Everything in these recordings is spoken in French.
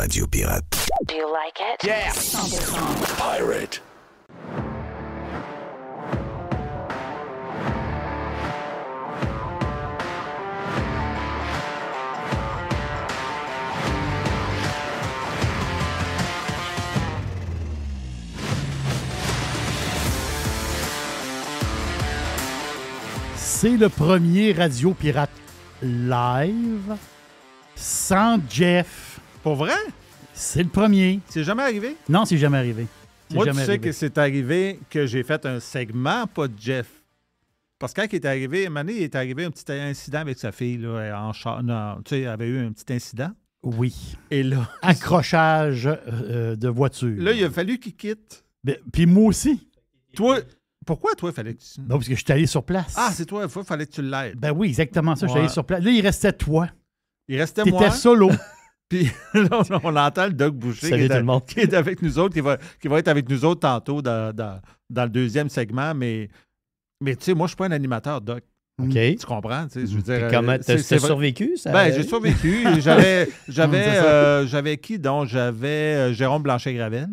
Radio Pirate. Do you like it? Yeah! 100%. Pirate. C'est le premier Radio Pirate live sans Jeff. Pour vrai? C'est le premier. C'est jamais arrivé? Non, c'est jamais arrivé. C'est Moi, jamais tu sais arrivé. que c'est arrivé que j'ai fait un segment, pas de Jeff. Parce que quand il est arrivé, à un moment donné, il est arrivé un petit incident avec sa fille, là, en char. Non, tu sais, il avait eu un petit incident. Oui. Et là, Accrochage de voiture. là, il a fallu qu'il quitte. Ben, puis moi aussi. Toi, pourquoi toi, il fallait que tu... Non, parce que je suis allé sur place. Ah, c'est toi, il fallait que tu l'aides. Ben oui, exactement ça. Je suis Ouais. allé sur place. Là, il restait toi. Il restait T'étais moi. solo. Puis là, on entend le Doug Boucher Salut tout le monde. qui est avec nous autres, qui va être avec nous autres tantôt dans le deuxième segment. Mais tu sais, moi, je suis pas un animateur, Doc. OK. Tu comprends? Tu sais, je veux dire, Comment c'est t'as vrai. survécu? Ça? Ben, j'ai survécu. J'avais qui donc? J'avais Jérôme Blanchet-Gravel,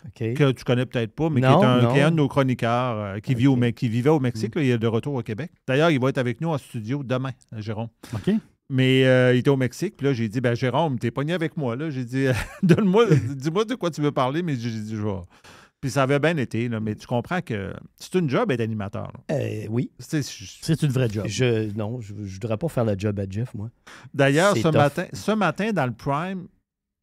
OK. que tu connais peut-être pas, mais Non, qui est un non. de nos chroniqueurs qui vivait au Mexique. Là, il est de retour au Québec. D'ailleurs, il va être avec nous en studio demain, Jérôme. OK. Mais il était au Mexique. Puis là, j'ai dit, ben Jérôme, t'es pogné avec moi. Là. J'ai dit, dis-moi de quoi tu veux parler. Mais j'ai dit, je vais. Puis ça avait bien été. Là, mais tu comprends que c'est une job d'être animateur. Là. Oui. C'est une vraie job. Non, je ne voudrais pas faire le job à Jeff, moi. D'ailleurs, C'est ce matin, dans le Prime,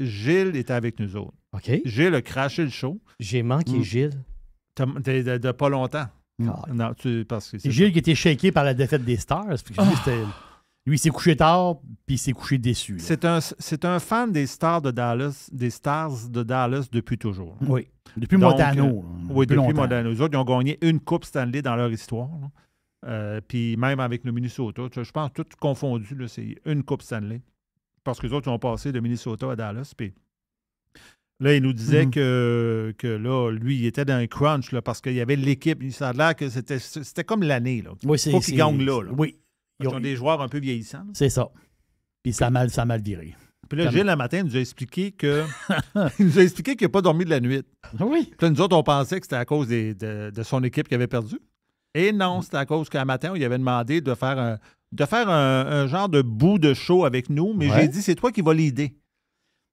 Gilles était avec nous autres. OK. Gilles a crashé le show. J'ai manqué Gilles. De pas longtemps. Ah, Non, parce que C'est Gilles qui était shaké par la défaite des Stars. Parce que lui, il s'est couché tard, puis il s'est couché déçu. là. C'est un fan des Stars de Dallas, depuis toujours. Oui. Depuis Donc, Modano. Oui, depuis longtemps. Modano. Eux autres, ils ont gagné une Coupe Stanley dans leur histoire. Puis même avec le Minnesota, je pense tout confondu, là, c'est une Coupe Stanley. Parce que les autres, ils ont passé de Minnesota à Dallas. Puis là, il nous disait que là, lui, il était dans un crunch là, parce qu'il y avait l'équipe. Ça a l'air que c'était comme l'année. Là. Oui, Faut qu'ils gagnent là. Oui. Ils ont des joueurs un peu vieillissants. Là. C'est ça. Puis ça a mal viré. Puis là, Gilles, le matin, nous a expliqué qu'il n'a pas dormi de la nuit. Oui. Puis là, nous autres, on pensait que c'était à cause de son équipe qui avait perdu. Et non, c'était à cause qu'un matin, on lui avait demandé de faire un genre de bout de show avec nous, mais j'ai dit, c'est toi qui vas leader.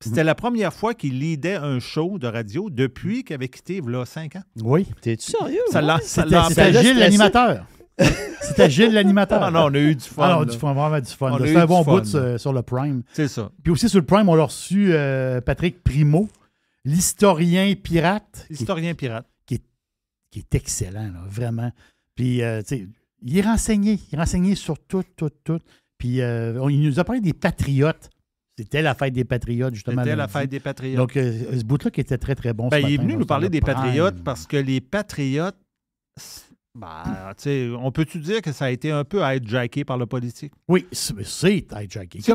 Puis c'était la première fois qu'il leadait un show de radio depuis qu'il avait quitté, il y a 5 ans. Oui. T'es-tu sérieux? C'était Gilles l'animateur. C'était Gilles l'animateur. Ah non, on a eu du fun. Ah non, là. du fun, vraiment du fun. On a eu C'était un du bon fun, bout sur le Prime. C'est ça. Puis aussi sur le Prime, on a reçu Patrick Primo, l'historien pirate. Historien pirate. Qui est excellent, là, vraiment. Puis, tu sais, il est renseigné sur tout. Puis, il nous a parlé des Patriotes. C'était la fête des Patriotes, justement. C'était la lundi. fête des Patriotes. Donc, ce bout-là qui était très, très bon. Ben, ce il est matin, venu là, nous sur parler le des Prime. Patriotes parce que les Patriotes, tu sais, on peut-tu dire que ça a été un peu hijacké par le politique? Oui, c'est hijacké. C'est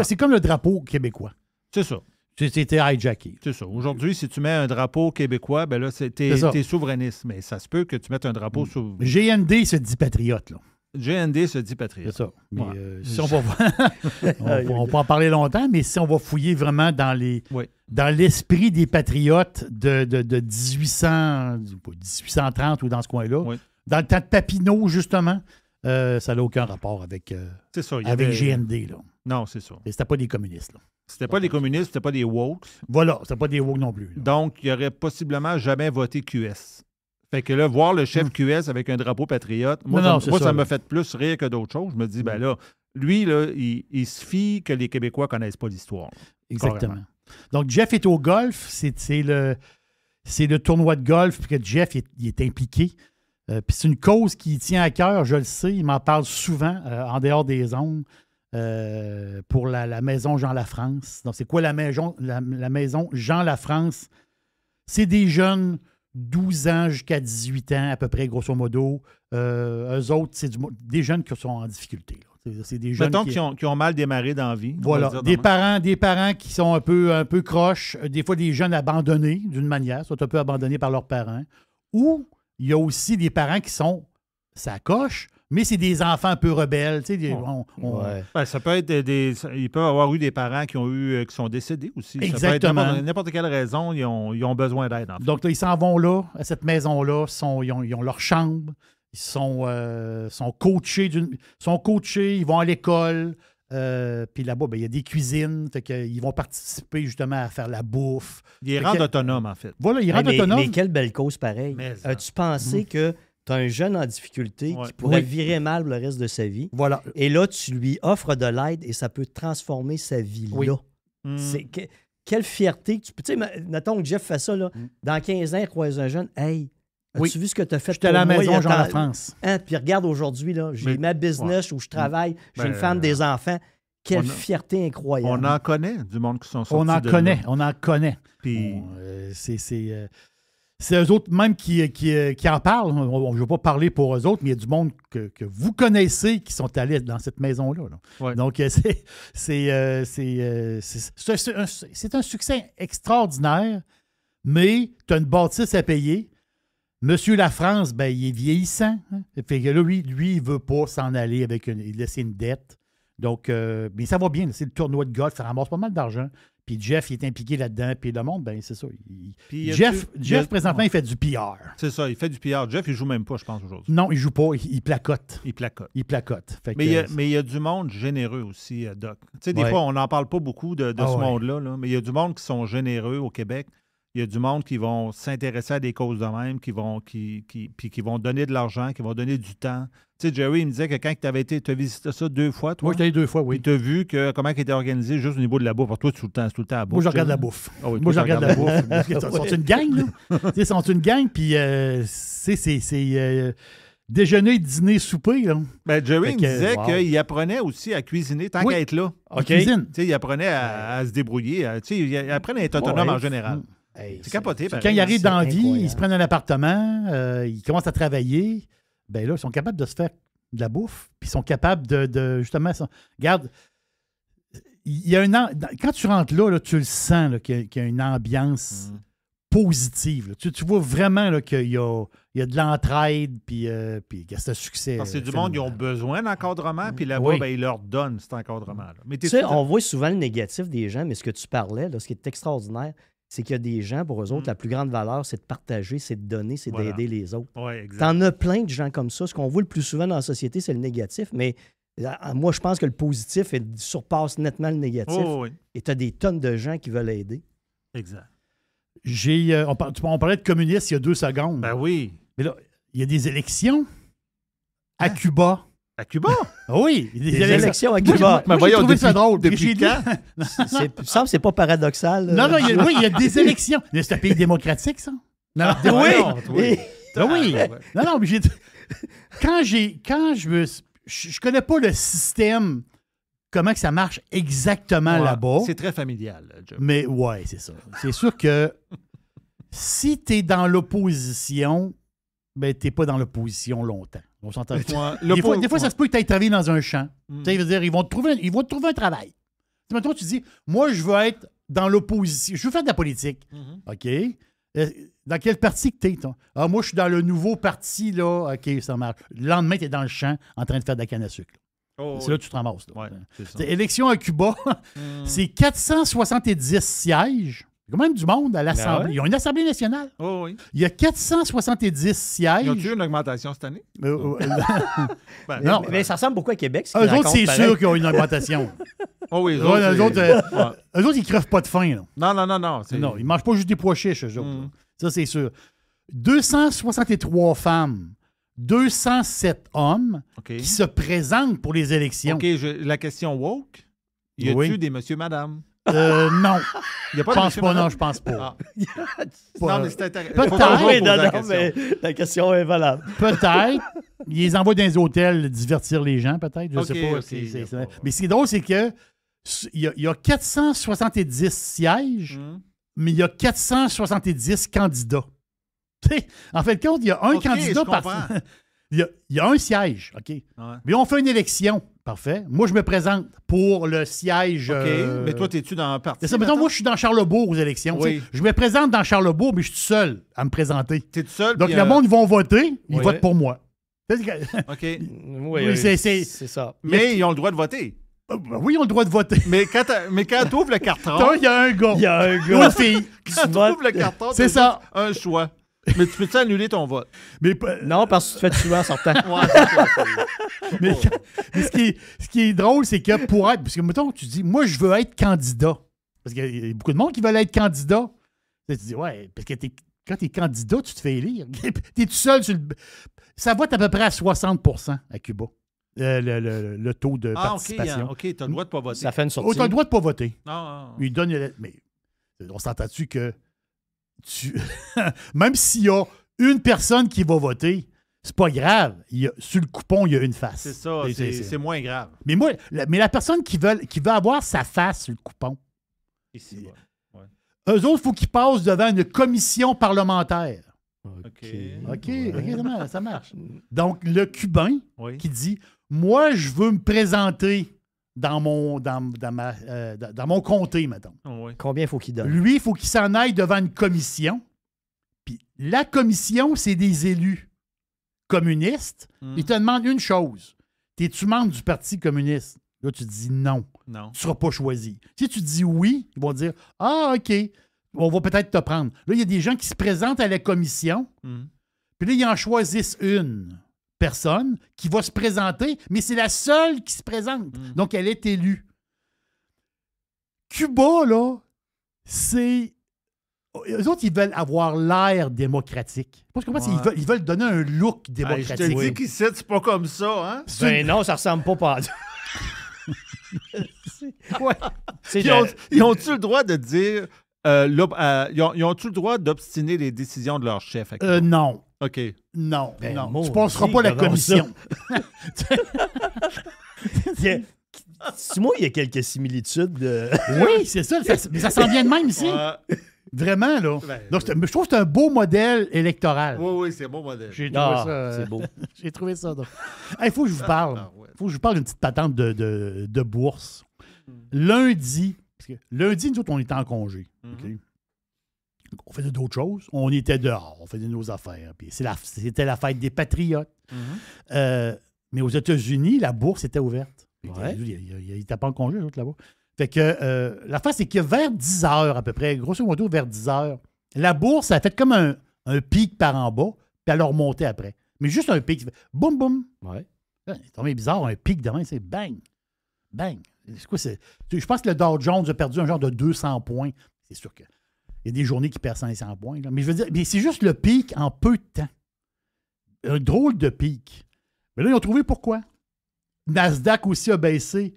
C'est comme le drapeau québécois. C'est ça. C'était hijacké. C'est ça. Aujourd'hui, si tu mets un drapeau québécois, ben là, t'es souverainiste. Mais ça se peut que tu mettes un drapeau sous. GND se dit patriote, là. GND se dit C'est patriote. ça. Mais Ouais. si on va voir, on peut en parler longtemps, mais si on va fouiller vraiment dans l'esprit des patriotes de 1830 ou dans ce coin-là, Oui. dans le temps de Papineau, justement, ça n'a aucun rapport avec, C'est ça. avec GND. Là. Non, c'est ça. Et c'était pas des communistes. Là. C'était pas des communistes, c'était pas des woke. Voilà, c'était pas des woke non plus. Là. Donc, il aurait possiblement jamais voté QS. Fait que là, voir le chef QS avec un drapeau patriote, moi, ça m'a fait plus rire que d'autres choses. Je me dis, ben là, lui, là, il se fie que les Québécois connaissent pas l'histoire. Exactement. Carrément. Donc, Jeff est au golf. C'est le tournoi de golf, puis que Jeff il est impliqué. Puis c'est une cause qui tient à cœur, je le sais. Il m'en parle souvent en dehors des ondes pour la maison Jean Lafrance. Donc, c'est quoi la maison Jean Lafrance? C'est des jeunes 12 ans jusqu'à 18 ans, à peu près, grosso modo. Eux autres, c'est des jeunes qui sont en difficulté. Là. C'est des jeunes Mettons qui ont mal démarré dans la vie. Voilà, des parents qui sont un peu croches, des fois des jeunes abandonnés d'une manière, sont un peu abandonnés par leurs parents. Ou il y a aussi des parents qui sont ça coche, mais c'est des enfants un peu rebelles. Tu sais, Ouais. Ben, ça peut être ils peuvent avoir eu des parents qui sont décédés aussi. Exactement. Ça peut être n'importe quelle raison, ils ont besoin d'aide. En fait. Donc là, ils s'en vont là, à cette maison-là. Ils ont leur chambre. Ils sont coachés. Ils vont à l'école. Puis là-bas, ben, il y a des cuisines. Fait qu'ils vont participer justement à faire la bouffe. Ils Fait rendent que- autonomes, en fait. Voilà, ils rendent mais, autonomes. mais quelle belle cause pareille. Mais, As-tu pensé que tu as un jeune en difficulté Ouais. qui pourrait Oui. virer mal le reste de sa vie? Voilà. Et là, tu lui offres de l'aide et ça peut transformer sa vie Oui. là. Hmm. Quelle fierté que tu peux. Tu sais, mettons que Jeff fait ça, là. Dans 15 ans, il croise un jeune. Hey, as-tu Oui. vu ce que tu as fait J'étais à pour la moi, maison, il y a genre la tant- France. Hein, puis regarde aujourd'hui, là, j'ai Mais- ma business où je travaille, j'ai une femme, des enfants. Quelle On a- fierté incroyable. On en connaît du monde qui sont sortis On en de connaît, là. on en connaît. Puis, C'est eux autres même qui en parlent. Je ne veux pas parler pour eux autres, mais il y a du monde que vous connaissez qui sont allés dans cette maison-là. là. Ouais. Donc, c'est un succès extraordinaire, mais tu as une bâtisse à payer. Monsieur La France, ben, il est vieillissant. Hein? Fait que là, lui, il ne veut pas s'en aller avec laisser une dette. Donc, mais ça va bien. C'est le tournoi de golf. Ça ramasse pas mal d'argent. Puis Jeff, il est impliqué là-dedans. Puis le monde, ben c'est ça. Puis, Jeff, présentement, il fait du PR. c'est ça, il fait du PR. Jeff, il joue même pas, je pense, aujourd'hui. Non, il joue pas. Il placote. Il placote. Il placote. Fait Mais que, il y a du monde généreux aussi, Doc. Tu sais, des Ouais. fois, on n'en parle pas beaucoup de Ah ce ouais. monde-là, là, mais il y a du monde qui sont généreux au Québec. Il y a du monde qui vont s'intéresser à des causes de même, qui vont donner de l'argent, qui vont donner du temps. Tu sais, Jerry, il me disait que quand tu as visité ça 2 fois, toi, moi, je suis allé 2 fois, puis oui. tu as vu comment il était organisé juste au niveau de la bouffe. Alors, toi, tout le temps à bouffe. Moi, je regarde tu sais. la bouffe. Ah oui, Moi, je toi, tu regarde la regardes bouffe. Ils sont une gang, là. Tu sais, ils sont une gang, puis c'est déjeuner, dîner, souper, là. Ben, Jerry Fait me que, disait wow. qu'il apprenait aussi à cuisiner tant Oui. qu'à être là. En cuisine. Tu sais, il apprenait à se débrouiller. Tu sais, il apprenait à être autonome Ouais. en général. Hey, C'est capoté. pareil. Quand ils arrivent c'est dans la vie, incroyable. ils se prennent un appartement, ils commencent à travailler, ben là, ils sont capables de se faire de la bouffe, puis ils sont capables de justement... Regarde, il y a quand tu rentres là, tu le sens là, qu'il y a une ambiance positive. Là. Tu vois vraiment là, qu'il y a de l'entraide, puis qu'il y a ce succès. Parce que c'est du monde, ils ont besoin d'encadrement, puis là-bas, Oui. ben, ils leur donnent cet encadrement-là. Mais Tu sais, on voit souvent le négatif des gens, mais ce que tu parlais, là, ce qui est extraordinaire, c'est qu'il y a des gens, pour eux autres, la plus grande valeur, c'est de partager, c'est de donner, c'est Voilà. d'aider les autres. Oui, exact. T'en as plein de gens comme ça. Ce qu'on voit le plus souvent dans la société, c'est le négatif, mais moi, je pense que le positif surpasse nettement le négatif. Oh, oui, Et tu as des tonnes de gens qui veulent aider. exact. On parlait de communistes il y a 2 secondes. Ben oui. Mais là, il y a des élections à Cuba. À Cuba? Ah oui, il y a Des élections à Cuba. Moi, j'ai trouvé ça drôle. Depuis J'ai dit- quand? Il me semble que c'est pas paradoxal. Non, non, oui, il y a des élections. Mais c'est un pays démocratique, ça? Non, Oui! Ah oui. Non, non, mais quand je connais pas le système, comment que ça marche exactement Ouais, là-bas. C'est très familial, Joe. Mais ouais, c'est ça. C'est sûr que si tu es dans l'opposition, ben t'es pas dans l'opposition longtemps. On s'entend. Des fois, ça se peut que tu ailles travailler dans un champ. Tu sais, je veux dire, ils vont te trouver un travail. Tu sais, mettons, tu dis, moi, je veux être dans l'opposition. Je veux faire de la politique. OK. Dans quel parti que t'es, toi? Ah, moi, je suis dans le nouveau parti, là. OK, ça marche. Le lendemain, t'es dans le champ en train de faire de la canne à sucre. Oh, C'est là que tu te ramasses. Là. Ouais, c'est ça. C'est élection à Cuba, c'est 470 sièges. Il y a quand même du monde à l'Assemblée. ouais? Ils ont une Assemblée nationale. Oh, oui. Il y a 470 sièges. Ils ont eu une augmentation cette année? Ben, Non. Mais ça ressemble beaucoup à Québec. Ce qu'ils Eux autres, racontent, c'est pareil. sûr qu'ils ont une augmentation. Oh oui, eux Ouais, eux autres, autres, ouais. Eux autres, ils crevent pas de faim. Là. Non. Non, ils mangent pas juste des pois chiches, eux autres. là. Ça, c'est sûr. 263 femmes, 207 hommes OK. qui se présentent pour les élections. OK, la question woke. Y a-tu Oui. des monsieur, madame? Non. Il n'y a pas Je de pense monsieur, pas, madame? non, je pense pas. Ah. Pas- Non, mais c'est intéressant. Peut-être. Faut toujours Oui, poser non, la non, question. mais la question est valable. Peut-être. Ils les envoient dans les hôtels divertir les gens, peut-être. Je Ok, sais pas. ok, C'est- y a pas- Mais ce qui est drôle, c'est que il y a 470 sièges, mais il y a 470 candidats. Tu sais, en fait, compte, il y a un Ok, candidat je par. comprends. Il y a un siège, OK? Ouais. Mais on fait une élection. Parfait. Moi, je me présente pour le siège. OK, mais toi, t'es-tu dans un parti? C'est ça. Mettons, moi, je suis dans Charlebourg aux élections. tu sais. Oui. Je me présente dans Charlebourg, mais je suis tout seul à me présenter. T'es tout seul? Donc, puis, le monde, ils vont voter, ils oui. votent pour moi. OK. Oui, c'est ça. Mais ils ont le droit de voter. Oui, ils ont le droit de voter. Mais quand tu ouvres le carton, Il y a un gars. Il y a un Ou gars. une fille. quand tu ouvres le carton, C'est t'as ça. juste un choix. Mais tu peux-tu annuler ton vote? Mais, Non, parce que tu te fais tuer en sortant. Ouais, c'est ça. mais ce qui est drôle, c'est que pour être. Parce que, mettons, tu dis, moi, je veux être candidat. Parce qu'il y a beaucoup de monde qui veulent être candidat. Tu dis, ouais, parce que quand tu es candidat, tu te fais élire. Tu es tout seul sur le. Ça vote à peu près à 60% à Cuba, le taux de participation. OK, tu as le droit de pas voter. Ça fait une Oh, sortie. tu as le droit de ne pas voter. Non. Il donne. Mais on s'entend-tu que même s'il y a une personne qui va voter, c'est pas grave. Sur le coupon, il y a une face. C'est ça, c'est moins grave. Mais moi, la personne qui veut avoir sa face sur le coupon, Ici, ouais. eux autres, il faut qu'ils passent devant une commission parlementaire. OK. OK, ça marche. Donc, le Cubain Oui. qui dit moi, je veux me présenter dans mon comté, mettons. Oui. Combien faut qu'il donne? Lui, il faut qu'il s'en aille devant une commission. Puis la commission, c'est des élus communistes. Ils te demandent une chose. Es-tu membre du Parti communiste? Là, tu dis non. Non. Tu ne seras pas choisi. Si tu dis oui, ils vont dire ah, OK, on va peut-être te prendre. Là, il y a des gens qui se présentent à la commission. Puis là, ils en choisissent une personne qui va se présenter, mais c'est la seule qui se présente. Donc, elle est élue. Cuba, là, c'est... Eux autres, ils veulent avoir l'air démocratique. Parce que ils veulent donner un look Hey, démocratique. je te dis qu'ici, c'est pas comme ça, hein? Ben non, ça ressemble pas Ouais. C'est Ils ont-tu le droit de dire... ils ont-tu le droit d'obstiner les décisions de leur chef? Non. OK. Non, Ben, non. maudit, Tu passeras pas la comment ça? commission. Moi, il y a quelques similitudes de... Oui, c'est ça. Mais ça s'en vient de même ici. Vraiment, là. Ben, Donc, je trouve que c'est un beau modèle électoral. Oui, c'est un bon modèle. J'ai trouvé ça. c'est beau. J'ai trouvé ça. Il faut que je vous parle. Il faut que je vous parle d'une petite patente de bourse. Lundi, parce que lundi, nous autres, on était en congé. OK? On faisait d'autres choses. On était dehors. On faisait nos affaires. Puis c'était la fête des patriotes. Mais aux États-Unis, la bourse était ouverte. Ouais. Il n'était pas en congé, eux autres, là-bas. Fait que l'affaire, c'est que vers 10 heures à peu près, grosso modo vers 10 heures, la bourse a fait comme un pic par en bas, puis elle a remonté après. Mais juste un pic. Boum, boum. Ouais. C'est tombé bizarre, un pic demain, c'est bang. Bang. C'est quoi, je pense que le Dow Jones a perdu un genre de 200 points. C'est sûr qu'il y a des journées qui perdent 500 points. Là. Mais je veux dire, mais c'est juste le pic en peu de temps. Un drôle de pic. Mais là, ils ont trouvé pourquoi. Nasdaq aussi a baissé.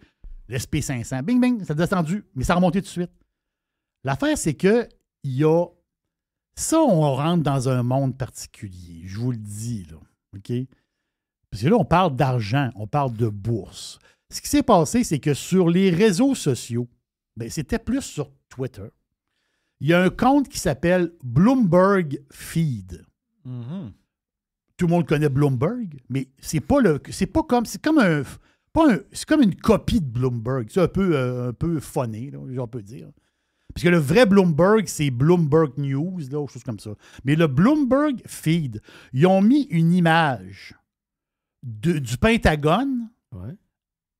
L'SP500. Bing, bing, ça a descendu, mais ça a remonté tout de suite. L'affaire, c'est que il y a... Ça, on rentre dans un monde particulier. Je vous le dis, là. OK? Parce que là, on parle d'argent, on parle de bourse. Ce qui s'est passé, c'est que sur les réseaux sociaux, ben, c'était plus sur Twitter, il y a un compte qui s'appelle Bloomberg Feed. Tout le monde connaît Bloomberg, mais c'est comme une copie de Bloomberg. C'est un peu funné, là, on peut dire. Parce que le vrai Bloomberg, c'est Bloomberg News, là, ou chose comme ça. Mais le Bloomberg Feed, ils ont mis une image du Pentagone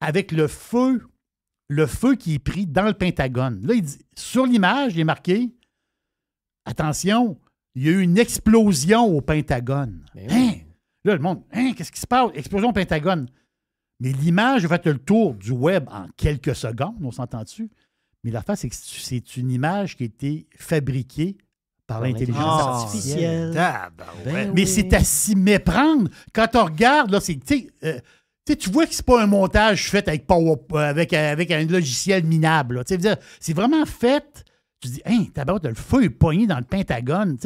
avec le feu qui est pris dans le Pentagone. Là, sur l'image, il est marqué « Attention, il y a eu une explosion au Pentagone. » Là, le monde, qu'est-ce qui se passe? Explosion au Pentagone. Mais l'image a fait le tour du web en quelques secondes, on s'entend-tu? Mais l'affaire, c'est que c'est une image qui a été fabriquée par l'intelligence artificielle. Mais c'est à s'y méprendre. Quand on regarde, là, c'est... tu vois que c'est pas un montage fait avec avec un logiciel minable. C'est vraiment fait. Tu dis, le feu est pogné dans le Pentagone.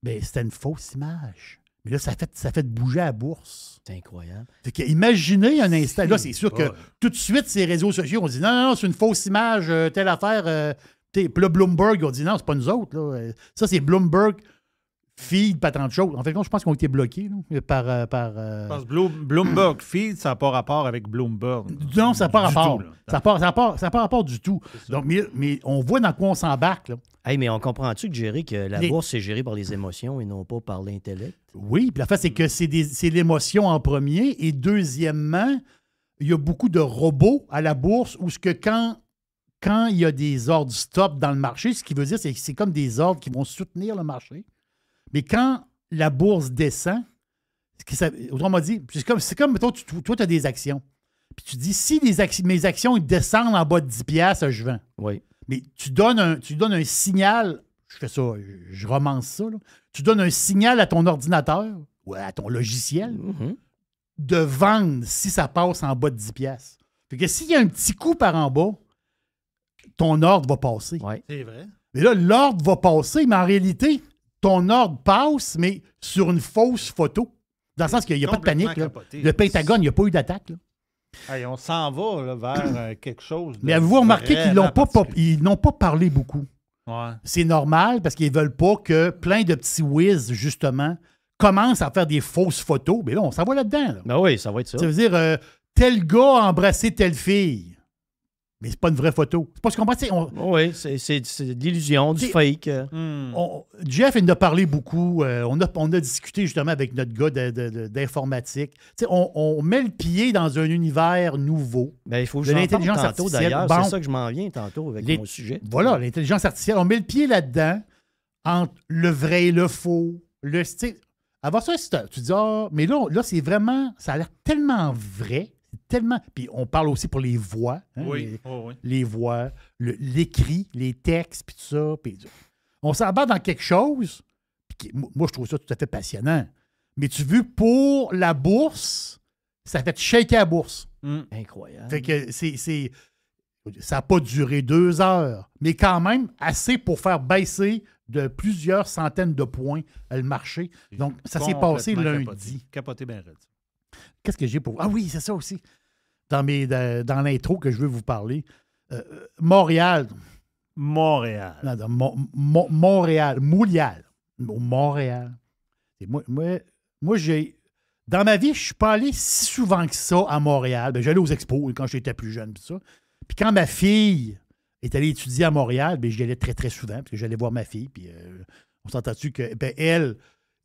Ben, c'était une fausse image. Mais là, ça fait bouger la bourse. C'est incroyable. Fait que imaginez un instant. Là, c'est sûr que tout de suite, ces réseaux sociaux ont dit non, c'est une fausse image, telle affaire. Puis là, Bloomberg ont dit non, c'est pas nous autres. Là. Ça, c'est Bloomberg Feed, pas tant de choses. En fait, je pense qu'ils ont été bloqués là, par Parce que Bloomberg Feed, ça n'a pas rapport avec Bloomberg. Non, ça n'a pas rapport. Tout, ça n'a pas rapport du tout. Donc, mais on voit dans quoi on s'embarque. Là. Hey, mais on comprend-tu que la Les- bourse, c'est géré par les émotions et non pas par l'intellect? Oui, puis la fait, c'est que c'est l'émotion en premier. Et deuxièmement, il y a beaucoup de robots à la bourse où ce que quand il y a des ordres stop dans le marché, ce qui veut dire, c'est que c'est comme des ordres qui vont soutenir le marché. Mais quand la bourse descend, autrement dit, c'est comme toi, tu as des actions. Puis tu dis, si mes actions ils descendent en bas de 10 piastres, je vends. Oui. Mais tu donnes un signal, je fais ça, je romance ça, là. Tu donnes un signal à ton ordinateur ou à ton logiciel Mhm. de vendre si ça passe en bas de 10 piastres. Fait que s'il y a un petit coup par en bas, ton ordre va passer. Ouais. C'est vrai. Mais là, l'ordre va passer, mais en réalité, ton ordre passe, mais sur une fausse photo. Dans le sens qu'il n'y a pas de panique. Là. Capoté. Le Pentagone, il n'y a pas eu d'attaque. Là. Hey, on s'en va là, vers quelque chose. Mais avez-vous remarqué qu'ils particulier. n'ont pas parlé beaucoup? Ouais. C'est normal parce qu'ils ne veulent pas que plein de petits whiz, justement, commencent à faire des fausses photos. Mais là, on s'en va là-dedans. Là. Ben oui, ça va être ça. Ça veut dire, tel gars a embrassé telle fille. Mais c'est pas une vraie photo. C'est pas ce qu'on pense. Oui, c'est de l'illusion, du T'sais, fake. Jeff, il en a parlé beaucoup. On a discuté justement avec notre gars d'informatique. Tu sais, on met le pied dans un univers nouveau. Ben, il faut que de je l'intelligence l'intelligence tantôt, artificielle. d'ailleurs. Bon. C'est ça que je m'en viens tantôt avec mon sujet. Voilà, l'intelligence artificielle. On met le pied là-dedans entre le vrai et le faux. Avant ça, tu dis, mais là, c'est vraiment, ça a l'air tellement vrai. Tellement. Puis on parle aussi pour les voix. Hein, Oui. Oui. les voix, l'écrit, les textes, puis tout ça. Puis on s'embarque dans quelque chose. Moi, je trouve ça tout à fait passionnant. Mais tu veux, pour la bourse, ça fait shaker la bourse. Incroyable. Fait que ça n'a pas duré 2 heures, mais quand même assez pour faire baisser de plusieurs centaines de points le marché. Donc, ça s'est passé lundi. Capoté bien raide. Qu'est-ce que j'ai pour vous? Ah oui, c'est ça aussi. Dans l'intro que je veux vous parler. Montréal. Montréal. Non, Montréal. Montréal. Montréal. Et moi, j'ai. Dans ma vie, je ne suis pas allé si souvent que ça à Montréal. J'allais aux expos quand j'étais plus jeune. Puis ça. Puis quand ma fille est allée étudier à Montréal, j'y allais très, très souvent, parce que j'allais voir ma fille. Puis on s'entend-tu que elle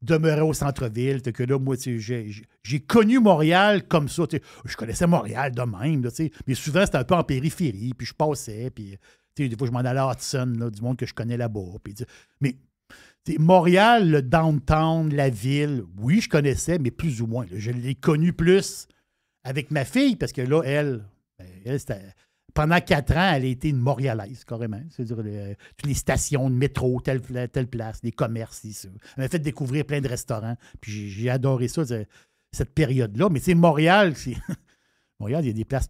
demeurait au centre-ville. Fait que là, moi, j'ai connu Montréal comme ça. Je connaissais Montréal de même, là, mais souvent, c'était un peu en périphérie. Puis je passais, puis des fois, je m'en allais à Hudson, là, du monde que je connais là-bas. Mais Montréal, le downtown, la ville, oui, je connaissais, mais plus ou moins. Là, je l'ai connu plus avec ma fille, parce que là, elle c'était... Pendant 4 ans, elle a été une Montréalaise, carrément. C'est-à-dire toutes les stations de métro, telle place, les commerces, ça. Elle m'a fait découvrir plein de restaurants. Puis j'ai adoré ça, cette période-là. Mais tu sais, Montréal, Montréal, il y a des places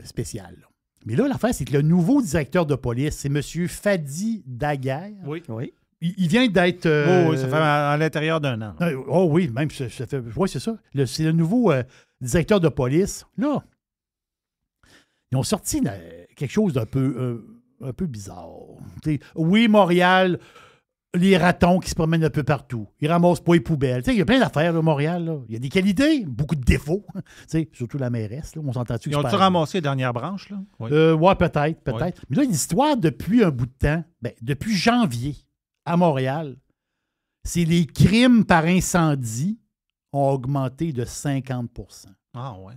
spéciales. Là. Mais là, l'affaire, c'est que le nouveau directeur de police, c'est M. Fadi Daguerre. Oui. Oui. Il vient d'être... Oui, ça fait à l'intérieur d'un an. Oh oui, même ça fait... Oui, c'est ça. C'est le nouveau directeur de police. Là, ils ont sorti quelque chose d'un peu, un peu bizarre. Oui, Montréal, les ratons qui se promènent un peu partout. Ils ramassent pas les poubelles. Il y a plein d'affaires, là, Montréal. Là. Il y a des qualités, beaucoup de défauts. Surtout la mairesse. Là, on s'entend-tu que Ils ont-tu ramassé les dernières branches? Là? Oui, peut-être. Oui. Mais là, l'histoire, depuis un bout de temps, depuis janvier, à Montréal, c'est les crimes par incendie ont augmenté de 50 %. Ah ouais.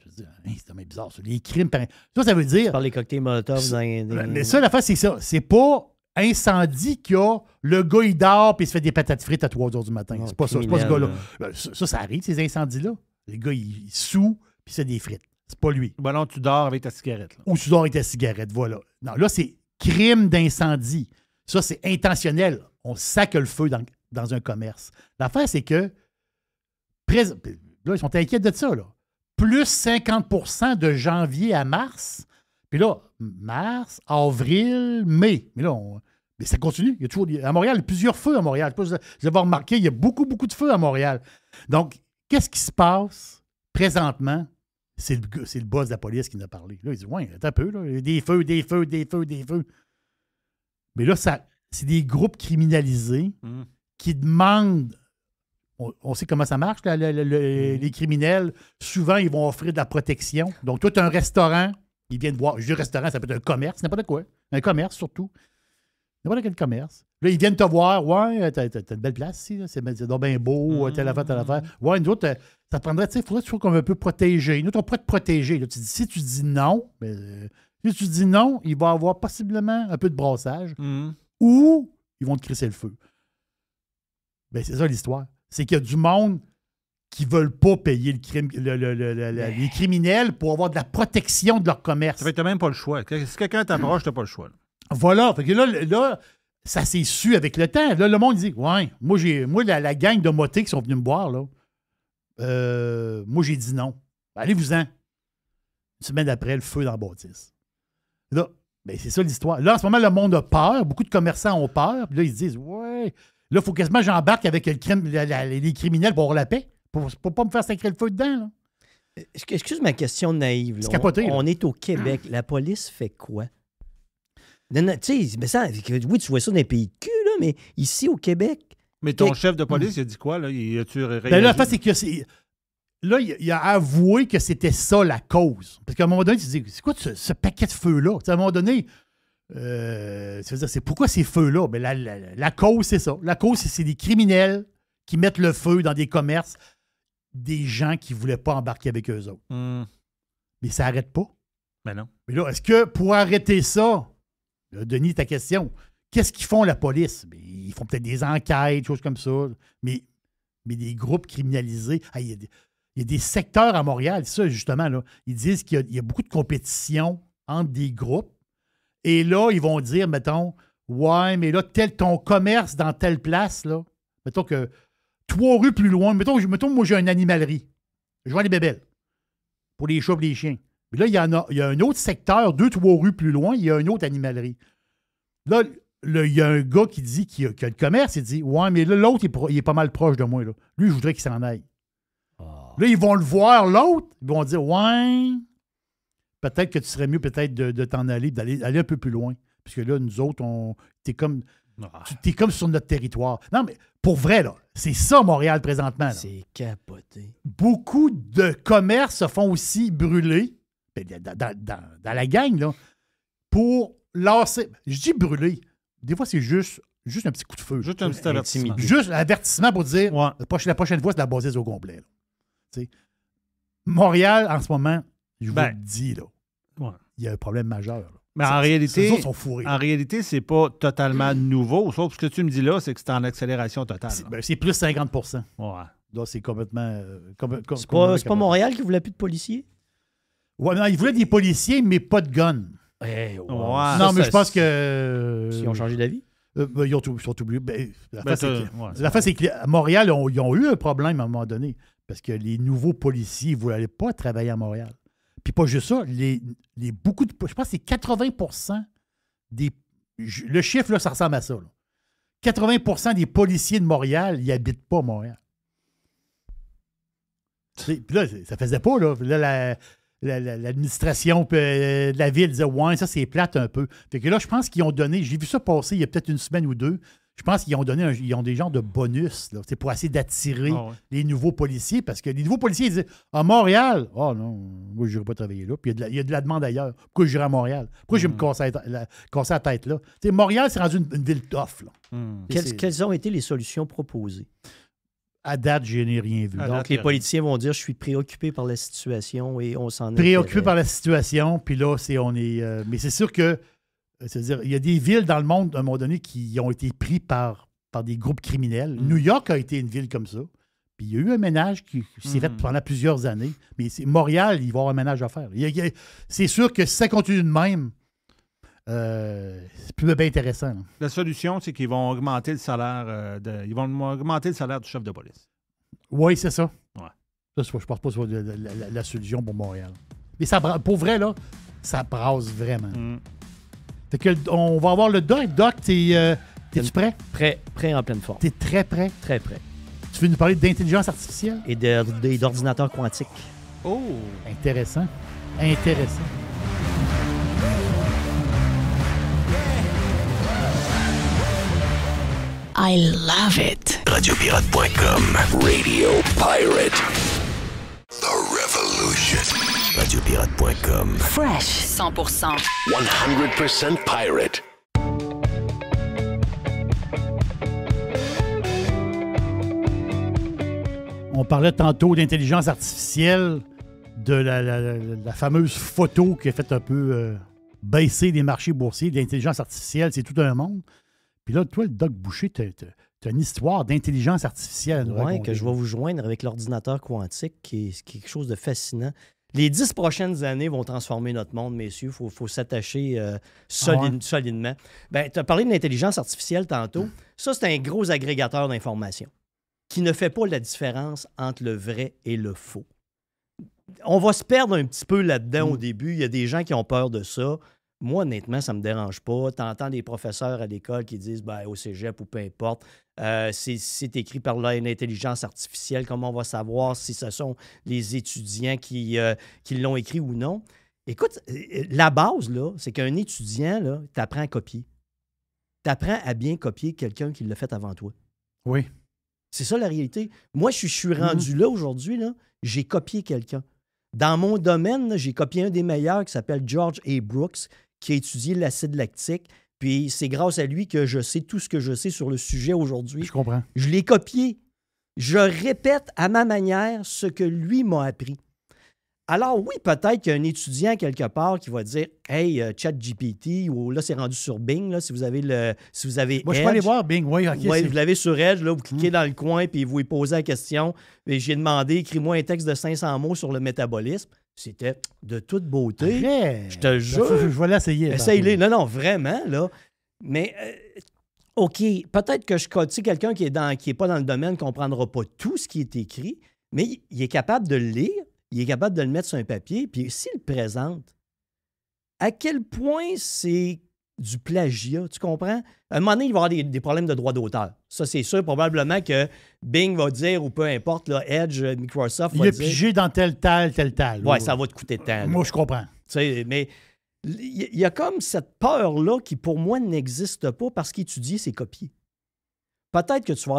C'est même bizarre, ça. Les crimes par... Ça veut dire... Par les cocktails Molotov dans Mais ça, l'affaire, c'est ça. C'est pas incendie qu'il y a le gars, il dort puis il se fait des patates frites à 3 h du matin. C'est pas ça. C'est pas ce gars-là. Ça arrive, ces incendies-là. Les gars, ils souent puis il se fait des frites. C'est pas lui. Ben non, tu dors avec ta cigarette. Là. Ou tu dors avec ta cigarette, voilà. Non, là, c'est crime d'incendie. Ça, c'est intentionnel. On sac le feu dans un commerce. L'affaire, c'est que... Là, ils sont inquiets de ça, là. Plus 50 % de janvier à mars. Puis là, mars, avril, mai. Mais là, mais ça continue. Il y a toujours à Montréal, il y a plusieurs feux à Montréal. Je ne sais pas si vous avez remarqué, il y a beaucoup, beaucoup de feux à Montréal. Donc, qu'est-ce qui se passe présentement? C'est le boss de la police qui nous a parlé. Là, il dit, ouais, attends un peu, là. Il y a des feux, des feux, des feux, des feux. Mais là, c'est des groupes criminalisés qui demandent... On sait comment ça marche, là, les criminels. Souvent, ils vont offrir de la protection. Donc, toi, tu as un restaurant, ils viennent voir. Je dis restaurant, ça peut être un commerce, n'importe quoi. Un commerce, surtout. N'importe quel commerce. Là, ils viennent te voir. Ouais, t'as une belle place ici. Là. C'est donc bien beau, telle affaire. Ouais, nous autres, ça te prendrait, tu sais, il faudrait que tu sois comme un peu protégé. Nous autres, on pourrait te protéger. Là, si tu dis non, si tu dis non, il va y avoir possiblement un peu de brassage ou ils vont te crisser le feu. Ben, c'est ça l'histoire. C'est qu'il y a du monde qui ne veulent pas payer les criminels pour avoir de la protection de leur commerce. Ça fait que tu n'as même pas le choix. Si quelqu'un t'approche, tu n'as pas le choix. Là. Voilà. Fait que là, ça s'est su avec le temps. Là, le monde dit ouais, moi la gang de motés qui sont venus me voir, là, moi, j'ai dit non. Ben, allez-vous-en. Une semaine après, le feu dans la bâtisse. Là, ben, c'est ça l'histoire. Là, en ce moment, le monde a peur. Beaucoup de commerçants ont peur. Puis là, ils se disent ouais, là, il faut quasiment que j'embarque avec les criminels pour avoir la paix. Pour pas me faire sacrer le feu dedans. Là. Excuse ma question naïve. C'est capoté. On est au Québec. La police fait quoi? Tu sais, oui, tu vois ça dans les pays de cul, là, mais ici, au Québec... Mais ton chef de police, il a dit quoi? Là? Il a-tu réagi? Ben là, la fait, c'est que là, il a avoué que c'était ça la cause. Parce qu'à un moment donné, tu te dis, c'est quoi ce paquet de feux-là? À un moment donné, c'est pourquoi ces feux-là? Ben, la cause, c'est ça. La cause, c'est des criminels qui mettent le feu dans des commerces des gens qui ne voulaient pas embarquer avec eux autres. Mais ça n'arrête pas. Ben non. Mais là, est-ce que pour arrêter ça, là, Denis, ta question, qu'est-ce qu'ils font la police? Ben, ils font peut-être des enquêtes, choses comme ça, mais des groupes criminalisés. Il y a des secteurs à Montréal, ça justement, là, ils disent qu'il y a beaucoup de compétition entre des groupes. Et là, ils vont dire, mettons, ouais, mais là, ton commerce dans telle place, là, mettons que 3 rues plus loin, mettons moi, j'ai une animalerie. Je vends des bébelles pour les chats et les chiens. Mais là, il y a un autre secteur, 2-3 rues plus loin, il y a une autre animalerie. Là, il y a un gars qui dit qu'il a le commerce, il dit ouais, mais là, l'autre, il est pas mal proche de moi. Là. Lui, je voudrais qu'il s'en aille. Là, ils vont le voir, l'autre, ils vont dire ouais, peut-être que tu serais mieux peut-être de t'en aller, d'aller un peu plus loin. Parce que là, nous autres, t'es comme sur notre territoire. Non, mais pour vrai, là, c'est ça Montréal présentement. Là. C'est capoté. Beaucoup de commerces se font aussi brûler dans la gang, là, pour lasser. Je dis brûler. Des fois, c'est juste un petit coup de feu. Juste un petit avertissement. Juste un avertissement pour dire la prochaine fois, c'est la bâtisse au complet. Montréal, en ce moment, je vous le dis, là, il y a un problème majeur. Là. Mais en réalité, les autres sont fourrés. En réalité, c'est pas totalement nouveau. Sauf que ce que tu me dis là, c'est que c'est en accélération totale. C'est plus 50 Ouais. Là, c'est complètement... c'est pas Montréal qui voulait plus de policiers? Ouais, non, ils voulaient des policiers, mais pas de guns. Non, mais je pense que... Ils ont changé d'avis? Ils sont oubliés. La face, c'est qu'à Montréal, ils ont eu un problème à un moment donné. Parce que les nouveaux policiers ne voulaient pas travailler à Montréal. Puis pas juste ça, beaucoup de... Je pense que c'est 80% des... Le chiffre, là, ça ressemble à ça. Là. 80% des policiers de Montréal, ils n'habitent pas à Montréal. Puis là, ça faisait pas, là. Là, l'administration de la ville disait « Ouais, ça, c'est plate un peu. » Fait que là, je pense qu'ils ont donné... J'ai vu ça passer il y a peut-être une semaine ou deux. Je pense qu'ils ont donné ils ont des genres de bonus là, pour essayer d'attirer les nouveaux policiers. Parce que les nouveaux policiers, ils disent « À Montréal? Oh non, moi, je n'irai pas travailler là. Puis il y a de la demande ailleurs. Pourquoi j'irai à Montréal? Pourquoi je vais me casser la tête là? » Montréal, c'est rendu une ville tough. Là. Quelles ont été les solutions proposées? À date, je n'ai rien vu. Donc, les politiciens vont dire « Je suis préoccupé par la situation et on s'en est... » Préoccupé par la situation, puis là, mais c'est sûr que... C'est-à-dire, il y a des villes dans le monde, à un moment donné, qui ont été pris par des groupes criminels. New York a été une ville comme ça. Puis il y a eu un ménage qui s'est fait pendant plusieurs années. Mais Montréal, il va y avoir un ménage à faire. C'est sûr que si ça continue de même, c'est plus bien intéressant. Là. La solution, c'est qu'ils vont augmenter le salaire du chef de police. Oui, c'est ça. Ouais. Ça, je ne pense pas que ce soit la solution pour Montréal. Mais ça, pour vrai, là, ça brasse vraiment. Fait que on va avoir le Doc. Doc, t'es-tu prêt? Prêt en pleine forme. T'es très prêt? Très prêt. Tu veux nous parler d'intelligence artificielle? Et d'ordinateurs quantiques. Oh! Intéressant. I love it. Radiopirate.com. Radio Pirate. The Revolution. Radiopirate.com. Fresh 100%. 100% pirate. On parlait tantôt d'intelligence artificielle, de la fameuse photo qui a fait un peu baisser les marchés boursiers. L'intelligence artificielle, c'est tout un monde. Puis là, toi, le Doc Boucher, tu as une histoire d'intelligence artificielle à nous Oui, raconter. que je vais vous joindre avec l'ordinateur quantique, qui est quelque chose de fascinant. Les 10 prochaines années vont transformer notre monde, messieurs. Il faut s'attacher solidement. Ben, tu as parlé de l'intelligence artificielle tantôt. Ça, c'est un gros agrégateur d'informations qui ne fait pas la différence entre le vrai et le faux. On va se perdre un petit peu là-dedans au début. Il y a des gens qui ont peur de ça. Moi, honnêtement, ça ne me dérange pas. Tu entends des professeurs à l'école qui disent au cégep ou peu importe, c'est écrit par l'intelligence artificielle. Comment on va savoir si ce sont les étudiants qui l'ont écrit ou non? Écoute, la base, là, c'est qu'un étudiant, tu apprends à copier. Tu apprends à bien copier quelqu'un qui l'a fait avant toi. Oui. C'est ça la réalité. Moi, je suis rendu là aujourd'hui, là, j'ai copié quelqu'un. Dans mon domaine, là, j'ai copié un des meilleurs qui s'appelle George A. Brooks, qui a étudié l'acide lactique. Puis c'est grâce à lui que je sais tout ce que je sais sur le sujet aujourd'hui. Je comprends. Je l'ai copié. Je répète à ma manière ce que lui m'a appris. Alors oui, peut-être qu'il y a un étudiant quelque part qui va dire « Hey, ChatGPT » ou là, c'est rendu sur Bing, là, si vous avez Moi, Edge. je peux aller voir Bing, oui. OK, Oui, vous l'avez sur Edge, là, vous cliquez dans le coin puis vous lui posez la question. Et j'ai demandé, écris-moi un texte de 500 mots sur le métabolisme. C'était de toute beauté. Après, Je te jure. Je vais l'essayer. Essaye-les. Non, vraiment, là. Mais, OK, peut-être que tu sais, quelqu'un qui est pas dans le domaine ne comprendra pas tout ce qui est écrit, mais il est capable de le lire, il est capable de le mettre sur un papier, puis s'il le présente, à quel point c'est du plagiat, tu comprends? À un moment donné, il va y avoir des problèmes de droit d'auteur. Ça, c'est sûr, probablement que Bing va dire, ou peu importe, là, Edge, Microsoft va il est dire... pigé dans tel. Oui, ça va te coûter de temps. Moi, je comprends. Tu sais, mais il y a comme cette peur-là qui, pour moi, n'existe pas parce qu'étudier, c'est copier. Peut-être que tu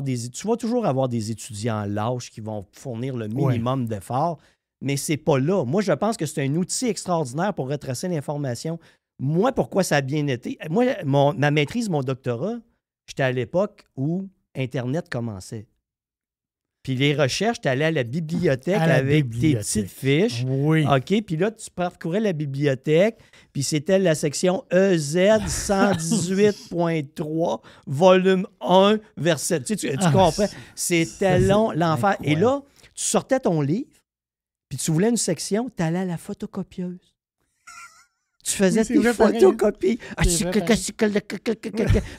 vas toujours avoir des étudiants lâches qui vont fournir le minimum d'efforts, mais c'est pas là. Moi, je pense que c'est un outil extraordinaire pour retracer l'information. Moi, pourquoi ça a bien été? Moi, ma maîtrise, mon doctorat, j'étais à l'époque où Internet commençait. Puis les recherches, tu allais à la bibliothèque avec tes petites fiches. Oui. OK, puis là, tu parcourais la bibliothèque, puis c'était la section EZ 118.3, volume 1, verset. Tu comprends? C'était long, l'enfer. Et là, tu sortais ton livre, puis tu voulais une section, tu allais à la photocopieuse. Tu faisais tes photocopies. Puis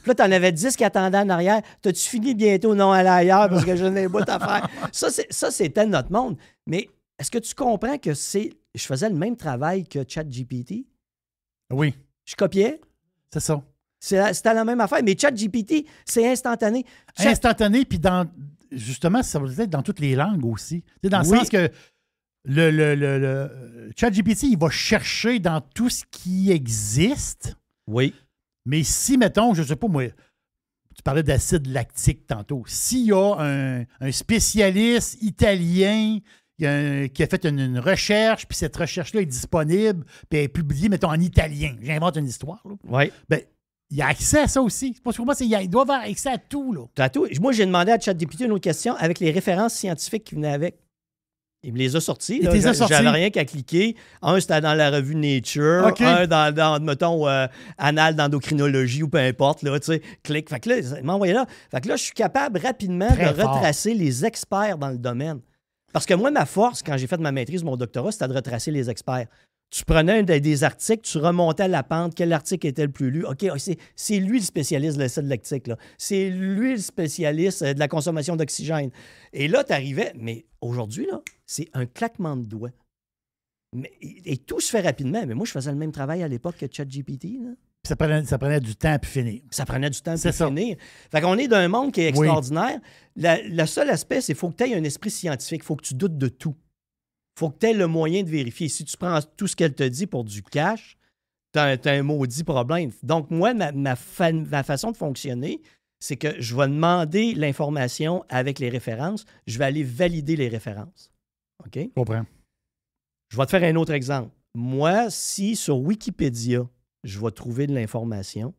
là, tu en avais 10 qui attendaient en arrière. T'as-tu fini bientôt? Non, aller ailleurs parce que je n'ai pas à faire. Ça, c'était notre monde. Mais est-ce que tu comprends que je faisais le même travail que ChatGPT? Oui. Je copiais. C'est ça. C'était la même affaire. Mais ChatGPT, c'est instantané. Instantané, puis justement, ça veut dire dans toutes les langues aussi. Dans le sens que le ChatGPT, il va chercher dans tout ce qui existe. Oui. Mais si, mettons, je ne sais pas, moi, tu parlais d'acide lactique tantôt. S'il y a un spécialiste italien qui a fait une recherche, puis cette recherche-là est disponible, puis elle est publiée, mettons, en italien. J'invente une histoire. Oui. Ben, il y a accès à ça aussi. C'est pas pour moi, il doit avoir accès à tout. Là. À tout. Moi, j'ai demandé à ChatGPT une autre question avec les références scientifiques qui venaient avec. Il me les a sortis. J'avais rien qu'à cliquer. Un, c'était dans la revue Nature. Okay. Un, dans mettons, Annales d'endocrinologie ou peu importe. Là, tu sais, clique. Fait que là, il m'a envoyé là. Fait que là, je suis capable rapidement de retracer les experts dans le domaine. Parce que moi, ma force, quand j'ai fait ma maîtrise, mon doctorat, c'était de retracer les experts. Tu prenais des articles, tu remontais la pente, quel article était le plus lu. OK, c'est lui le spécialiste de l'acide lactique. Là. C'est lui le spécialiste de la consommation d'oxygène. Et là, tu arrivais, mais aujourd'hui, là, c'est un claquement de doigts. Et tout se fait rapidement. Mais moi, je faisais le même travail à l'époque que ChatGPT. Ça prenait du temps à plus finir. Ça prenait du temps à plus finir. Fait qu'on est dans un monde qui est extraordinaire. Le seul aspect, c'est qu'il faut que tu aies un esprit scientifique. Il faut que tu doutes de tout. Il faut que tu aies le moyen de vérifier. Si tu prends tout ce qu'elle te dit pour du cash, tu as un maudit problème. Donc, moi, ma façon de fonctionner, c'est que je vais demander l'information avec les références. Je vais aller valider les références. OK? Je comprends. Je vais te faire un autre exemple. Moi, si sur Wikipédia, je vais trouver de l'information,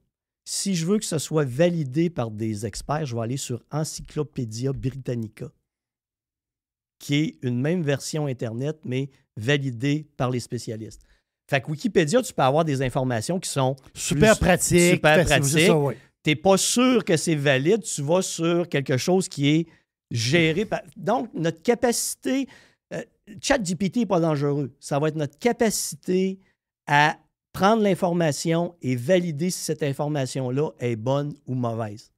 si je veux que ce soit validé par des experts, je vais aller sur Encyclopédia Britannica. qui est une même version Internet, mais validée par les spécialistes. Fait que Wikipédia, tu peux avoir des informations qui sont Super pratique. Super facile, pratique. c'est ça, oui. Tu n'es pas sûr que c'est valide, tu vas sur quelque chose qui est géré par... Donc, notre capacité... ChatGPT n'est pas dangereux. Ça va être notre capacité à prendre l'information et valider si cette information-là est bonne ou mauvaise.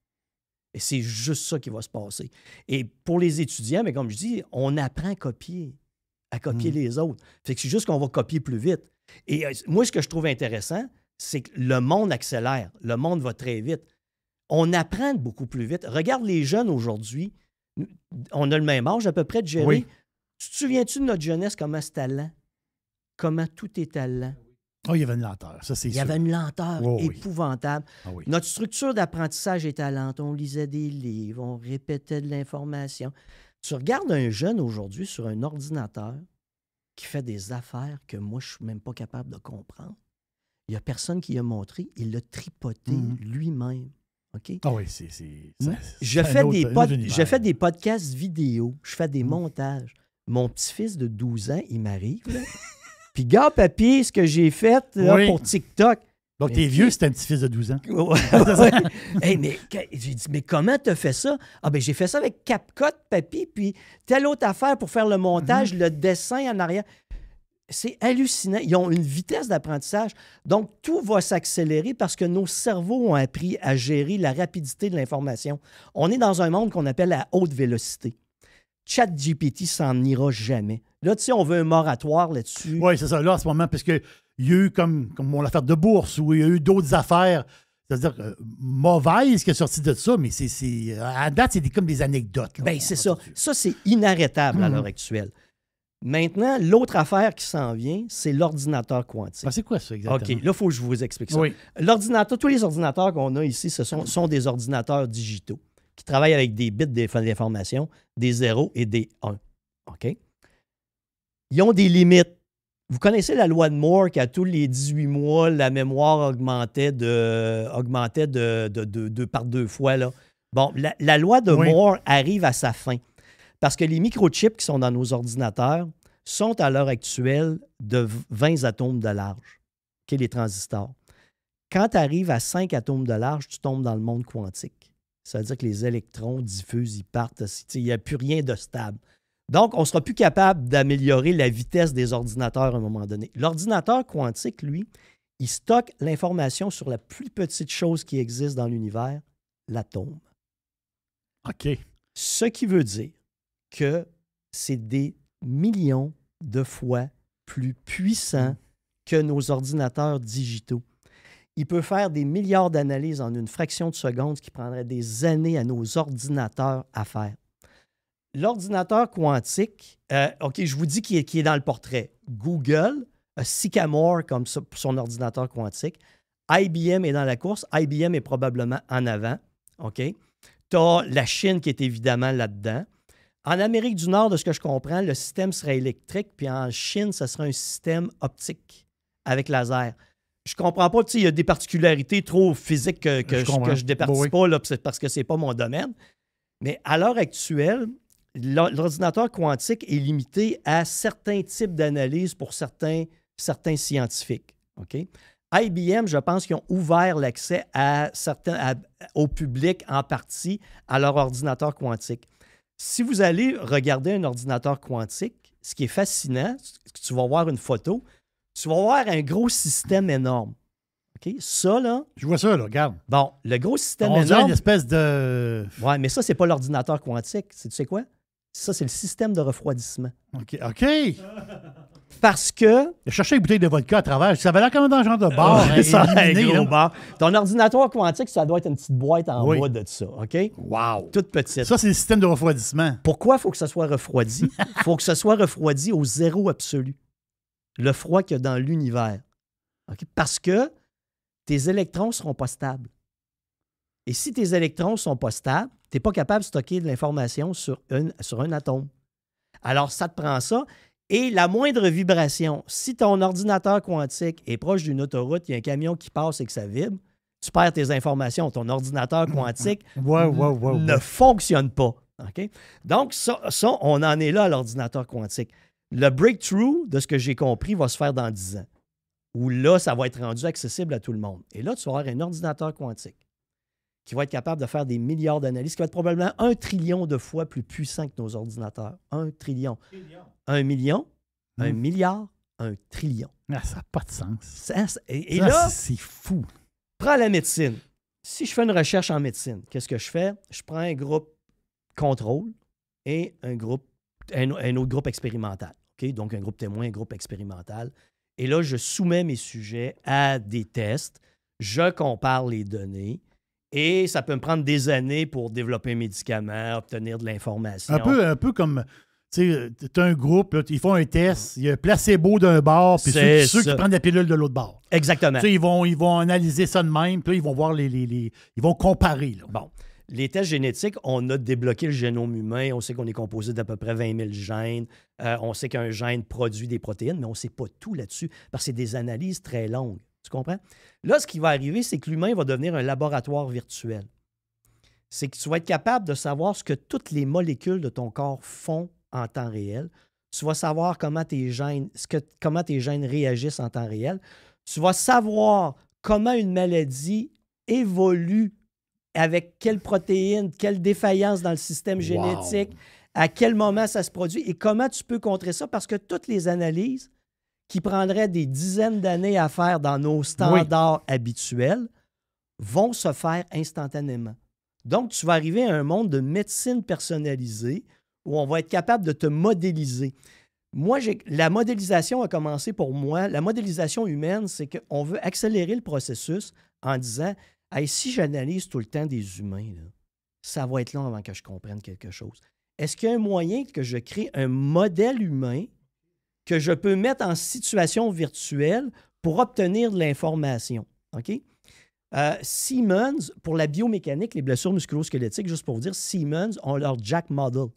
Et c'est juste ça qui va se passer. Et pour les étudiants, mais comme je dis, on apprend à copier les autres. Fait que c'est juste qu'on va copier plus vite. Et moi, ce que je trouve intéressant, c'est que le monde accélère. Le monde va très vite. On apprend beaucoup plus vite. Regarde les jeunes aujourd'hui. On a le même âge à peu près de gérer. Oui. Tu te souviens-tu de notre jeunesse, comment c'était lent? Comment tout était lent? Oh, il y avait une lenteur, ça c'est Il y sûr. avait une lenteur Oh, oui. épouvantable. Ah oui. Notre structure d'apprentissage était lente. On lisait des livres, on répétait de l'information. Tu regardes un jeune aujourd'hui sur un ordinateur qui fait des affaires que moi, je ne suis même pas capable de comprendre. Il n'y a personne qui a montré. Il l'a tripoté lui-même. OK? Ah oui, c'est Je un fais, autre- des un pod- autre univers. je fais des podcasts vidéo. Je fais des montages. Mon petit-fils de 12 ans, il m'arrive. là. Puis, gars, papy, ce que j'ai fait là, Oui. pour TikTok. Donc, Mais t'es vieux, c'est un petit-fils de 12 ans. Ouais. Hey, mais j'ai dit, mais comment t'as fait ça? Ah, ben j'ai fait ça avec CapCut, papy, puis telle autre affaire pour faire le montage, le dessin en arrière. C'est hallucinant. Ils ont une vitesse d'apprentissage. Donc, tout va s'accélérer parce que nos cerveaux ont appris à gérer la rapidité de l'information. On est dans un monde qu'on appelle à haute vélocité. ChatGPT s'en ira jamais. Là, tu sais, on veut un moratoire là-dessus. Oui, c'est ça. Là, en ce moment, parce qu'il y a eu comme mon affaire de bourse ou il y a eu d'autres affaires, c'est-à-dire mauvaises qui est sorti de ça, mais à date, c'est comme des anecdotes. là. Bien, c'est ça. Ça, c'est inarrêtable à l'heure actuelle. Maintenant, l'autre affaire qui s'en vient, c'est l'ordinateur quantique. Ah, c'est quoi ça exactement? OK, là, il faut que je vous explique ça. Oui. L'ordinateur, tous les ordinateurs qu'on a ici, ce sont des ordinateurs digitaux qui travaillent avec des bits d'information, des 0 et des 1. OK? Ils ont des limites. Vous connaissez la loi de Moore qu'à tous les 18 mois, la mémoire augmentait par 2 fois. Là. Bon, la loi de Oui. Moore arrive à sa fin parce que les microchips qui sont dans nos ordinateurs sont à l'heure actuelle de 20 atomes de large, OK, les transistors. Quand tu arrives à 5 atomes de large, tu tombes dans le monde quantique. Ça veut dire que les électrons diffusent, ils partent. Il n'y a plus rien de stable. Donc, on ne sera plus capable d'améliorer la vitesse des ordinateurs à un moment donné. L'ordinateur quantique, lui, il stocke l'information sur la plus petite chose qui existe dans l'univers, l'atome. OK. Ce qui veut dire que c'est des millions de fois plus puissant que nos ordinateurs digitaux. Il peut faire des milliards d'analyses en une fraction de seconde, ce qui prendrait des années à nos ordinateurs à faire. L'ordinateur quantique, OK, je vous dis qui est dans le portrait. Google, Sycamore comme ça pour son ordinateur quantique. IBM est dans la course. IBM est probablement en avant. OK? Tu as la Chine qui est évidemment là-dedans. En Amérique du Nord, de ce que je comprends, le système serait électrique, puis en Chine, ça serait un système optique avec laser. Je comprends pas, tu sais, il y a des particularités trop physiques que je départis pas, là, parce que c'est pas mon domaine. Mais à l'heure actuelle, l'ordinateur quantique est limité à certains types d'analyses pour certains scientifiques. OK? IBM, je pense qu'ils ont ouvert l'accès au public en partie à leur ordinateur quantique. Si vous allez regarder un ordinateur quantique, ce qui est fascinant, c'est que tu vas voir une photo, tu vas voir un gros système énorme. OK? Ça, là... Je vois ça, là, regarde. Bon, le gros système On dirait énorme... une espèce de... Oui, mais ça, c'est pas l'ordinateur quantique. Tu sais quoi? Ça, c'est le système de refroidissement. OK. OK. Parce que... Je cherchais une bouteille de vodka à travers. Ça avait l'air comme dans un genre de bar. ça, un illuminé, gros là. bar. Ton ordinateur quantique, ça doit être une petite boîte en Oui. bois de ça. OK? Wow. Toute petite. Ça, c'est le système de refroidissement. Pourquoi il faut que ça soit refroidi? Il faut que ça soit refroidi au zéro absolu. Le froid qu'il y a dans l'univers. OK? Parce que tes électrons ne seront pas stables. Et si tes électrons ne sont pas stables, tu n'es pas capable de stocker de l'information sur un atome. Alors, ça te prend ça. Et la moindre vibration, si ton ordinateur quantique est proche d'une autoroute, il y a un camion qui passe et que ça vibre, tu perds tes informations. Ton ordinateur quantique Ouais. ne fonctionne pas. OK? Donc, ça, on en est là à l'ordinateur quantique. Le breakthrough, de ce que j'ai compris, va se faire dans 10 ans. Où là, ça va être rendu accessible à tout le monde. Et là, tu vas avoir un ordinateur quantique qui va être capable de faire des milliards d'analyses, qui va être probablement 1 trillion de fois plus puissant que nos ordinateurs. 1 trillion. 1 million, 1 milliard, 1 trillion. Ah, ça n'a pas de sens. Et là, c'est fou. Prends la médecine. Si je fais une recherche en médecine, qu'est-ce que je fais? Je prends un groupe contrôle et un autre groupe expérimental. Okay? Donc, un groupe témoin, un groupe expérimental. Et là, je soumets mes sujets à des tests. Je compare les données. Et ça peut me prendre des années pour développer un médicament, obtenir de l'information. Un peu comme, tu sais, tu as un groupe, là, ils font un test, il y a un placebo d'un bord, puis ceux qui prennent la pilule de l'autre bord. Exactement. Tu sais, ils vont analyser ça de même, puis là, ils vont voir ils vont comparer. Là. Bon. Les tests génétiques, on a débloqué le génome humain. On sait qu'on est composé d'à peu près 20 000 gènes. On sait qu'un gène produit des protéines, mais on ne sait pas tout là-dessus parce que c'est des analyses très longues. Tu comprends? Là, ce qui va arriver, c'est que l'humain va devenir un laboratoire virtuel. C'est que tu vas être capable de savoir ce que toutes les molécules de ton corps font en temps réel. Tu vas savoir comment tes gènes réagissent en temps réel. Tu vas savoir comment une maladie évolue, avec quelle protéine, quelle défaillance dans le système génétique, à quel moment ça se produit et comment tu peux contrer ça parce que toutes les analyses qui prendraient des dizaines d'années à faire dans nos standards habituels vont se faire instantanément. Donc, tu vas arriver à un monde de médecine personnalisée où on va être capable de te modéliser. Moi, la modélisation a commencé pour moi. La modélisation humaine, c'est qu'on veut accélérer le processus en disant hey, si j'analyse tout le temps des humains, là, ça va être long avant que je comprenne quelque chose. Est-ce qu'il y a un moyen que je crée un modèle humain que je peux mettre en situation virtuelle pour obtenir de l'information? OK? Siemens, pour la biomécanique, les blessures musculo-squelettiques, juste pour vous dire, Siemens ont leur Jack Model.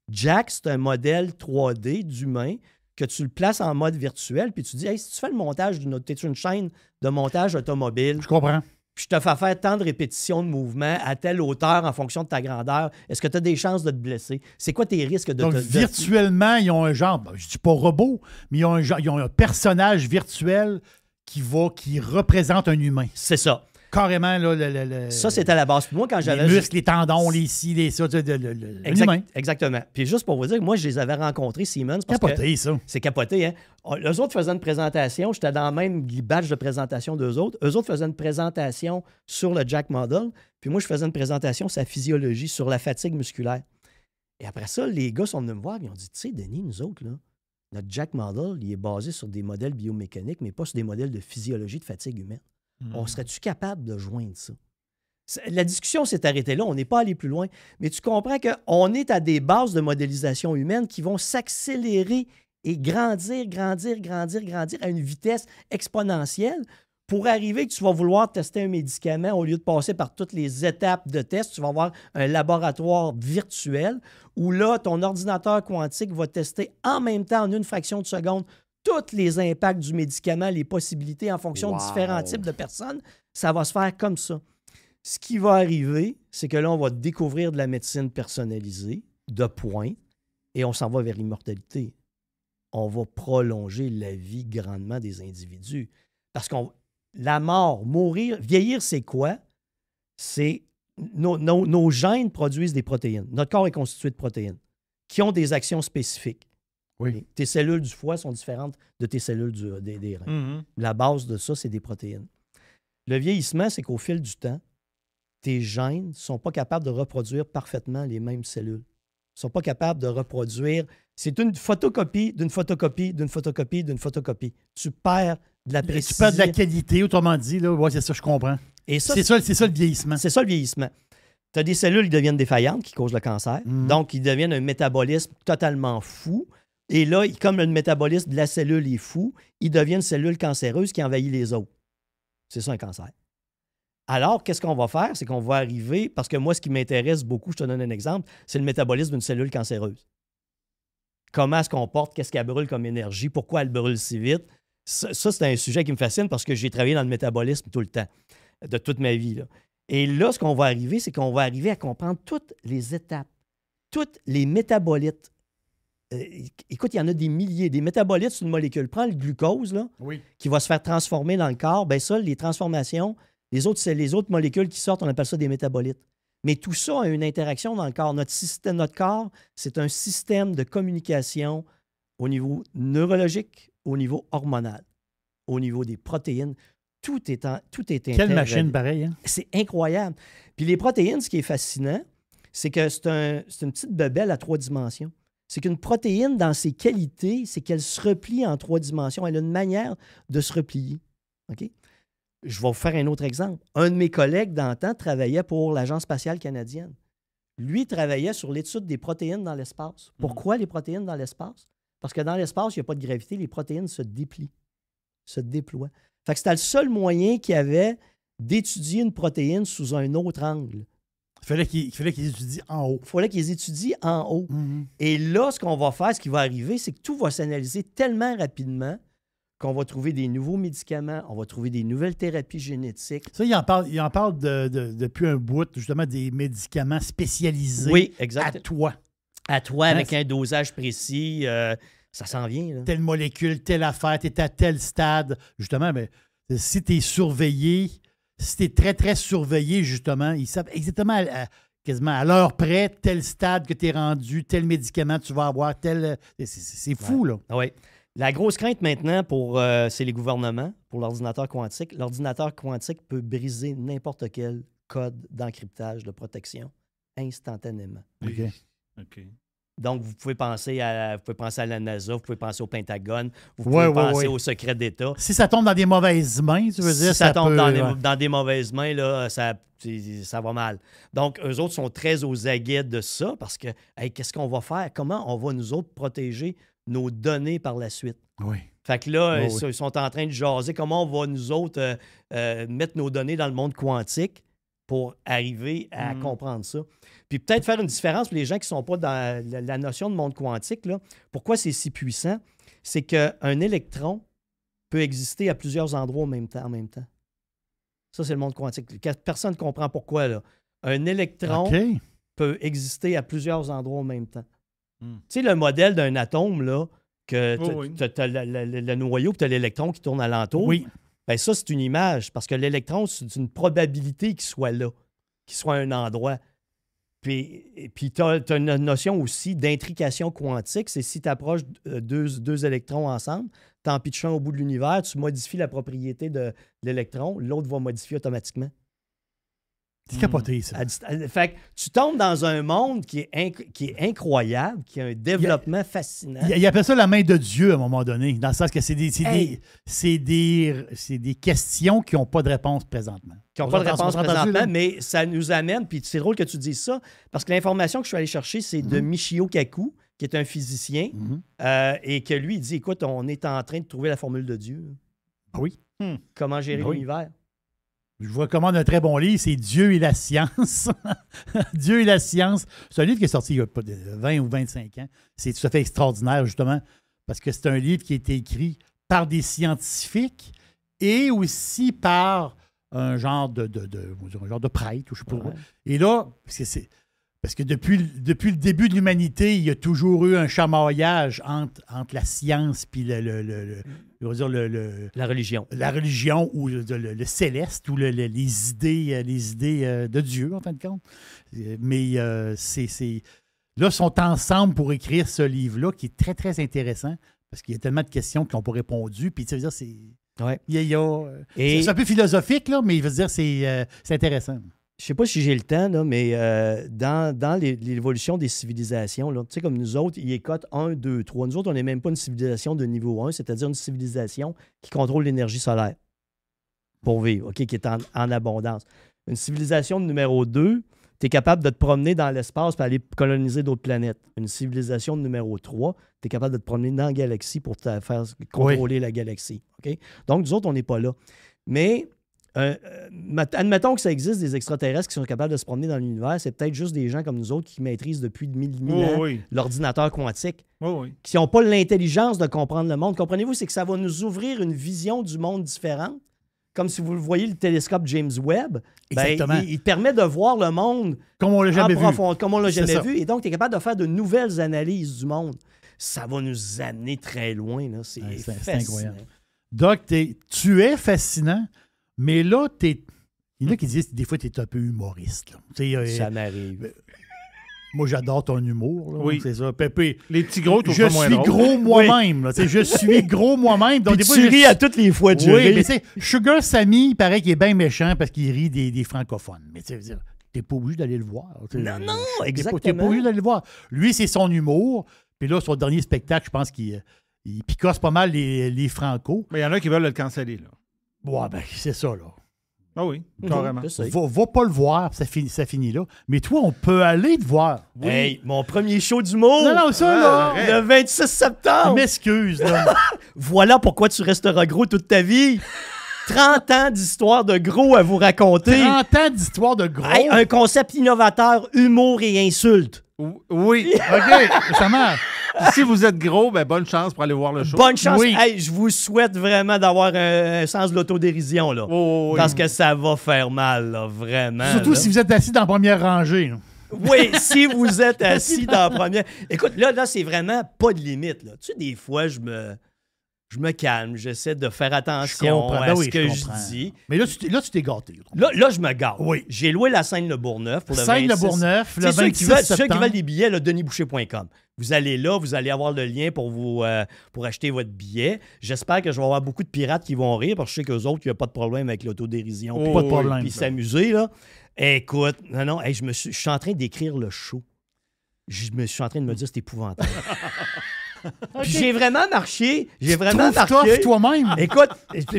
Jack, c'est un modèle 3D d'humain que tu le places en mode virtuel, puis tu dis, hey, si tu fais le montage t'es une chaîne de montage automobile. Je comprends. Puis je te fais faire tant de répétitions de mouvements à telle hauteur en fonction de ta grandeur. Est-ce que tu as des chances de te blesser? C'est quoi tes risques de Donc, virtuellement, ils ont un genre, je ne dis pas robot, mais ils ont un personnage virtuel qui représente un humain. C'est ça. Carrément, là, ça, c'était à la base. Puis moi, quand j'avais... Les muscles, les tendons, les ci, les ça, l'humain. Exactement. Puis juste pour vous dire, moi, je les avais rencontrés, Siemens. Capoté, ça. C'est capoté, hein? Eux autres faisaient une présentation. J'étais dans le même batch de présentation d'eux autres. Eux autres faisaient une présentation sur le Jack Model. Puis moi, je faisais une présentation sur la physiologie, sur la fatigue musculaire. Et après ça, les gars sont venus me voir et ils ont dit, tu sais, Denis, nous autres, là, notre Jack Model, il est basé sur des modèles biomécaniques, mais pas sur des modèles de physiologie de fatigue humaine. On serait-tu capable de joindre ça? La discussion s'est arrêtée là, on n'est pas allé plus loin, mais tu comprends qu'on est à des bases de modélisation humaine qui vont s'accélérer et grandir à une vitesse exponentielle pour arriver que tu vas vouloir tester un médicament au lieu de passer par toutes les étapes de test. Tu vas avoir un laboratoire virtuel où là, ton ordinateur quantique va tester en même temps, en une fraction de seconde, tous les impacts du médicament, les possibilités en fonction de différents types de personnes. Ça va se faire comme ça. Ce qui va arriver, c'est que là, on va découvrir de la médecine personnalisée, de pointe, et on s'en va vers l'immortalité. On va prolonger la vie grandement des individus. Parce que la mort, mourir, vieillir, c'est quoi? C'est nos gènes produisent des protéines. Notre corps est constitué de protéines qui ont des actions spécifiques. Oui. Tes cellules du foie sont différentes de tes cellules des reins. Mm-hmm. La base de ça, c'est des protéines. Le vieillissement, c'est qu'au fil du temps, tes gènes ne sont pas capables de reproduire parfaitement les mêmes cellules. Ils ne sont pas capables de reproduire. C'est une photocopie d'une photocopie d'une photocopie d'une photocopie. Tu perds de la précision. Tu perds de la qualité, autrement dit. Oui, c'est ça, je comprends. Et ça, c'est ça le vieillissement. C'est ça le vieillissement. Tu as des cellules qui deviennent défaillantes, qui causent le cancer. Mm-hmm. Donc, ils deviennent un métabolisme totalement fou. Et là, comme le métabolisme de la cellule est fou, il devient une cellule cancéreuse qui envahit les autres. C'est ça un cancer. Alors, qu'est-ce qu'on va faire? C'est qu'on va arriver, parce que moi, ce qui m'intéresse beaucoup, je te donne un exemple, c'est le métabolisme d'une cellule cancéreuse. Comment elle se comporte? Qu'est-ce qu'elle brûle comme énergie? Pourquoi elle brûle si vite? Ça, c'est un sujet qui me fascine parce que j'ai travaillé dans le métabolisme tout le temps, de toute ma vie, là. Et là, ce qu'on va arriver, c'est qu'on va arriver à comprendre toutes les étapes, toutes les métabolites. Écoute, il y en a des milliers. Des métabolites, c'est une molécule. Prends le glucose, là, qui va se faire transformer dans le corps. Bien ça, les transformations, les autres molécules qui sortent, on appelle ça des métabolites. Mais tout ça a une interaction dans le corps. Notre corps, c'est un système de communication au niveau neurologique, au niveau hormonal, au niveau des protéines. Tout est Quelle machine pareille, hein? C'est incroyable. Puis les protéines, ce qui est fascinant, c'est que c'est une petite bebelle à 3 dimensions. C'est qu'une protéine, dans ses qualités, c'est qu'elle se replie en 3 dimensions. Elle a une manière de se replier. OK? Je vais vous faire un autre exemple. Un de mes collègues d'antan travaillait pour l'Agence spatiale canadienne. Lui travaillait sur l'étude des protéines dans l'espace. Pourquoi les protéines dans l'espace? Parce que dans l'espace, il n'y a pas de gravité, les protéines se déplient, se déploient. Fait que c'était le seul moyen qu'il y avait d'étudier une protéine sous un autre angle. Il fallait qu'ils étudient en haut. Il fallait qu'ils étudient en haut. Et là, ce qu'on va faire, ce qui va arriver, c'est que tout va s'analyser tellement rapidement qu'on va trouver des nouveaux médicaments, on va trouver des nouvelles thérapies génétiques. Ça, il en parle depuis un bout, justement, des médicaments spécialisés à toi. À toi, avec un dosage précis. Ça s'en vient. Là. Telle molécule, telle affaire, tu es à tel stade. Justement, mais si tu es surveillé, si tu es très, très surveillé, justement, ils savent exactement, quasiment à l'heure près, tel stade que tu es rendu, tel médicament tu vas avoir, tel... C'est fou, là. Oui. La grosse crainte maintenant, c'est les gouvernements, pour l'ordinateur quantique. L'ordinateur quantique peut briser n'importe quel code d'encryptage de protection instantanément. OK. Donc, vous pouvez penser à la NASA, vous pouvez penser au Pentagone, vous pouvez penser au secret d'État. Si ça tombe dans des mauvaises mains, tu veux dire, si ça tombe dans des mauvaises mains, là, ça va mal. Donc, eux autres sont très aux aguets de ça parce que, qu'est-ce qu'on va faire? Comment on va, nous autres, protéger nos données par la suite? Oui. Fait que là, ils sont en train de jaser comment on va, nous autres, mettre nos données dans le monde quantique pour arriver à comprendre ça. Puis peut-être faire une différence pour les gens qui ne sont pas dans la notion de monde quantique. Là. Pourquoi c'est si puissant? C'est qu'un électron peut exister à plusieurs endroits en même temps. Ça, c'est le monde quantique. Personne ne comprend pourquoi. Là. Un électron peut exister à plusieurs endroits en même temps. Tu sais, le modèle d'un atome, là, que tu as le noyau et tu as l'électron qui tourne alentour. Oui. Bien, ça, c'est une image, parce que l'électron, c'est une probabilité qu'il soit là, qu'il soit à un endroit. Puis tu as une notion aussi d'intrication quantique, c'est si tu approches deux électrons ensemble, tu en pitches un au bout de l'univers, tu modifies la propriété de l'électron, l'autre va modifier automatiquement. C'est capoté, ça. Fait que tu tombes dans un monde qui est incroyable, qui a un développement fascinant. Il appelle ça la main de Dieu à un moment donné, dans le sens que c'est des questions qui n'ont pas de réponse présentement. Qui n'ont pas de réponse présentement, mais ça nous amène, puis c'est drôle que tu dises ça, parce que l'information que je suis allé chercher, c'est de Michio Kaku, qui est un physicien, et que lui, il dit, écoute, on est en train de trouver la formule de Dieu. Ah oui? Comment gérer l'univers? Je vous recommande un très bon livre, c'est Dieu et la science. Dieu et la science. C'est un livre qui est sorti il y a 20 ou 25 ans. C'est tout à fait extraordinaire, justement, parce que c'est un livre qui a été écrit par des scientifiques et aussi par un genre de prêtre, ou je sais pas. Ouais. Et là, parce que depuis le début de l'humanité, il y a toujours eu un chamaillage entre la science et la religion. La religion ou le céleste ou les idées de Dieu, en fin de compte. Mais là, ils sont ensemble pour écrire ce livre-là qui est très, très intéressant parce qu'il y a tellement de questions qui n'ont pas répondu. Puis, tu veux dire, c'est... Ouais. C'est un peu philosophique, là, mais il veut dire c'est intéressant. Je ne sais pas si j'ai le temps, là, mais dans l'évolution des civilisations, tu sais, comme nous autres, ils écotent 1, 2, 3. Nous autres, on n'est même pas une civilisation de niveau 1, c'est-à-dire une civilisation qui contrôle l'énergie solaire pour vivre, OK, qui est en abondance. Une civilisation de numéro 2, tu es capable de te promener dans l'espace pour aller coloniser d'autres planètes. Une civilisation de numéro 3, tu es capable de te promener dans la galaxie pour te faire contrôler la galaxie. OK? Donc, nous autres, on n'est pas là. Mais... admettons que ça existe des extraterrestres qui sont capables de se promener dans l'univers, c'est peut-être juste des gens comme nous autres qui maîtrisent depuis 1000 ans l'ordinateur quantique, qui n'ont pas l'intelligence de comprendre le monde. Comprenez-vous, c'est que ça va nous ouvrir une vision du monde différente comme si vous le voyez, le télescope James Webb. Exactement. Il te permet de voir le monde Comme on l'a jamais vu. comme on l'a C'est jamais ça. vu. Et donc, tu es capable de faire de nouvelles analyses du monde. Ça va nous amener très loin. Là. C'est Ouais, c'est fascinant. incroyable. Doc, tu es fascinant, mais là, il y en a qui disent que des fois, tu es un peu humoriste. Là. Ça m'arrive. Moi, j'adore ton humour. Là. Oui. C'est ça. Pépé, Les petits gros, je suis gros moi-même. Là. Je suis gros moi-même. Donc, Puis des fois, tu ris à toutes les fois, Oui, Jerry. mais tu sais, Sugar Sammy, il paraît qu'il est bien méchant parce qu'il rit des francophones. Mais tu sais, t'es pas obligé d'aller le voir. Non, T'es exactement. pas obligé d'aller le voir. Lui, c'est son humour. Puis là, son dernier spectacle, je pense qu'il picasse pas mal les Franco. Mais il y en a qui veulent le canceller, là. Ouais, ben, c'est ça, là. Ah oui, carrément. Je sais. Va pas le voir, ça finit là. Mais toi, on peut aller te voir. Hey, mon premier show d'humour. Non, ça, là. arrête. Le 26 Je septembre. m'excuse, là. Voilà pourquoi tu resteras gros toute ta vie. 30 ans d'histoire de gros à vous raconter. 30 ans d'histoire de gros. Hey, un concept innovateur, humour et insulte. Oui. OK, ça marche. Si vous êtes gros, ben bonne chance pour aller voir le show. Bonne chance. Oui. Hey, je vous souhaite vraiment d'avoir un sens de l'autodérision, là. Oui. Parce que ça va faire mal, là, vraiment. Surtout là. si vous êtes assis dans la première rangée. Là. Oui, si vous êtes assis dans la première. Écoute, là, c'est vraiment pas de limite, là. Tu sais, des fois, je me calme, j'essaie de faire attention comprends. à Ben ce oui, que je comprends. dis. Mais là, tu t'es gâté. Là, je me gâte. Oui. J'ai loué la scène Le Bourgneuf pour le 26. Scène Le Bourgneuf, le C'est ceux 26 ceux qui septembre. veulent des billets, le denisboucher.com. Vous allez là, vous allez avoir le lien pour acheter votre billet. J'espère que je vais avoir beaucoup de pirates qui vont rire, parce que je sais qu'eux autres, il n'y a pas de problème avec l'autodérision. Oh, Pas de problème. Puis s'amuser, là. Écoute, non, hey, je suis en train d'écrire le show. Je suis en train de me dire, c'est épouvantable. Puis j'ai vraiment marché. J'ai vraiment Trouve-toi marqué. toi-même. Écoute,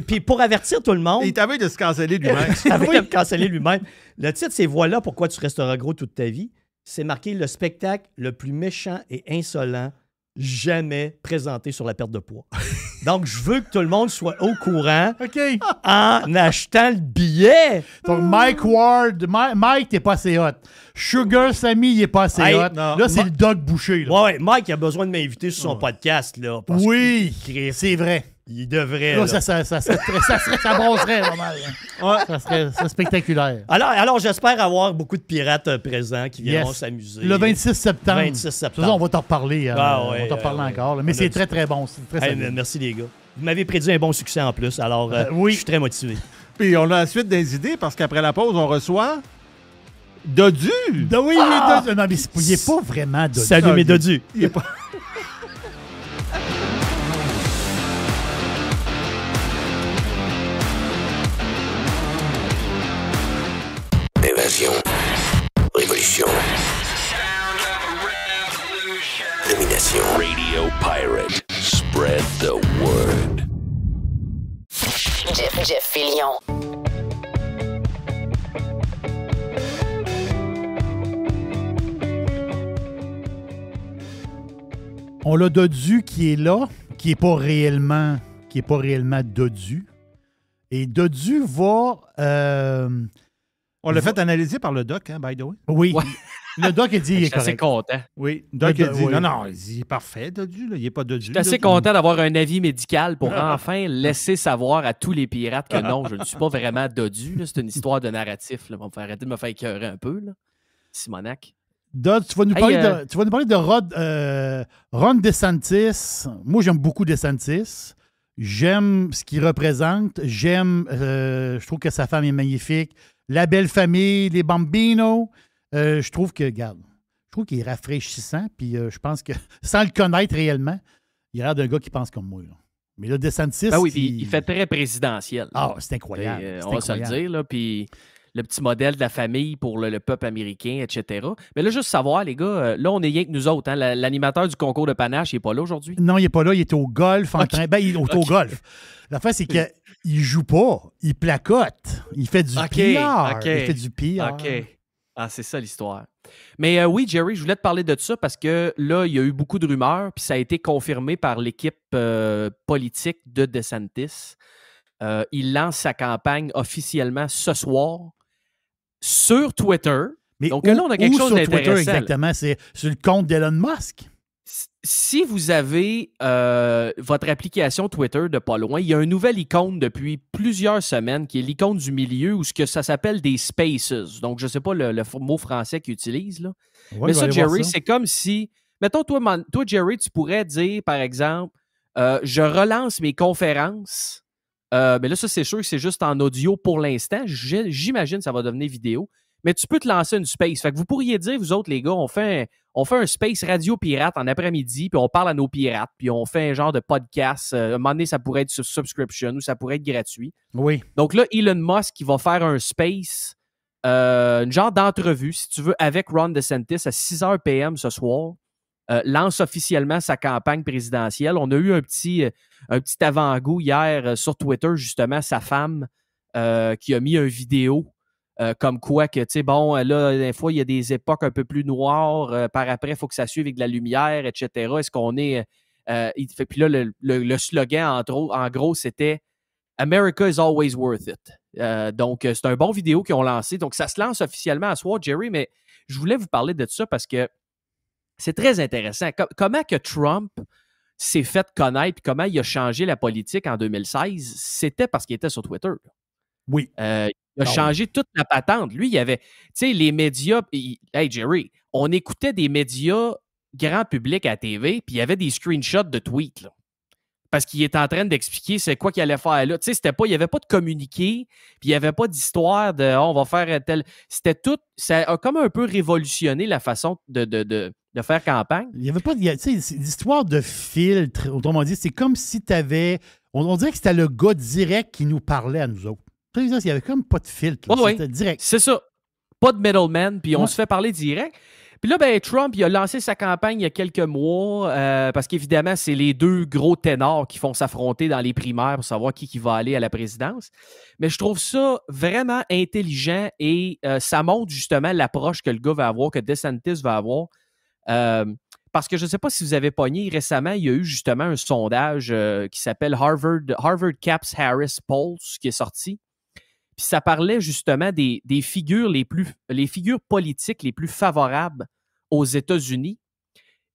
puis pour avertir tout le monde, Il t'avait de se canceller lui-même. avec de me canceller lui-même. Le titre, c'est Voilà pourquoi tu resteras gros toute ta vie. C'est marqué le spectacle le plus méchant et insolent jamais présenté sur la perte de poids. Donc, je veux que tout le monde soit au courant OK. en achetant le billet. Donc, Mike Ward, Mike, t'es pas assez hot. Sugar Sammy, il est pas assez Hey, hot. non. Là, c'est le Doc Boucher. Là. Ouais, Mike a besoin de m'inviter sur son podcast, là. parce Oui, qu'il- c'est vrai. Il devrait. Là, là. ça brosserait pas mal. Ouais. Ça serait spectaculaire. Alors j'espère avoir beaucoup de pirates présents qui viendront Yes. s'amuser. Le 26 septembre. 26 De toute septembre. façon, on va t'en reparler. Ah ouais, on va t'en reparler ouais. encore. là. Mais On c'est a très, dit- très bon. C'est très Hey, solide. merci les gars. Vous m'avez prédit un bon succès en plus, alors oui. je suis très motivé. Puis on a la suite des idées parce qu'après la pause, on reçoit Dodu. Oui, il est Dodu. Non, mais il n'est pas vraiment Dodu. Salut mes dodus. Il est pas... Évasion. Révolution. Domination. Radio Pirate. Spread the word. Jeff Fillion. On a Dodu qui est là, qui n'est pas réellement Dodu. Et Dodu va... On l'a fait analyser par le doc, hein, by the way. oui. Ouais. Le Doc a dit il Je est suis assez correct. content. Oui. Doc a dit, oui. non, il dit, il est parfait, Dodu. Là. Il n'est pas Dodu. Je suis assez Dodu. content d'avoir un avis médical pour enfin laisser savoir à tous les pirates que non, je ne suis pas vraiment dodu. là. C'est une histoire de narratif. Là. On va arrêter de me faire écœurer un peu. Là. Simonac. Doc, tu vas nous Hey, parler de Ron DeSantis. Moi, j'aime beaucoup DeSantis. J'aime ce qu'il représente. Je trouve que sa femme est magnifique. La belle famille, les Bambinos. Je trouve qu'il est rafraîchissant. Puis je pense que, sans le connaître réellement, il a l'air d'un gars qui pense comme moi. Là. Mais là, DeSantis... Ben oui, puis il fait très présidentiel. Ah, c'est incroyable. C'est On va se le incroyable. dire. Là, puis le petit modèle de la famille pour le peuple américain, etc. Mais là, juste savoir, les gars, là, on est rien que nous autres. Hein. L'animateur du concours de panache, il n'est pas là aujourd'hui. Non, il n'est pas là. Il est au golf en Ok. train... Ben, il est au golf. L'affaire, c'est qu'il joue pas. Il placote. Il fait du Ok, PR. ok. Il fait du PR. OK. Ah, c'est ça l'histoire. Mais oui, Jerry, je voulais te parler de ça parce que là, il y a eu beaucoup de rumeurs, puis ça a été confirmé par l'équipe politique de DeSantis. Il lance sa campagne officiellement ce soir sur Twitter. Mais Donc là, on a quelque chose sur Twitter, d'intéressant. là. exactement. C'est sur le compte d'Elon Musk. si vous avez votre application Twitter de pas loin, il y a une nouvelle icône depuis plusieurs semaines qui est l'icône du milieu où ce que ça s'appelle des spaces. Donc, je ne sais pas le mot français qu'ils utilisent, là. Ouais, Mais je vais ça, aller voir Jerry, ça. c'est comme si... Mettons, toi, Jerry, tu pourrais dire, par exemple, je relance mes conférences. Mais là, ça, c'est sûr que c'est juste en audio pour l'instant. J'imagine que ça va devenir vidéo. Mais tu peux te lancer une space. Fait que vous pourriez dire, vous autres, les gars, on fait un space radio pirate en après-midi, puis on parle à nos pirates, puis on fait un genre de podcast. À un moment donné, ça pourrait être sur subscription ou ça pourrait être gratuit. Oui. Donc là, Elon Musk, il va faire un space, une genre d'entrevue, si tu veux, avec Ron DeSantis à 6h PM ce soir. Lance officiellement sa campagne présidentielle. On a eu un petit avant-goût hier sur Twitter, justement, sa femme qui a mis une vidéo comme quoi que, tu sais, bon, là, des fois, il y a des époques un peu plus noires. Par après, il faut que ça suive avec de la lumière, etc. Est-ce qu'on est... puis là, le slogan, en gros, c'était « America is always worth it ». Donc, c'est un bon vidéo qu'ils ont lancé. Donc, ça se lance officiellement à soir, Jerry, mais je voulais vous parler de ça parce que c'est très intéressant. Comment que Trump s'est fait connaître et comment il a changé la politique en 2016, c'était parce qu'il était sur Twitter. Oui. Il a changé toute la patente. Lui, il y avait, tu sais, les médias. Hey, Jerry, on écoutait des médias grand public à la TV, puis il y avait des screenshots de tweets, là. Parce qu'il était en train d'expliquer c'est quoi qu'il allait faire là. Tu sais, il n'y avait pas de communiqué, puis il n'y avait pas d'histoire de on va faire tel. C'était tout. Ça a comme un peu révolutionné la façon de faire campagne. Il n'y avait pas. Tu sais, c'est l'histoire de filtre. Autrement dit, c'est comme si tu avais. On dirait que c'était le gars direct qui nous parlait à nous autres. Il n'y avait comme pas de filtre. Là. C'était direct. C'est ça. Pas de middleman, puis on se fait parler direct. Puis là, ben, Trump, il a lancé sa campagne il y a quelques mois parce qu'évidemment, c'est les deux gros ténors qui font s'affronter dans les primaires pour savoir qui va aller à la présidence. Mais je trouve ça vraiment intelligent et ça montre justement l'approche que le gars va avoir, que DeSantis va avoir. Parce que je ne sais pas si vous avez pogné, récemment, il y a eu justement un sondage qui s'appelle Harvard Caps Harris Polls qui est sorti. Puis ça parlait justement des figures les figures politiques les plus favorables aux États-Unis.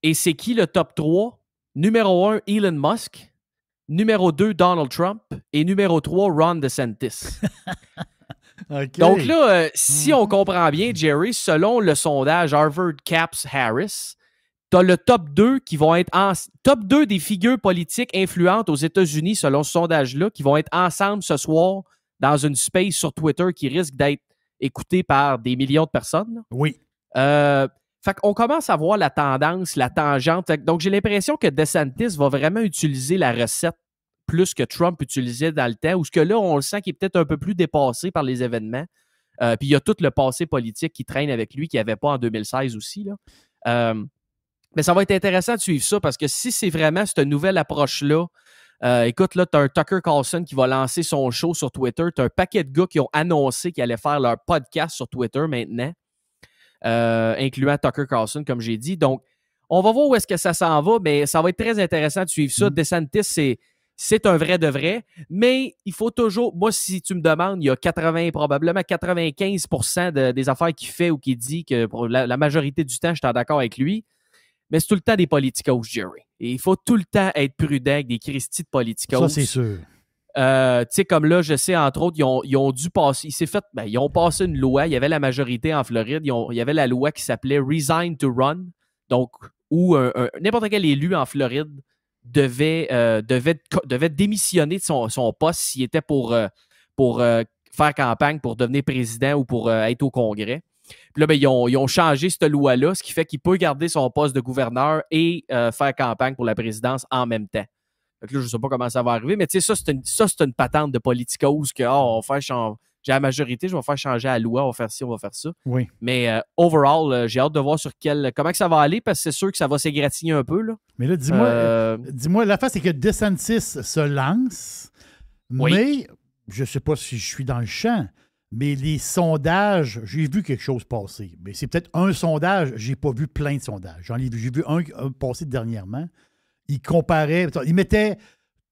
Et c'est qui le top 3? Numéro 1, Elon Musk. Numéro 2, Donald Trump. Et numéro 3, Ron DeSantis. Okay. Donc là, si on comprend bien, Jerry, selon le sondage Harvard Caps Harris, tu as le top 2 qui vont être top 2 des figures politiques influentes aux États-Unis, selon ce sondage-là, qui vont être ensemble ce soir dans une space sur Twitter qui risque d'être écoutée par des millions de personnes. Là. Oui. Fait qu'on commence à voir la tendance, la tangente. Donc, j'ai l'impression que DeSantis va vraiment utiliser la recette plus que Trump utilisait dans le temps, où ce que là, on le sent qu'il est peut-être un peu plus dépassé par les événements. Puis il y a tout le passé politique qui traîne avec lui, qu'il n'y avait pas en 2016 aussi. Là. Mais ça va être intéressant de suivre ça, parce que si c'est vraiment cette nouvelle approche-là, écoute, là, tu as un Tucker Carlson qui va lancer son show sur Twitter. Tu as un paquet de gars qui ont annoncé qu'ils allaient faire leur podcast sur Twitter maintenant, incluant Tucker Carlson, comme j'ai dit. Donc, on va voir où est-ce que ça s'en va, mais ça va être très intéressant de suivre ça. DeSantis, c'est un vrai de vrai, mais il faut toujours... Moi, si tu me demandes, il y a probablement 95% des affaires qu'il fait ou qu'il dit que pour la majorité du temps, je suis d'accord avec lui. Mais c'est tout le temps des politicos, Jerry. Et il faut tout le temps être prudent avec des Christie de politicos. Ça, c'est sûr. Tu sais, comme là, je sais, entre autres, ils ont dû passer... ils ont passé une loi. Il y avait la majorité en Floride. Il y avait la loi qui s'appelait « Resign to Run », donc où n'importe quel élu en Floride devait démissionner de son poste s'il était pour faire campagne pour devenir président ou pour être au Congrès. Puis là, ben, ils ont changé cette loi-là, ce qui fait qu'il peut garder son poste de gouverneur et faire campagne pour la présidence en même temps. Donc là, je ne sais pas comment ça va arriver, mais tu sais, ça, c'est une patente de politicos que on va faire j'ai la majorité, je vais faire changer la loi, on va faire ci, on va faire ça. Oui. Mais overall, j'ai hâte de voir comment que ça va aller, parce que c'est sûr que ça va s'égratigner un peu. Là. Mais là, dis-moi, l'affaire, c'est que DeSantis se lance, mais je ne sais pas si je suis dans le champ. Mais les sondages, j'ai vu quelque chose passer. Mais c'est peut-être un sondage, j'ai pas vu plein de sondages. J'ai vu un passer dernièrement. Il comparait, il mettait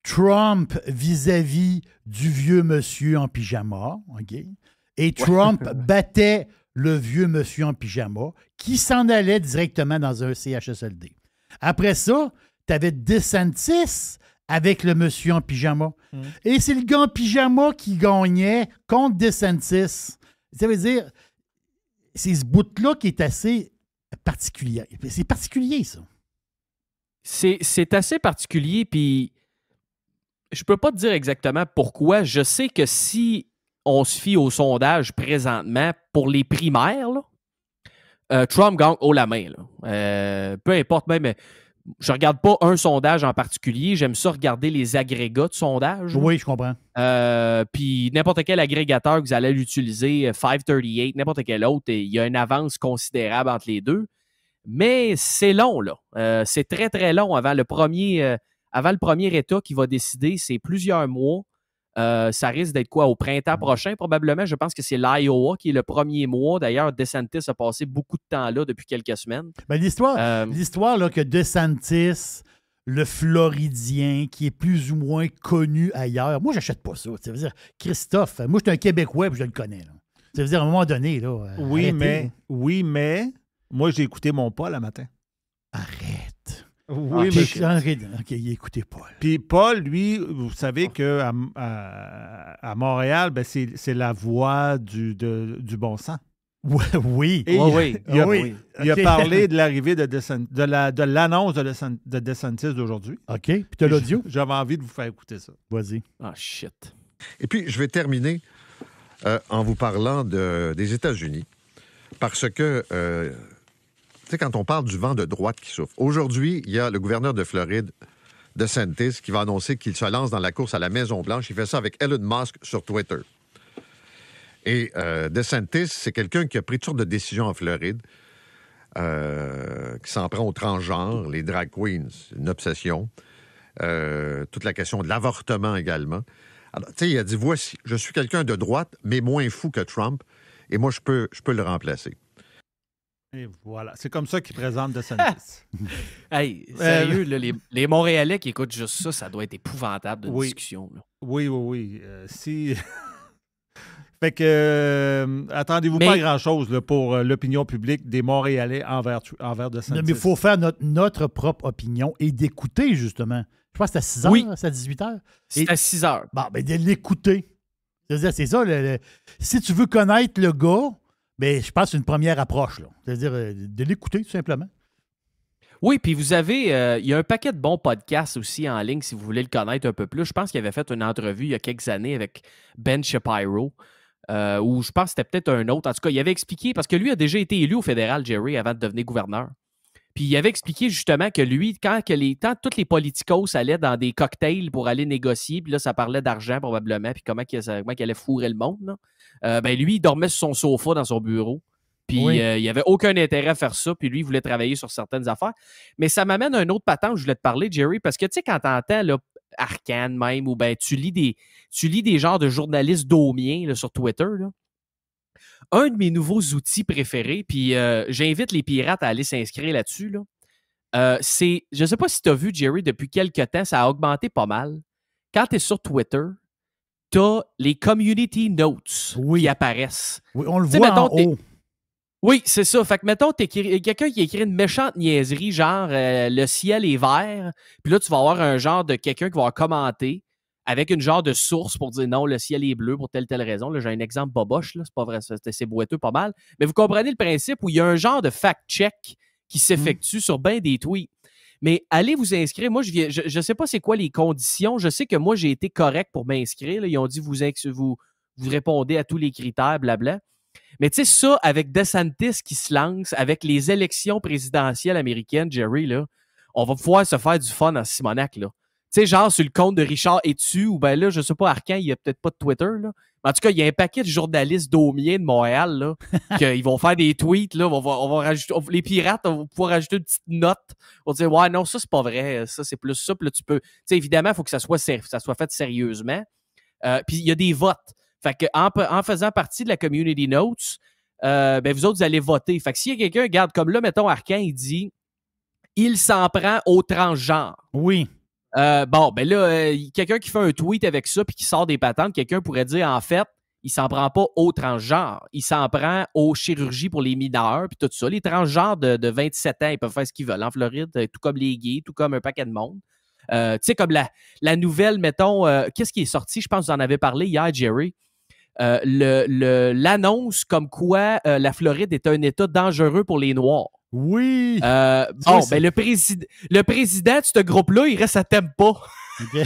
Trump vis-à-vis du vieux monsieur en pyjama, OK? Et Trump battait le vieux monsieur en pyjama qui s'en allait directement dans un CHSLD. Après ça, tu avais DeSantis avec le monsieur en pyjama. Et c'est le gars en pyjama qui gagnait contre DeSantis. Ça veut dire, c'est ce bout-là qui est assez particulier. C'est particulier, ça. C'est assez particulier, puis je peux pas te dire exactement pourquoi. Je sais que si on se fie au sondage présentement pour les primaires, là, Trump gagne haut la main. Là. Peu importe même, je regarde pas un sondage en particulier. J'aime ça regarder les agrégats de sondage. Oui, je comprends. Puis n'importe quel agrégateur que vous allez l'utiliser, 538, n'importe quel autre, il y a une avance considérable entre les deux. Mais c'est long, là. C'est très, très long avant le premier État qui va décider. C'est plusieurs mois. Ça risque d'être quoi? Au printemps prochain, probablement. Je pense que c'est l'Iowa qui est le premier mois. D'ailleurs, DeSantis a passé beaucoup de temps là depuis quelques semaines. Ben, l'histoire là, que DeSantis, le Floridien, qui est plus ou moins connu ailleurs, moi, j'achète pas ça. Ça veut dire, Christophe, moi, je suis un Québécois et je le connais. Là. Ça veut dire, à un moment donné, là, Oui, arrêtez. mais moi, j'ai écouté mon Paul le matin. Arrête. Oui, OK, écoutez Paul. Puis Paul, lui, vous savez qu'à à Montréal, ben c'est la voix du bon sang. Oui. Et il a OK. parlé de l'arrivée de l'annonce de DeSantis d'aujourd'hui. OK, puis tu as l'audio? J'avais envie de vous faire écouter ça. Vas-y. Ah, shit. Et puis, je vais terminer en vous parlant des États-Unis. Parce que, tu sais, quand on parle du vent de droite qui souffle, aujourd'hui, il y a le gouverneur de Floride, DeSantis, qui va annoncer qu'il se lance dans la course à la Maison-Blanche. Il fait ça avec Elon Musk sur Twitter. Et DeSantis, c'est quelqu'un qui a pris toutes sortes de décisions en Floride, qui s'en prend aux transgenres, les drag queens, une obsession. Toute la question de l'avortement également. Alors, tu sais, il a dit, voici, je suis quelqu'un de droite, mais moins fou que Trump, et moi, je peux le remplacer. Et voilà. C'est comme ça qu'il présente DeSantis. Hey, sérieux, là, les Montréalais qui écoutent juste ça, ça doit être épouvantable de discussion. Là. Oui. Si... Fait que attendez-vous pas à grand-chose là, pour l'opinion publique des Montréalais envers DeSantis. Non, mais il faut faire notre propre opinion et d'écouter, justement. Je pense que c'est à 6 h, c'est à 18 h. C'est à 6 h. Bon, ben de l'écouter. C'est-à-dire, c'est ça. Si tu veux connaître le gars, ben, je pense que c'est une première approche. Là. C'est-à-dire de l'écouter, tout simplement. Oui, puis vous avez... il y a un paquet de bons podcasts aussi en ligne, si vous voulez le connaître un peu plus. Je pense qu'il avait fait une entrevue il y a quelques années avec Ben Shapiro, ou je pense que c'était peut-être un autre. En tout cas, il avait expliqué, parce que lui a déjà été élu au fédéral, Jerry, avant de devenir gouverneur. Puis il avait expliqué justement que lui, quand tous les politicos allaient dans des cocktails pour aller négocier, puis là, ça parlait d'argent probablement, puis comment il allait fourrer le monde, là, ben lui, il dormait sur son sofa dans son bureau. Puis il n'y avait aucun intérêt à faire ça, puis lui, il voulait travailler sur certaines affaires. Mais ça m'amène à un autre patente, je voulais te parler, Jerry, parce que tu sais, quand tu entends là, Arcane même, ou ben tu lis des genres de journalistes daumiens là, sur Twitter, là. Un de mes nouveaux outils préférés, puis j'invite les pirates à aller s'inscrire là-dessus, là, c'est, je ne sais pas si tu as vu, Jerry, depuis quelques temps, ça a augmenté pas mal. Quand tu es sur Twitter, tu as les community notes qui apparaissent. Oui, on le voit en haut. Oui, c'est ça. Fait que, mettons, quelqu'un qui écrit une méchante niaiserie, genre le ciel est vert, puis là, tu vas avoir un genre de quelqu'un qui va commenter avec une genre de source pour dire non, le ciel est bleu pour telle raison. Là, j'ai un exemple boboche, là, c'est pas vrai, c'est boiteux pas mal. Mais vous comprenez le principe où il y a un genre de fact-check qui s'effectue sur bien des tweets. Mais allez vous inscrire. Moi, je sais pas c'est quoi les conditions. Je sais que moi, j'ai été correct pour m'inscrire. Là. Ils ont dit vous répondez à tous les critères, blabla. Mais tu sais, ça, avec DeSantis qui se lance, avec les élections présidentielles américaines, Jerry, là, on va pouvoir se faire du fun en Simonac, là. Tu sais, genre sur le compte de Richard Etu, ou ben là, je sais pas, Arcan, il n'y a peut-être pas de Twitter, là. Mais en tout cas, il y a un paquet de journalistes daumiens de Montréal, là, qu'ils vont faire des tweets, là, on va rajouter, les pirates vont pouvoir rajouter une petite note. On va dire, ouais, non, ça, c'est pas vrai, ça, c'est plus ça. Puis là, tu peux, tu sais, évidemment, il faut que ça soit fait sérieusement. Puis il y a des votes. Fait que en faisant partie de la community notes, ben vous autres, vous allez voter. Fait que s'il y a quelqu'un, regarde, comme là, mettons, Arcan, il dit, il s'en prend au transgenre. Oui. Bon, ben là, quelqu'un qui fait un tweet avec ça puis qui sort des patentes, quelqu'un pourrait dire, en fait, il s'en prend pas aux transgenres. Il s'en prend aux chirurgies pour les mineurs, puis tout ça. Les transgenres de 27 ans, ils peuvent faire ce qu'ils veulent en Floride, tout comme les gays, tout comme un paquet de monde. Tu sais, comme la nouvelle, mettons, qu'est-ce qui est sorti? Je pense que vous en avez parlé hier, Jerry. L'annonce comme quoi la Floride est un État dangereux pour les Noirs. Oui. Bon, ben le président de ce groupe-là, il reste à Tampa. OK.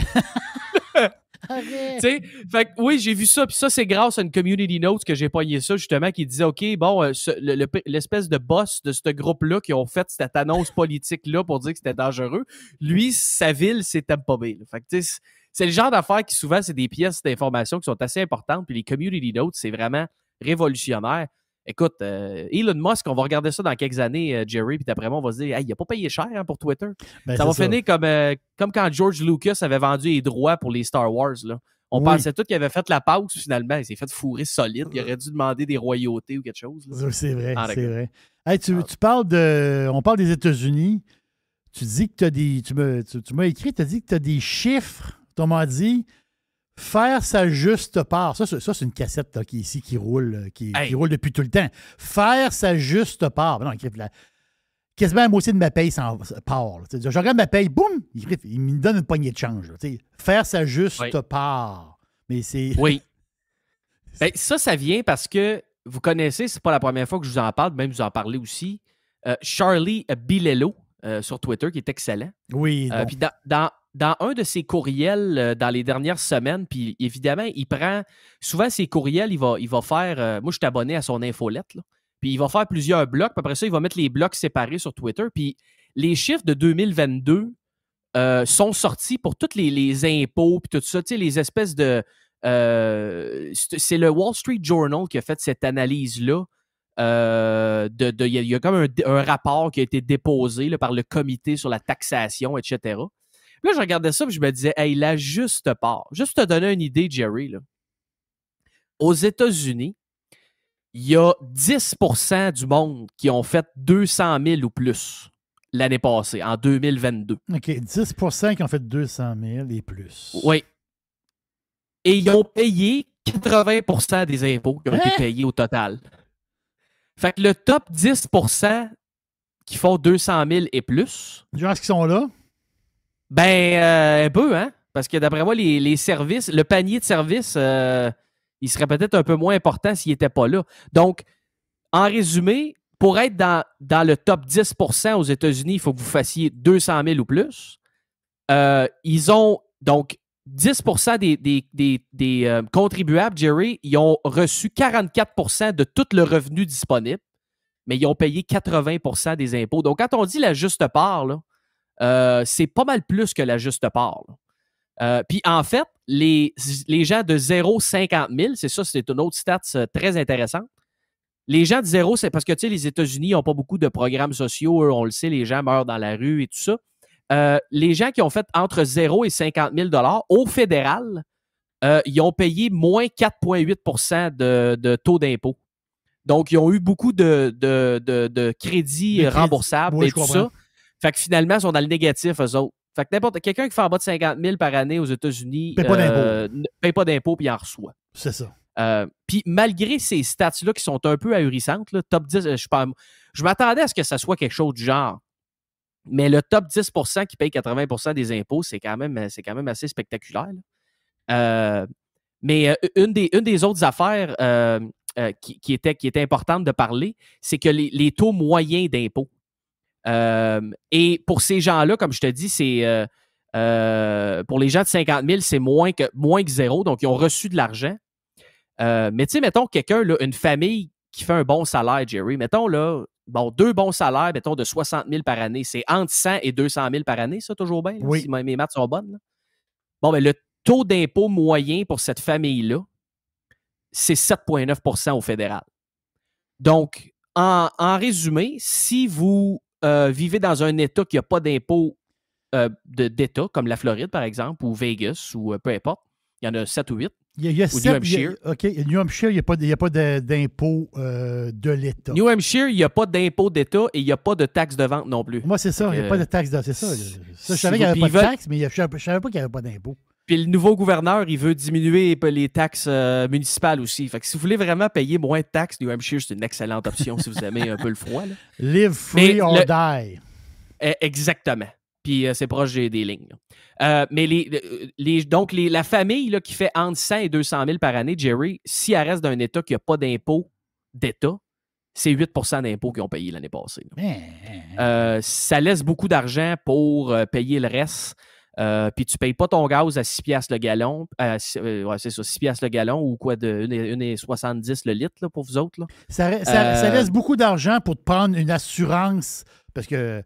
Tu sais, fait que oui, j'ai vu ça, puis ça, c'est grâce à une community note que j'ai pogné ça, justement, qui disait, OK, bon, l'espèce de boss de ce groupe-là qui ont fait cette annonce politique-là pour dire que c'était dangereux, lui, sa ville, c'est Tampa Bay. Fait que, tu sais, c'est le genre d'affaires qui, souvent, c'est des pièces d'information qui sont assez importantes, puis les community notes, c'est vraiment révolutionnaire. Écoute, Elon Musk, on va regarder ça dans quelques années, Jerry, puis d'après moi, on va se dire, hey, il n'a pas payé cher pour Twitter. Ben, ça va finir comme quand George Lucas avait vendu les droits pour les Star Wars. Là. On pensait tous qu'il avait fait la pause, finalement. Il s'est fait fourrer solide. Il aurait dû demander des royautés ou quelque chose. Là. C'est vrai, c'est vrai. Hey, tu parles de... On parle des États-Unis. Tu dis que tu as des... Tu m'as écrit, tu as dit que tu as des chiffres. Tu m'as dit... Faire sa juste part. Ça c'est une cassette là, qui roule, qui roule depuis tout le temps. Faire sa juste part. Non, quasiment la moitié de ma paye s'en part. Je regarde ma paye, boum, il me donne une poignée de change. Là, faire sa juste part. Mais c'est... Oui. Ben, ça vient parce que vous connaissez, c'est pas la première fois que je vous en parle, même vous en parlez aussi, Charlie Bilello sur Twitter, qui est excellent. Oui. Puis dans un de ses courriels dans les dernières semaines, puis évidemment, il prend souvent ses courriels, il va faire... moi, je suis abonné à son infolette, là, puis il va faire plusieurs blocs, puis après ça, il va mettre les blocs séparés sur Twitter, puis les chiffres de 2022 sont sortis pour tous les impôts, puis tout ça, tu sais, les espèces de... c'est le Wall Street Journal qui a fait cette analyse-là. Il y a comme un rapport qui a été déposé là, par le comité sur la taxation, etc. Là, je regardais ça et je me disais, hey, la juste part. Juste te donner une idée, Jerry. Là. Aux États-Unis, il y a 10% du monde qui ont fait 200 000 ou plus l'année passée, en 2022. OK, 10% qui ont fait 200 000 et plus. Oui. Et ils ont payé 80% des impôts qui ont été payés au total. Fait que le top 10% qui font 200 000 et plus... Genre, qui sont là? Ben, un peu, hein? Parce que d'après moi, les services, le panier de services, il serait peut-être un peu moins important s'il n'était pas là. Donc, en résumé, pour être dans le top 10% aux États-Unis, il faut que vous fassiez 200 000 ou plus. Ils ont, donc, 10% des contribuables, Jerry, ils ont reçu 44% de tout le revenu disponible, mais ils ont payé 80% des impôts. Donc, quand on dit la juste part, là, c'est pas mal plus que la juste part. Puis en fait, les gens de 0,50 000, c'est une autre stat très intéressante. Les gens de 0, c'est parce que tu sais, les États-Unis n'ont pas beaucoup de programmes sociaux, eux, on le sait, les gens meurent dans la rue et tout ça. Les gens qui ont fait entre 0 et 50 000 au fédéral, ils ont payé moins 4,8 % de taux d'impôt. Donc, ils ont eu beaucoup de crédits remboursables et tout ça. Fait que finalement, ils sont dans le négatif, eux autres. Fait que quelqu'un qui fait en bas de 50 000 par année aux États-Unis ne paye pas d'impôt puis il en reçoit. C'est ça. Puis malgré ces stats-là qui sont un peu ahurissantes, là, top 10, je m'attendais à ce que ça soit quelque chose du genre. Mais le top 10% qui paye 80% des impôts, c'est quand même assez spectaculaire. Mais une des autres affaires qui était importante de parler, c'est que les taux moyens d'impôt. Et pour ces gens-là, comme je te dis, c'est pour les gens de 50 000, c'est moins que 0, donc ils ont reçu de l'argent. Mais tu sais, mettons quelqu'un, là, une famille qui fait un bon salaire, Jerry, mettons là, bon, 2 bons salaires, mettons de 60 000 par année, c'est entre 100 et 200 000 par année, ça, toujours bien, là, oui. Si mes maths sont bonnes. Là. Bon, ben le taux d'impôt moyen pour cette famille-là, c'est 7,9 % au fédéral. Donc, en résumé, si vous vivez dans un État qui n'a pas d'impôt d'État, comme la Floride, par exemple, ou Vegas, ou peu importe, il y en a 7 ou 8. Il y a ou 7, New Hampshire. OK, New Hampshire, il n'y a pas d'impôt de l'État. New Hampshire, il n'y a pas d'impôt d'État et il n'y a pas de taxe de vente non plus. Moi, c'est ça, il n'y a pas de taxe. C'est ça. Je savais qu'il n'y avait pas de taxe, mais je ne savais pas qu'il n'y avait pas d'impôt. Puis le nouveau gouverneur, il veut diminuer les taxes municipales aussi. Fait que si vous voulez vraiment payer moins de taxes, New Hampshire, c'est une excellente option si vous aimez un peu le froid. Là. Live free or die. Exactement. Puis c'est proche des lignes. Mais la famille là, qui fait entre 100 et 200 000 par année, Jerry, si elle reste d'un État qui n'a pas d'impôt d'État, c'est 8 d'impôts qu'ils ont payé l'année passée. Ça laisse beaucoup d'argent pour payer le reste. Puis tu ne payes pas ton gaz à 6 piastres le gallon. C'est ça, 6 piastres le gallon ou quoi, de 1,70 le litre là, pour vous autres. Là. Ça laisse beaucoup d'argent pour te prendre une assurance parce que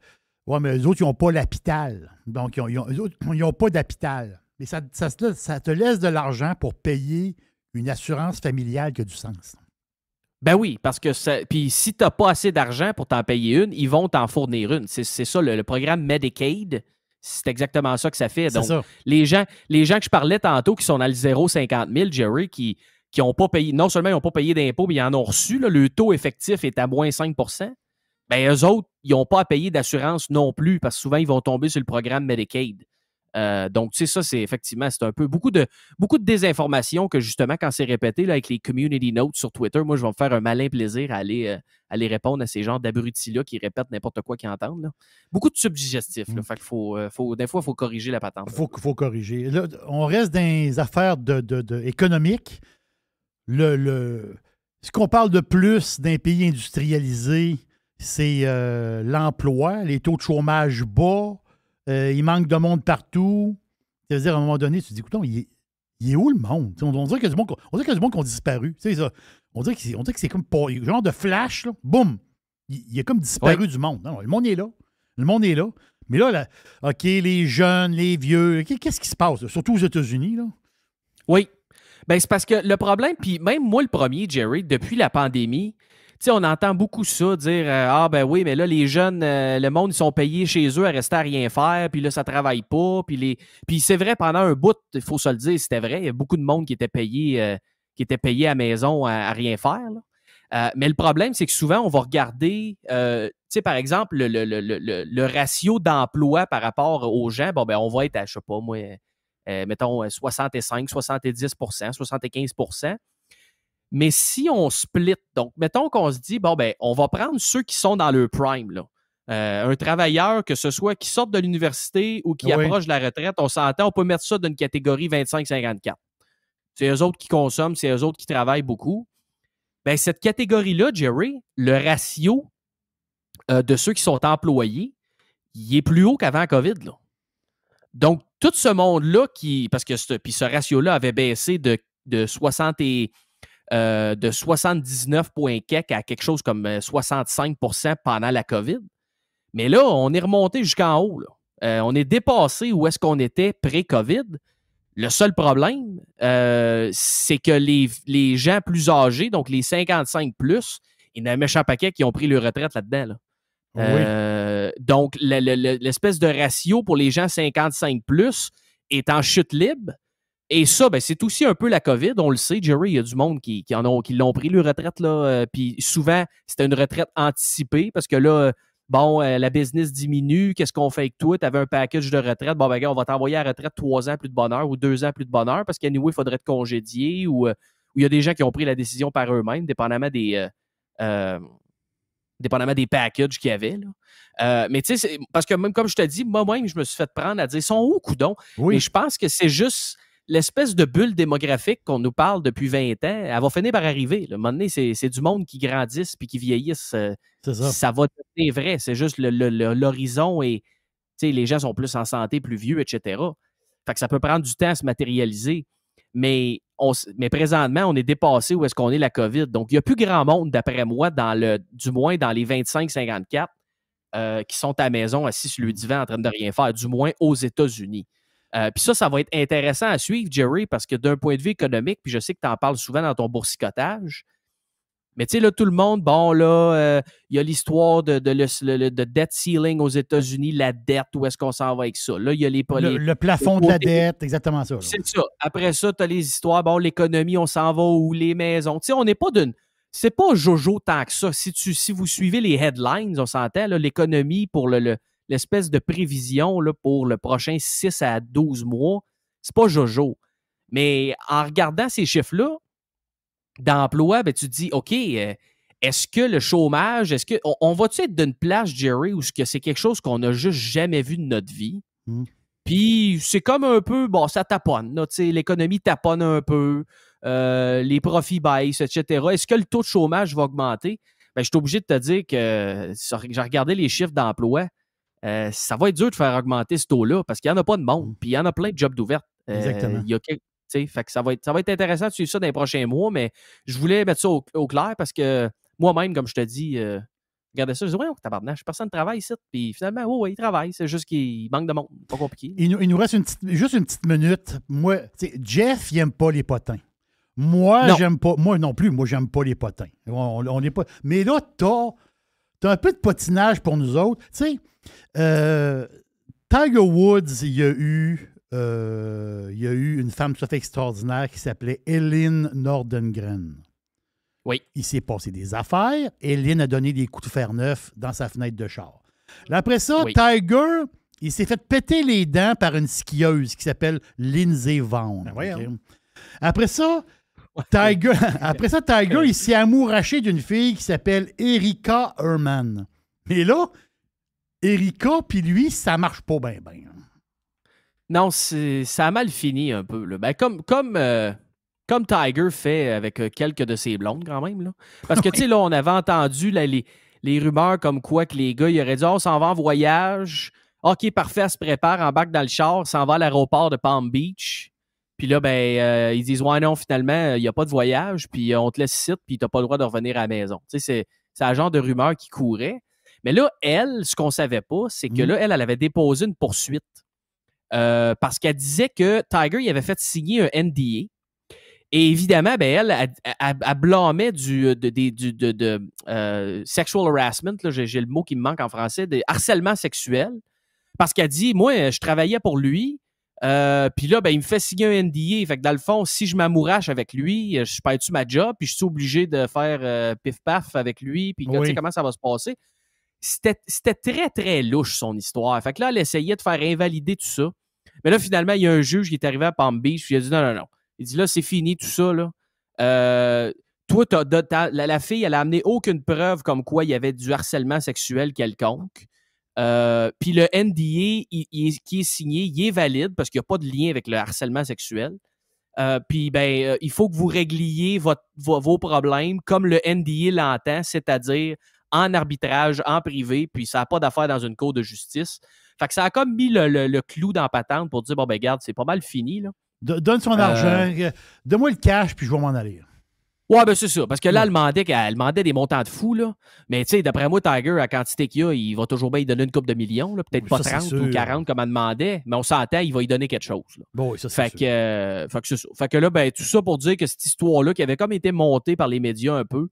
mais eux autres, ils n'ont pas l'hôpital. Donc, ils n'ont pas d'hôpital. Mais ça te laisse de l'argent pour payer une assurance familiale qui a du sens. Ben oui, parce que puis si tu n'as pas assez d'argent pour t'en payer une, ils vont t'en fournir une. C'est ça, le programme Medicaid, c'est exactement ça que ça fait. Donc, les gens que je parlais tantôt qui sont dans le 0,50 000, Jerry, qui n'ont pas payé, non seulement ils n'ont pas payé d'impôts, mais ils en ont reçu, là, le taux effectif est à moins 5 ben eux autres, ils n'ont pas à payer d'assurance non plus, parce que souvent, ils vont tomber sur le programme Medicaid. Donc, tu sais, ça, c'est effectivement, c'est un peu beaucoup de désinformation que, justement, quand c'est répété là, avec les community notes sur Twitter, moi, je vais me faire un malin plaisir à aller répondre à ces genres d'abrutis-là qui répètent n'importe quoi qu'ils entendent. Là. Beaucoup de subdigestifs. Fait qu'il des fois, il faut corriger la patente. Faut corriger. Là, on reste dans les affaires économiques. Ce qu'on parle de plus d'un pays industrialisé, c'est l'emploi, les taux de chômage bas, il manque de monde partout. C'est-à-dire, à un moment donné, tu te dis, écoute, il est où le monde? On dirait qu'il y a du monde qui ont disparu. Ça. On dirait que c'est comme genre de flash, là, boum! Il est comme disparu du monde. Non, le monde est là. Le monde est là. Mais là, OK, les jeunes, les vieux, qu'est-ce qui se passe? Là? Surtout aux États-Unis, là. Oui. Ben, c'est parce que le problème, puis même moi, le premier, Jerry, depuis la pandémie, tu sais, on entend beaucoup ça, dire ah ben oui, mais là, les jeunes, le monde, ils sont payés chez eux à rester à rien faire, puis là, ça travaille pas. Puis c'est vrai, pendant un bout, il faut se le dire, c'était vrai, il y a beaucoup de monde qui était payé à la maison à rien faire. Là. Mais le problème, c'est que souvent, on va regarder, tu sais, par exemple, le ratio d'emploi par rapport aux gens, bon, ben on va être à, je sais pas, moi, mettons 65, 70 75 Mais si on split, donc mettons qu'on se dit, bon, ben, on va prendre ceux qui sont dans le prime, là. Un travailleur, que ce soit qui sorte de l'université ou qui approche de la retraite, on s'entend, on peut mettre ça dans une catégorie 25-54. C'est eux autres qui consomment, c'est eux autres qui travaillent beaucoup. Ben, cette catégorie-là, Jerry, le ratio de ceux qui sont employés, il est plus haut qu'avant la COVID, là. Donc, tout ce monde-là parce que ce ratio-là avait baissé de 79 points à quelque chose comme 65 pendant la COVID. Mais là, on est remonté jusqu'en haut. Là. On est dépassé où est-ce qu'on était pré-COVID. Le seul problème, c'est que les gens plus âgés, donc les 55+, il y en a un méchant paquet qui ont pris leur retraite là-dedans. Là. Donc, l'espèce de ratio pour les gens 55+ est en chute libre. Et ça, ben, c'est aussi un peu la COVID. On le sait, Jerry, il y a du monde qui l'ont pris, leur retraite. Là, puis souvent, c'était une retraite anticipée parce que là, bon, la business diminue. Qu'est-ce qu'on fait avec toi? Tu avais un package de retraite. Bon, ben, gars, on va t'envoyer à la retraite 3 ans plus de bonheur ou 2 ans plus de bonheur parce qu'anyway, il faudrait te congédier ou il y a des gens qui ont pris la décision par eux-mêmes, dépendamment des packages qu'il y avait. Là. Mais tu sais, parce que même comme je te dis, moi-même, je me suis fait prendre à dire, ils sont où, coudons? Mais je pense que c'est juste l'espèce de bulle démographique qu'on nous parle depuis 20 ans, elle va finir par arriver. Là. À un moment donné, c'est du monde qui grandisse puis qui vieillisse. Ça va devenir vrai. C'est juste l'horizon et les gens sont plus en santé, plus vieux, etc. Fait que ça peut prendre du temps à se matérialiser. Mais présentement, on est dépassé où est-ce qu'on est la COVID. Donc, il n'y a plus grand monde, d'après moi, du moins dans les 25-54 qui sont à la maison assis sur le divan en train de rien faire, du moins aux États-Unis. Puis ça va être intéressant à suivre, Jerry, parce que d'un point de vue économique, puis je sais que tu en parles souvent dans ton boursicotage, mais tu sais, là, tout le monde, bon, là, il y a l'histoire de debt ceiling aux États-Unis, la dette, où est-ce qu'on s'en va avec ça? Là, il y a le plafond de la dette, exactement ça. Là. C'est ça. Après ça, tu as les histoires, bon, l'économie, on s'en va où? Les maisons. Tu sais, on n'est pas c'est pas jojo tant que ça. Si vous suivez les headlines, on s'entend, là, l'économie pour l'espèce de prévision là, pour le prochain 6 à 12 mois, c'est pas Jojo. Mais en regardant ces chiffres-là d'emploi, ben, tu te dis, OK, est-ce que le chômage, on va-tu être d'une place, Jerry, où c'est quelque chose qu'on n'a juste jamais vu de notre vie? Puis c'est comme un peu, bon, ça taponne, là, l'économie taponne un peu, les profits baissent, etc. Est-ce que le taux de chômage va augmenter? Ben, je suis obligé de te dire que j'ai regardé les chiffres d'emploi, ça va être dur de faire augmenter ce taux-là parce qu'il n'y en a pas de monde, puis il y en a plein de jobs d'ouverts. Exactement. Fait que ça va être intéressant de suivre ça dans les prochains mois, mais je voulais mettre ça au clair parce que moi-même, comme je te dis, regardez ça, je dis, ouais, tabarnak, personne ne travaille ici. Puis finalement, oui, il travaille. C'est juste qu'il manque de monde. Pas compliqué. Il nous reste juste une petite minute. Moi, Jeff, il n'aime pas les potins. Moi, j'aime pas. Moi non plus, moi, j'aime pas les potins. On n'est pas. Mais là, t'as un peu de potinage pour nous autres. Tu sais, Tiger Woods, il y a eu une femme tout à fait extraordinaire qui s'appelait Elin Nordengren. Oui. Il s'est passé des affaires. Elin a donné des coups de fer neufs dans sa fenêtre de char. Là, après ça, Tiger, il s'est fait péter les dents par une skieuse qui s'appelle Lindsey Vonn. Okay? Après ça, Tiger, il s'est amouraché d'une fille qui s'appelle Erika Herman. Mais là, Erika puis lui, ça marche pas bien. Non, ça a mal fini un peu. Là. Ben, comme Tiger fait avec quelques de ses blondes quand même. Là. Parce que, tu sais, là, on avait entendu là, les rumeurs comme quoi que les gars, ils auraient dit « on s'en va en voyage. OK, parfait, elle se prépare, embarque dans le char, s'en va à l'aéroport de Palm Beach. » Puis là, ils disent « ouais, non, finalement, il n'y a pas de voyage, puis on te laisse ici, puis tu n'as pas le droit de revenir à la maison. » Tu sais, c'est un genre de rumeur qui courait. Mais là, elle, ce qu'on ne savait pas, c'est que là, elle avait déposé une poursuite. Parce qu'elle disait que Tiger il avait fait signer un NDA. Et évidemment, elle blâmait du sexual harassment, là, j'ai le mot qui me manque en français, de harcèlement sexuel. Parce qu'elle dit, moi, je travaillais pour lui, puis là, il me fait signer un NDA. Fait que dans le fond, si je m'amourache avec lui, je perds-tu ma job, puis je suis obligé de faire pif-paf avec lui, puis tu sais comment ça va se passer. C'était très, très louche, son histoire. Fait que là, elle essayait de faire invalider tout ça. Mais là, finalement, il y a un juge qui est arrivé à Palm Beach, puis il a dit non. Il dit là, c'est fini tout ça, là. Toi, la fille, elle a amené aucune preuve comme quoi il y avait du harcèlement sexuel quelconque. Puis le NDA qui est signé, il est valide parce qu'il n'y a pas de lien avec le harcèlement sexuel. Puis, il faut que vous régliez vos problèmes comme le NDA l'entend, c'est-à-dire en arbitrage, en privé, puis ça n'a pas d'affaire dans une cour de justice. Fait que ça a comme mis le clou dans la patente pour dire, regarde, c'est pas mal fini, là. Donne son argent, donne-moi le cash, puis je vais m'en aller. Ouais, c'est ça. Parce que là, elle demandait des montants de fous, là. Mais tu sais, d'après moi, Tiger, à la quantité qu'il a, il va toujours bien lui donner une couple de millions, là. Peut-être pas 30 ou 40 comme elle demandait, mais on s'entend, il va lui donner quelque chose, là. Bon, oui, ça, c'est sûr. Fait que c'est ça. Fait que là, tout ça pour dire que cette histoire-là, qui avait comme été montée par les médias un peu,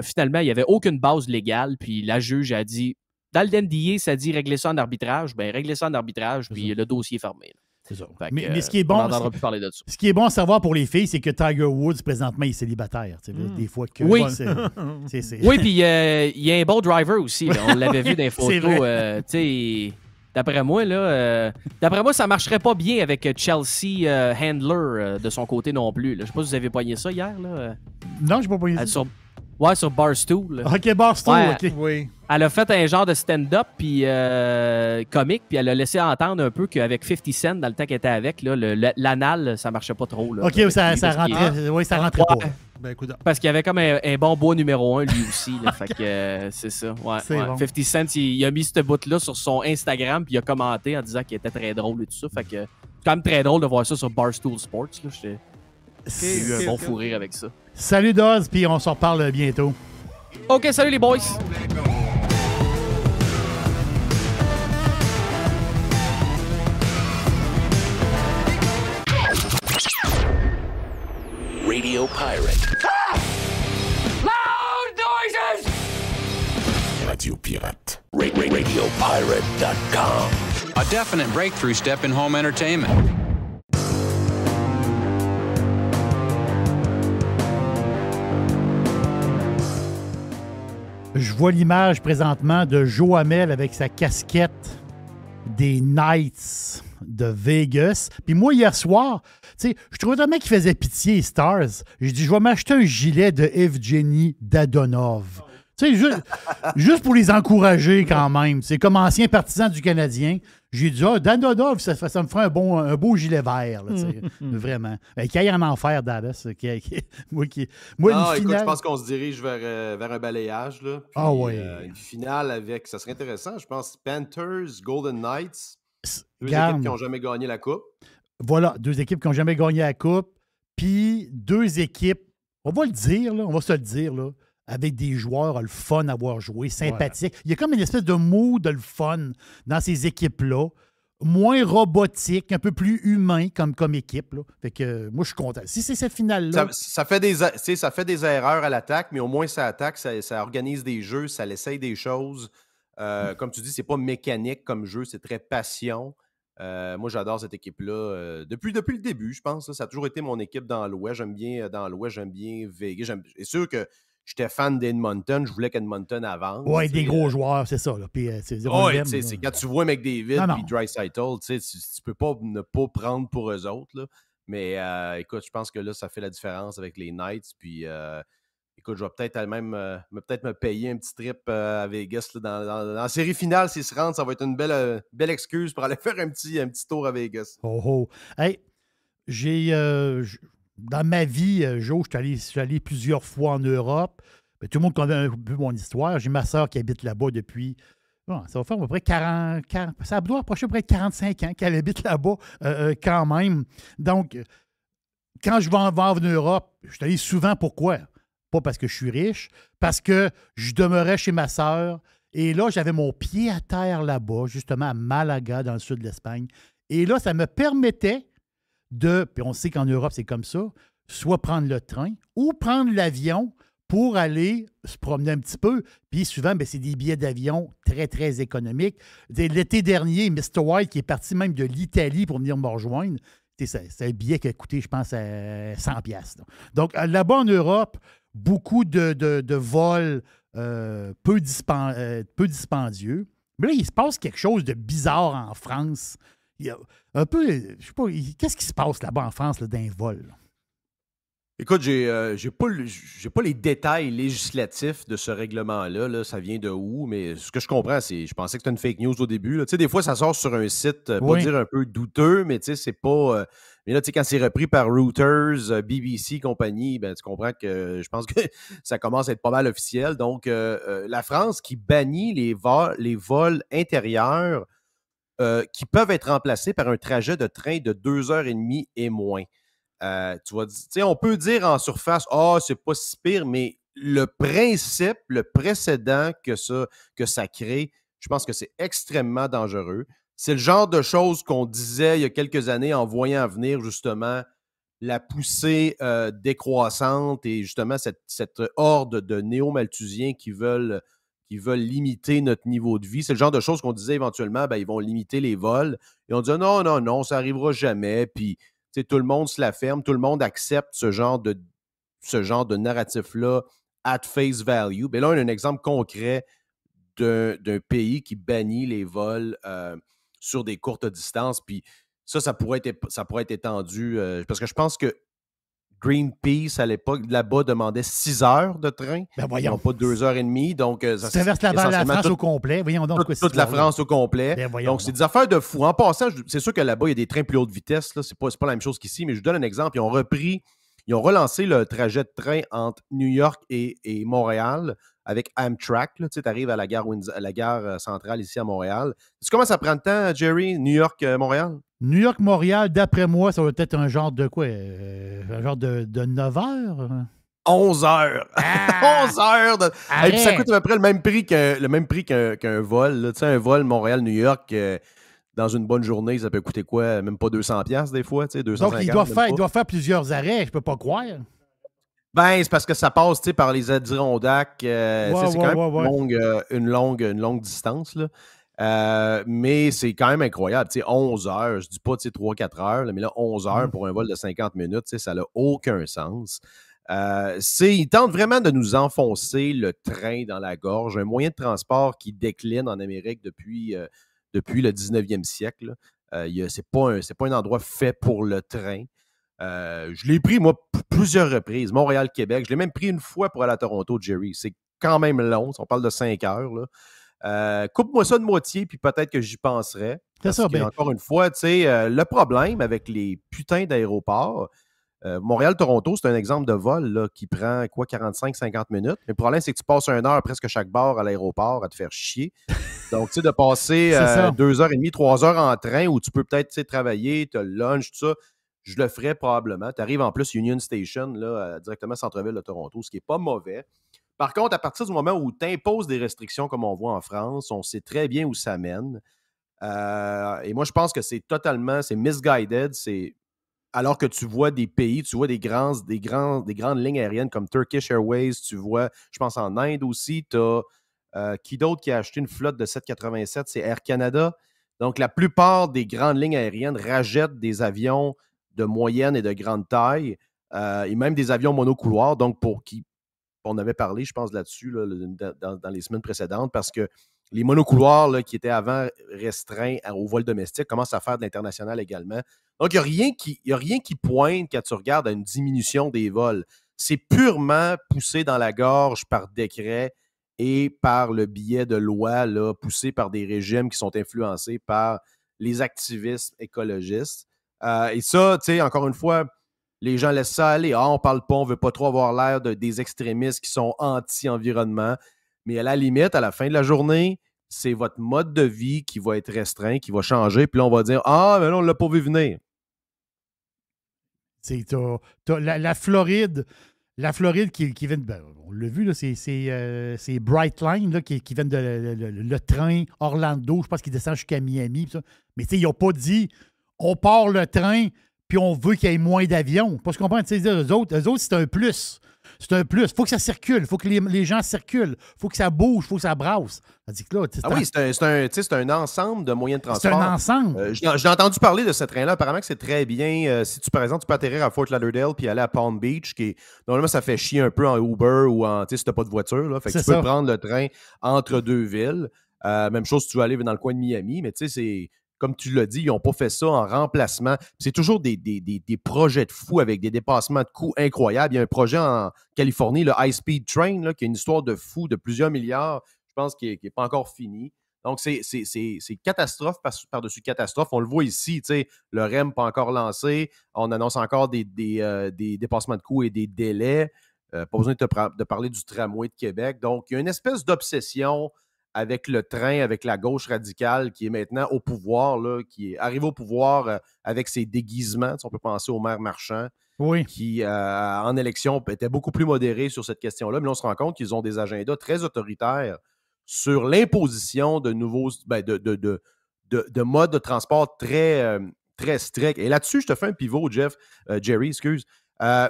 finalement, il n'y avait aucune base légale, puis la juge a dit, dans le NDA, ça dit régler ça en arbitrage, régler ça en arbitrage, puis le dossier est fermé, là. C'est ça. Mais ce qui est bon, on n'entendra plus parler de ça. Ce qui est bon à savoir pour les filles, c'est que Tiger Woods, présentement, il est célibataire. Des fois que... Oui. Oui, puis il y a un bon driver aussi. Là. On l'avait vu dans les photos. D'après moi, ça ne marcherait pas bien avec Chelsea Handler de son côté non plus. Là. Je ne sais pas si vous avez poigné ça hier. Là. Non, je n'ai pas poigné ça. Sur Barstool. OK, Barstool, OK. Oui. Elle a fait un genre de stand-up puis comique, puis elle a laissé entendre un peu qu'avec 50 Cent, dans le temps qu'elle était avec, là, l'anal, ça marchait pas trop. Là, OK, ça rentrait pas. Parce qu'il y avait comme un bon bois numéro 1, lui aussi. Là, fait que c'est ça. Ouais. Bon. 50 Cent, il a mis ce bout-là sur son Instagram, puis il a commenté en disant qu'il était très drôle et tout ça. Fait que c'est quand même très drôle de voir ça sur Barstool Sports. Là. J'ai eu un bon fou rire avec ça. Salut Daz, puis on s'en reparle bientôt. OK, salut les boys! Radio Pirate. Loud noises! Radio Pirate. RadioPirate.com. A definite breakthrough step in home entertainment. Je vois l'image présentement de Joe Hamel avec sa casquette des Knights de Vegas. Puis moi, hier soir, tu sais, je trouvais tellement qu'ils faisaient pitié, les Stars. J'ai dit, je vais m'acheter un gilet de Evgeny Dadonov. Tu sais, juste pour les encourager quand même. C'est comme ancien partisan du Canadien. J'ai dit, Dadonov, ça me ferait un beau gilet vert. Là, vraiment. Qu'il aille en enfer, Dallas. Moi, non, une écoute, finale... je pense qu'on se dirige vers un balayage. Là. Puis, oui. Une finale avec, ça serait intéressant, je pense, Panthers, Golden Knights, deux Garde. équipes qui n'ont jamais gagné la Coupe. Voilà, 2 équipes qui n'ont jamais gagné la Coupe. Puis 2 équipes, on va se le dire, là, avec des joueurs le fun à voir jouer, sympathiques. Voilà. Il y a comme une espèce de mood de le fun dans ces équipes-là. Moins robotique, un peu plus humain comme équipe. Là. Fait que moi, je suis content. Si c'est cette finale-là... Ça fait des erreurs à l'attaque, mais au moins ça attaque, ça organise des jeux, ça essaye des choses. Comme tu dis, c'est pas mécanique comme jeu, c'est très passion. Moi, j'adore cette équipe-là. Depuis le début, je pense. Ça a toujours été mon équipe dans l'Ouest. J'aime bien Vegas. C'est sûr que j'étais fan d'Edmonton. Je voulais qu'Edmonton avance. Oui, des gros joueurs, c'est ça. Là. Puis, c'est quand tu vois McDavid et Draisaitl, tu peux pas ne pas prendre pour eux autres. Là. Mais écoute, je pense que là, ça fait la différence avec les Knights. Puis, écoute, je vais peut-être me payer un petit trip à Vegas. Là, dans la série finale, s'ils se rendent, ça va être une belle excuse pour aller faire un petit tour à Vegas. Hey, dans ma vie, Joe, je suis allé plusieurs fois en Europe. Tout le monde connaît un peu mon histoire. J'ai ma soeur qui habite là-bas depuis... Bon, ça va faire à peu près 40... Ça doit approcher à peu près 45 ans qu'elle habite là-bas quand même. Donc, quand je vais en Europe, je suis allé souvent. Pourquoi? Pas parce que je suis riche, parce que je demeurais chez ma sœur. Et là, j'avais mon pied à terre là-bas, justement à Malaga, dans le sud de l'Espagne. Et là, ça me permettait puis on sait qu'en Europe, c'est comme ça, soit prendre le train ou prendre l'avion pour aller se promener un petit peu. Puis souvent, c'est des billets d'avion très, très économiques. L'été dernier, Mr. White, qui est parti même de l'Italie pour venir me rejoindre, c'est un billet qui a coûté, je pense, 100$. Donc, là-bas en Europe, beaucoup de vols peu dispendieux. Mais là, il se passe quelque chose de bizarre en France. Il y a un peu, je sais pas, qu'est-ce qui se passe là-bas en France, là, d'un vol? Là? Écoute, j'ai pas les détails législatifs de ce règlement-là. Là. Ça vient de où? Mais ce que je comprends, c'est... Je pensais que c'était une fake news au début. Tu sais, des fois, ça sort sur un site, pas dire un peu douteux, mais tu sais, c'est pas... mais là, tu sais, quand c'est repris par Reuters, BBC, compagnie, tu comprends que je pense que ça commence à être pas mal officiel. Donc, la France qui bannit les vols intérieurs qui peuvent être remplacés par un trajet de train de 2h30 et moins. Tu vois, on peut dire en surface, c'est pas si pire, mais le principe, le précédent que ça crée, je pense que c'est extrêmement dangereux. C'est le genre de choses qu'on disait il y a quelques années en voyant venir justement la poussée décroissante et justement cette horde de néo-malthusiens qui veulent limiter notre niveau de vie. C'est le genre de choses qu'on disait éventuellement, ils vont limiter les vols. Et on disait non, ça n'arrivera jamais. Puis tout le monde se la ferme, tout le monde accepte ce genre de narratif-là at face value. Mais là, on a un exemple concret d'un pays qui bannit les vols sur des courtes distances. Puis ça pourrait être étendu parce que je pense que Greenpeace, à l'époque, là-bas, demandait 6 heures de train. Voyons. Non, pas 2h30. Donc, ça traverse la France au complet. Voyons donc. Toute la France au complet. Donc, c'est des affaires de fou. En passant, c'est sûr que là-bas, il y a des trains plus haute vitesse. Là. C'est pas la même chose qu'ici, mais je vous donne un exemple. Ils ont relancé le trajet de train entre New York et Montréal avec Amtrak. Tu arrives à la gare centrale ici à Montréal. Tu comment ça prend le temps, Jerry, New York-Montréal? New York-Montréal, d'après moi, ça va être un genre de quoi? Un genre de 9 heures? 11 heures. 11 heures. Et puis ça coûte à peu près le même prix qu'un vol. Tu sais, un vol Montréal-New York, dans une bonne journée, ça peut coûter quoi? Même pas 200$ des fois, tu sais, 250$. Donc, il doit faire plusieurs arrêts, je peux pas croire. C'est parce que ça passe, tu sais, par les Adirondacks. C'est quand même une longue distance, là. Mais c'est quand même incroyable. 11 heures, je dis pas 3-4 heures, là, mais là, 11 heures pour un vol de 50 minutes, ça n'a aucun sens. Ils tentent vraiment de nous enfoncer le train dans la gorge, un moyen de transport qui décline en Amérique depuis depuis le 19e siècle. C'est pas un endroit fait pour le train. Je l'ai pris, moi, plusieurs reprises. Montréal-Québec. Je l'ai même pris une fois pour aller à Toronto, Jerry. C'est quand même long. On parle de 5 heures. Là. Coupe-moi ça de moitié, puis peut-être que j'y penserais. C'est ça, ben. Encore une fois, tu sais, le problème avec les putains d'aéroports, Montréal-Toronto, c'est un exemple de vol là, qui prend 45-50 minutes. Mais le problème, c'est que tu passes 1 heure presque chaque bord à l'aéroport à te faire chier. Donc, tu sais, de passer 2h30, 3 heures en train où tu peux peut-être travailler, tu as le lunch, tout ça, je le ferais probablement. Tu arrives en plus Union Station, là, directement centre-ville de Toronto, ce qui n'est pas mauvais. Par contre, à partir du moment où tu imposes des restrictions comme on voit en France, on sait très bien où ça mène. Et moi, je pense que c'est misguided. Alors que tu vois des pays, tu vois des grandes lignes aériennes comme Turkish Airways, tu vois, je pense en Inde aussi, tu as qui d'autre qui a acheté une flotte de 787, c'est Air Canada. Donc, la plupart des grandes lignes aériennes rachètent des avions de moyenne et de grande taille, et même des avions monocouloirs, donc pour qui on avait parlé, je pense, là-dessus là, dans les semaines précédentes, parce que les monocouloirs là, qui étaient avant restreints au vol domestique commencent à faire de l'international également. Donc, il n'y a rien qui pointe quand tu regardes à une diminution des vols. C'est purement poussé dans la gorge par décret et par le biais de loi là, poussé par des régimes qui sont influencés par les activistes écologistes. Et ça, tu sais, encore une fois, les gens laissent ça aller. Ah, on parle pas, on veut pas trop avoir l'air des extrémistes qui sont anti-environnement. Mais à la limite, à la fin de la journée, c'est votre mode de vie qui va être restreint, qui va changer. Puis là, on va dire ah, mais là, on ne l'a pas vu venir. T'as la Floride. La Floride qui vient de. Ben, on l'a vu, là, c'est Brightline là, qui vient de le train Orlando, je pense qu'il descend jusqu'à Miami. Ça. Mais ils n'ont pas dit on part le train puis on veut qu'il y ait moins d'avions. Pas se comprendre. Eux autres, c'est un plus. C'est un plus. Il faut que ça circule. Il faut que les gens circulent. Il faut que ça bouge. Il faut que ça brasse. Tandis que là, oui, c'est un ensemble de moyens de transport. C'est un ensemble. J'ai entendu parler de ce train-là. Apparemment que c'est très bien. Si tu, par exemple, tu peux atterrir à Fort Lauderdale puis aller à Palm Beach, normalement, ça fait chier un peu en Uber ou si tu n'as pas de voiture. Là. Fait que tu peux prendre le train entre deux villes. Même chose si tu veux aller dans le coin de Miami. Mais tu sais, c'est... Comme tu l'as dit, ils n'ont pas fait ça en remplacement. C'est toujours des projets de fous avec des dépassements de coûts incroyables. Il y a un projet en Californie, le High Speed Train, là, qui a une histoire de fou de plusieurs milliards, je pense, qui n'est pas encore fini. Donc, c'est catastrophe par-dessus catastrophe. On le voit ici, le REM pas encore lancé. On annonce encore des dépassements de coûts et des délais. Pas besoin de parler du tramway de Québec. Donc, il y a une espèce d'obsession avec le train, avec la gauche radicale qui est maintenant au pouvoir, là, qui est arrivé au pouvoir avec ses déguisements. On peut penser au maire Marchand, qui, en élection, était beaucoup plus modéré sur cette question-là. Mais là, on se rend compte qu'ils ont des agendas très autoritaires sur l'imposition de nouveaux de modes de transport très, très stricts. Et là-dessus, je te fais un pivot, Jerry, excuse. Je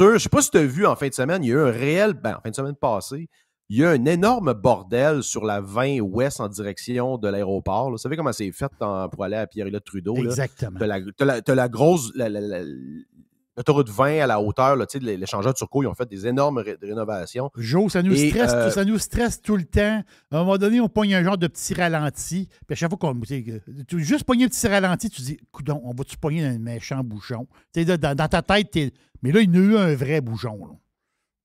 ne sais pas si tu as vu en fin de semaine, il y a eu un réel, en fin de semaine passée, il y a un énorme bordel sur la 20 ouest en direction de l'aéroport. Vous savez comment c'est fait pour aller à Pierre-Éliott-Trudeau? Exactement. Tu as la grosse... L'autoroute 20 à la hauteur, là, l'échangeur Turcot, ils ont fait des énormes rénovations. Joe, ça nous stresse tout le temps. À un moment donné, on pogne un genre de petit ralenti. Puis à chaque fois qu'on... Tu juste pogner un petit ralenti, tu dis, coudonc, on va-tu pogner un méchant bouchon? Dans ta tête, mais là, il y a eu un vrai bouchon. Là.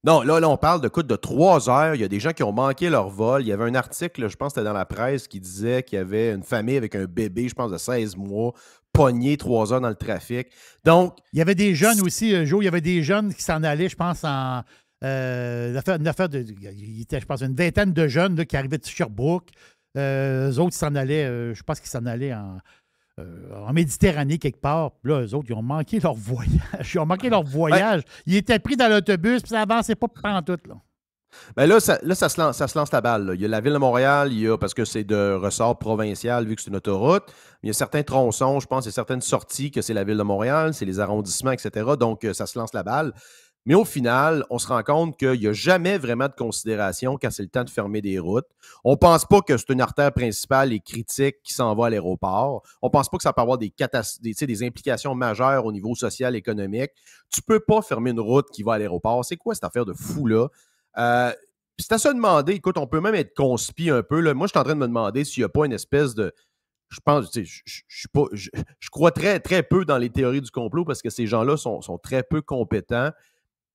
Non, là, on parle de 3 heures. Il y a des gens qui ont manqué leur vol. Il y avait un article, je pense que c'était dans la presse, qui disait qu'il y avait une famille avec un bébé, je pense, de 16 mois, pogné 3 heures dans le trafic. Donc... Il y avait des jeunes aussi, Joe, il y avait des jeunes qui s'en allaient, je pense, en... il était, je pense, une vingtaine de jeunes là, qui arrivaient de Sherbrooke. Eux autres, ils s'en allaient, je pense qu'ils s'en allaient en Méditerranée quelque part. Puis là, eux autres, ils ont manqué leur voyage. Ils étaient pris dans l'autobus, puis ça avançait pas pantoute, là. Ben là, ça se lance la balle. Là. Il y a la Ville de Montréal, parce que c'est de ressort provincial, vu que c'est une autoroute. Il y a certains tronçons, je pense, il y a certaines sorties que c'est la Ville de Montréal, c'est les arrondissements, etc. Donc, ça se lance la balle. Mais au final, on se rend compte qu'il n'y a jamais vraiment de considération quand c'est le temps de fermer des routes. On ne pense pas que c'est une artère principale et critique qui s'en va à l'aéroport. On ne pense pas que ça peut avoir des implications majeures au niveau social et économique. Tu ne peux pas fermer une route qui va à l'aéroport. C'est quoi cette affaire de fou-là? Puis c'est à se demander, écoute, on peut même être conspi un peu. Là. Moi, je suis en train de me demander s'il n'y a pas une espèce de... Je pense, tu sais, je crois très, très peu dans les théories du complot parce que ces gens-là sont très peu compétents.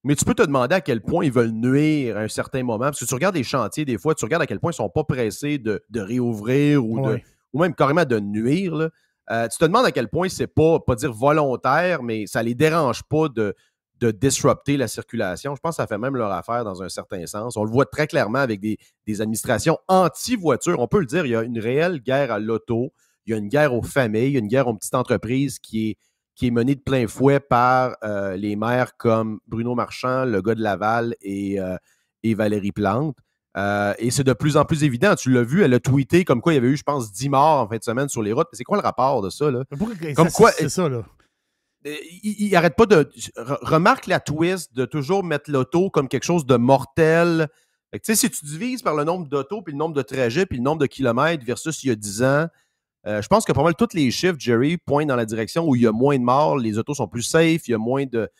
Mais tu peux te demander à quel point ils veulent nuire à un certain moment. Parce que tu regardes les chantiers, des fois, tu regardes à quel point ils ne sont pas pressés de réouvrir ou même carrément de nuire. Là. Tu te demandes à quel point c'est pas dire volontaire, mais ça ne les dérange pas de disrupter la circulation. Je pense que ça fait même leur affaire dans un certain sens. On le voit très clairement avec des administrations anti-voitures. On peut le dire, il y a une réelle guerre à l'auto, il y a une guerre aux familles, il y a une guerre aux petites entreprises qui est menée de plein fouet par les maires comme Bruno Marchand, le gars de Laval et Valérie Plante. Et c'est de plus en plus évident. Tu l'as vu, elle a tweeté comme quoi il y avait eu, je pense, 10 morts en fin de semaine sur les routes. Mais c'est quoi le rapport de ça, là? Comme quoi, c'est ça, là. Il n'arrête pas de... Remarque la twist de toujours mettre l'auto comme quelque chose de mortel. Tu sais, si tu divises par le nombre d'autos, puis le nombre de trajets, puis le nombre de kilomètres versus il y a 10 ans, je pense que pas mal tous les chiffres, Jerry, pointent dans la direction où il y a moins de morts, les autos sont plus safe, il y a moins de...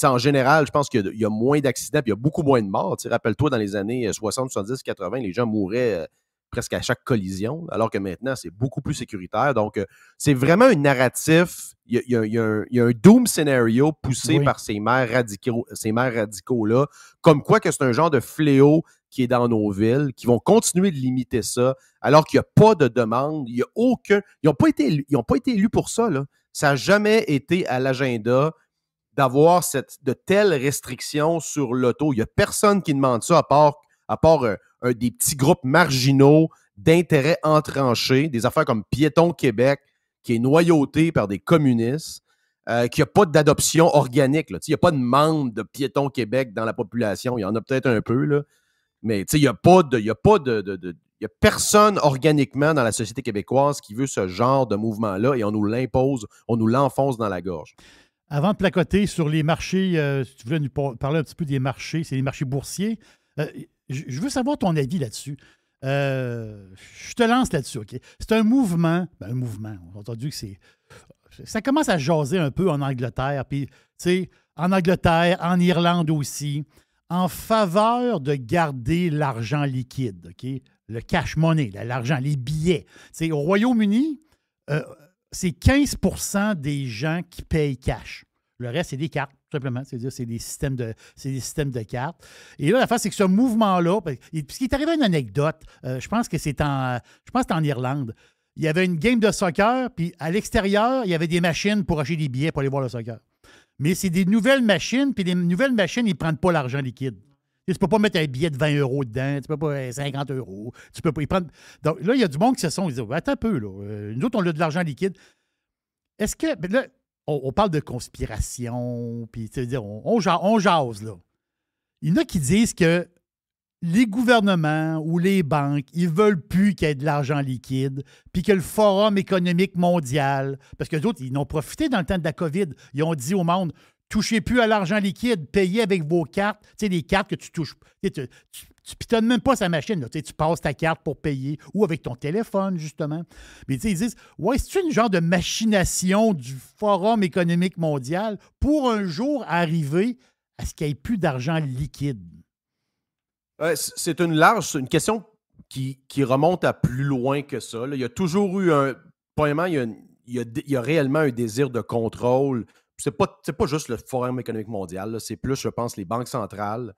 en général, je pense qu'il y a moins d'accidents, puis il y a beaucoup moins de morts. Rappelle-toi, dans les années 60, 70, 80, les gens mouraient presque à chaque collision, alors que maintenant, c'est beaucoup plus sécuritaire. Donc, c'est vraiment un narratif. Il y a un doom scénario poussé par ces maires radicaux-là, comme quoi que c'est un genre de fléau qui est dans nos villes, qui vont continuer de limiter ça, alors qu'il n'y a pas de demande. Il y a aucun... Ils n'ont pas été élus pour ça, là. Ça n'a jamais été à l'agenda d'avoir de telles restrictions sur l'auto. Il n'y a personne qui demande ça à part des petits groupes marginaux d'intérêts entranchés, des affaires comme Piéton Québec, qui est noyauté par des communistes, qui n'a pas d'adoption organique. Il n'y a pas de demande de Piéton Québec dans la population. Il y en a peut-être un peu, là. Mais il n'y a personne organiquement dans la société québécoise qui veut ce genre de mouvement-là et on nous l'impose, on nous l'enfonce dans la gorge. Avant de placoter sur les marchés, si tu voulais nous parler un petit peu des marchés, c'est les marchés boursiers. Je veux savoir ton avis là-dessus. Je te lance là-dessus, OK? C'est un mouvement. Un mouvement. On a entendu que ça commence à jaser un peu en Angleterre. Puis, tu sais, en Angleterre, en Irlande aussi, en faveur de garder l'argent liquide, OK? Le cash money, l'argent, les billets. T'sais, au Royaume-Uni, c'est 15 % des gens qui payent cash. Le reste, c'est des cartes, tout simplement. C'est-à-dire, c'est des systèmes de cartes. Et là, l'affaire, c'est que ce mouvement-là, puisqu'il est arrivé une anecdote, je pense que c'est en Irlande. Il y avait une game de soccer, puis à l'extérieur, il y avait des machines pour acheter des billets pour aller voir le soccer. Mais c'est des nouvelles machines, puis les nouvelles machines, ils ne prennent pas l'argent liquide. Tu ne peux pas mettre un billet de 20 € dedans, tu ne peux pas 50 €. Tu peux pas y prendre. Donc là, il y a du monde qui ils disent attends un peu, là. Nous autres, on a de l'argent liquide. Est-ce que. Là, on parle de conspiration, puis tu sais, on jase, là. Il y en a qui disent que les gouvernements ou les banques, ils ne veulent plus qu'il y ait de l'argent liquide, puis que le Forum économique mondial, parce que d'autres, ils en ont profité dans le temps de la COVID, ils ont dit au monde, touchez plus à l'argent liquide, payez avec vos cartes, tu sais, les cartes que tu touches. Tu pitonnes même pas sa machine, là, tu passes ta carte pour payer, ou avec ton téléphone, justement. Mais ils disent, ouais, c'est une genre de machination du Forum économique mondial pour un jour arriver à ce qu'il n'y ait plus d'argent liquide. C'est une question qui remonte à plus loin que ça. Là. Il y a toujours eu premièrement, il y a réellement un désir de contrôle. C'est pas juste le Forum économique mondial, là. C'est plus, je pense, les banques centrales.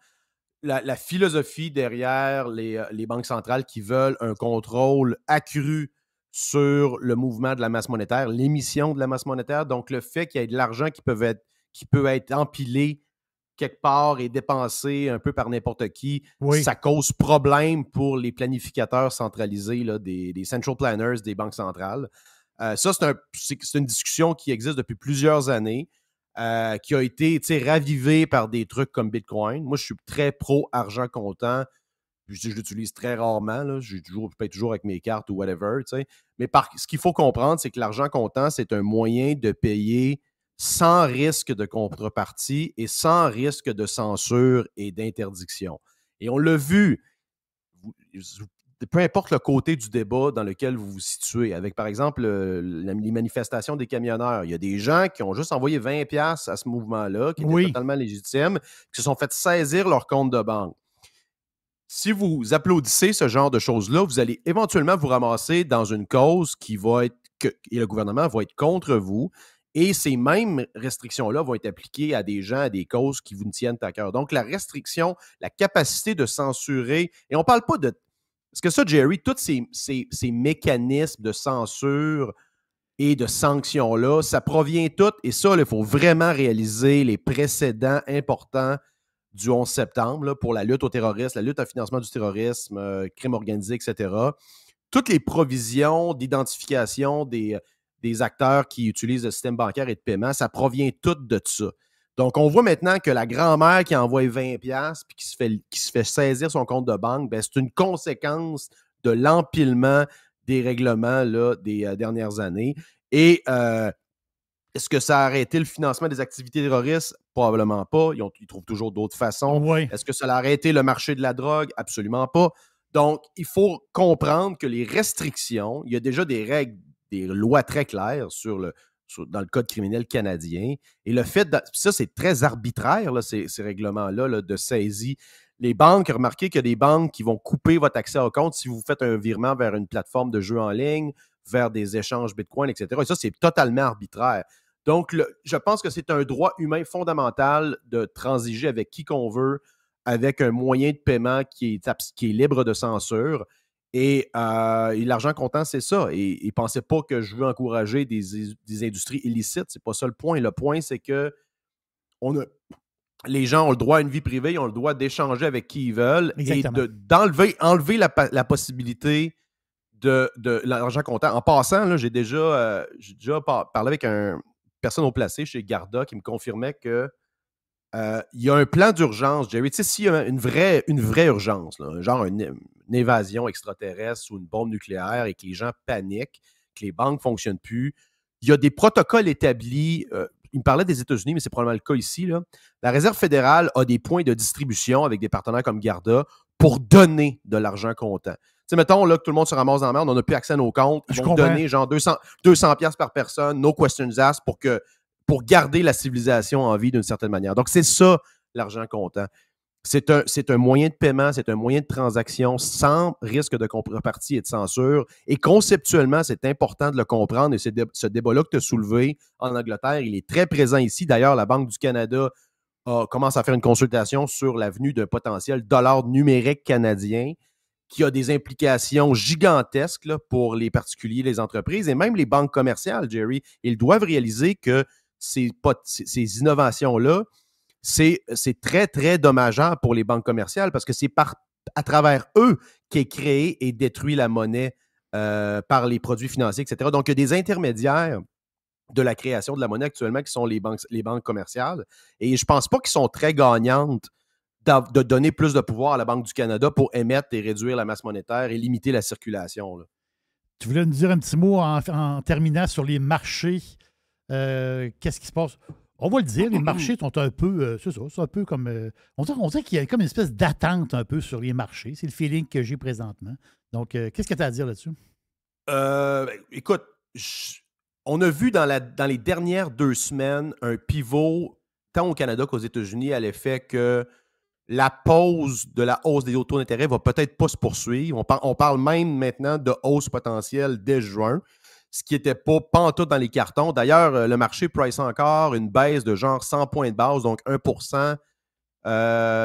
La philosophie derrière les banques centrales qui veulent un contrôle accru sur le mouvement de la masse monétaire, l'émission de la masse monétaire. Donc, le fait qu'il y ait de l'argent qui peut être empilé quelque part et dépensé un peu par n'importe qui, ça cause problème pour les planificateurs centralisés là, des central planners des banques centrales. Ça, c'est une discussion qui existe depuis plusieurs années, qui a été ravivée par des trucs comme Bitcoin. Moi, je suis très pro-argent comptant. Je l'utilise très rarement. Là. Je paye toujours avec mes cartes ou whatever. Mais ce qu'il faut comprendre, c'est que l'argent comptant, c'est un moyen de payer sans risque de contrepartie et sans risque de censure et d'interdiction. Et on l'a vu, peu importe le côté du débat dans lequel vous vous situez, avec par exemple les manifestations des camionneurs, il y a des gens qui ont juste envoyé 20$ à ce mouvement-là, qui était totalement légitime, qui se sont fait saisir leur compte de banque. si vous applaudissez ce genre de choses-là, vous allez éventuellement vous ramasser dans une cause qui va être et le gouvernement va être contre vous. Et ces mêmes restrictions-là vont être appliquées à des gens, à des causes qui vous tiennent à cœur. Donc, la restriction, la capacité de censurer, et on ne parle pas de... Parce que ça, Jerry, tous ces mécanismes de censure et de sanctions-là, ça provient tout, et ça, il faut vraiment réaliser les précédents importants du 11 septembre là, pour la lutte au terrorisme, la lutte au financement du terrorisme, crime organisé, etc. Toutes les provisions d'identification des acteurs qui utilisent le système bancaire et de paiement, ça provient tout de ça. Donc, on voit maintenant que la grand-mère qui envoie 20$ puis qui se fait saisir son compte de banque, ben, c'est une conséquence de l'empilement des règlements là, des dernières années. Et est-ce que ça a arrêté le financement des activités terroristes? Probablement pas. Ils trouvent toujours d'autres façons. Oui. Est-ce que ça a arrêté le marché de la drogue? Absolument pas. Donc, il faut comprendre que les restrictions, il y a déjà des règles, des lois très claires dans le code criminel canadien. Et le fait, ça, c'est très arbitraire, là, ces règlements-là là, de saisie. Les banques, remarquez qu'il y a des banques qui vont couper votre accès au compte si vous faites un virement vers une plateforme de jeu en ligne, vers des échanges Bitcoin, etc. Et ça, c'est totalement arbitraire. Donc, je pense que c'est un droit humain fondamental de transiger avec qui qu'on veut, avec un moyen de paiement qui est libre de censure. Et l'argent comptant, c'est ça. Et pensez pas que je veux encourager des industries illicites. C'est pas ça le point. Le point, c'est que les gens ont le droit à une vie privée, ils ont le droit d'échanger avec qui ils veulent. Exactement. Et d'enlever la possibilité de l'argent comptant. En passant, là, j'ai déjà parlé avec une personne au placé chez Garda qui me confirmait que il y a un plan d'urgence, Jerry. Tu sais, s'il y a une vraie urgence, là, genre une évasion extraterrestre ou une bombe nucléaire et que les gens paniquent, que les banques ne fonctionnent plus, il y a des protocoles établis. Il me parlait des États-Unis, mais c'est probablement le cas ici. Là. La Réserve fédérale a des points de distribution avec des partenaires comme Garda pour donner de l'argent comptant. Tu sais, mettons là, que tout le monde se ramasse dans la merde, on n'a plus accès à nos comptes. Ils vont donner genre 200$ par personne, no questions asked, pour garder la civilisation en vie d'une certaine manière. Donc, c'est ça, l'argent comptant. C'est un moyen de paiement, c'est un moyen de transaction sans risque de contrepartie et de censure. Et conceptuellement, c'est important de le comprendre. Et ce débat-là que tu as soulevé en Angleterre, il est très présent ici. D'ailleurs, la Banque du Canada commence à faire une consultation sur l'avenue d'un potentiel dollar numérique canadien qui a des implications gigantesques là, pour les particuliers, les entreprises et même les banques commerciales, Jerry. Ils doivent réaliser que ces innovations-là, c'est très, très dommageable pour les banques commerciales parce que c'est à travers eux qu'est créée et détruit la monnaie par les produits financiers, etc. Donc, il y a des intermédiaires de la création de la monnaie actuellement qui sont les banques commerciales. Et je ne pense pas qu'ils sont très gagnantes de donner plus de pouvoir à la Banque du Canada pour émettre et réduire la masse monétaire et limiter la circulation. Là. Tu voulais nous dire un petit mot en terminant sur les marchés. Qu'est-ce qui se passe? On va le dire, les marchés sont un peu, c'est ça, c'est un peu comme, on dirait qu'il y a comme une espèce d'attente un peu sur les marchés. C'est le feeling que j'ai présentement. Donc, qu'est-ce que tu as à dire là-dessus? Écoute, on a vu dans les dernières 2 semaines un pivot, tant au Canada qu'aux États-Unis, à l'effet que la pause de la hausse des taux d'intérêt va peut-être pas se poursuivre. On parle même maintenant de hausse potentielle dès juin, ce qui n'était pas pantoute dans les cartons. D'ailleurs, le marché price encore une baisse de genre 100 points de base, donc 1%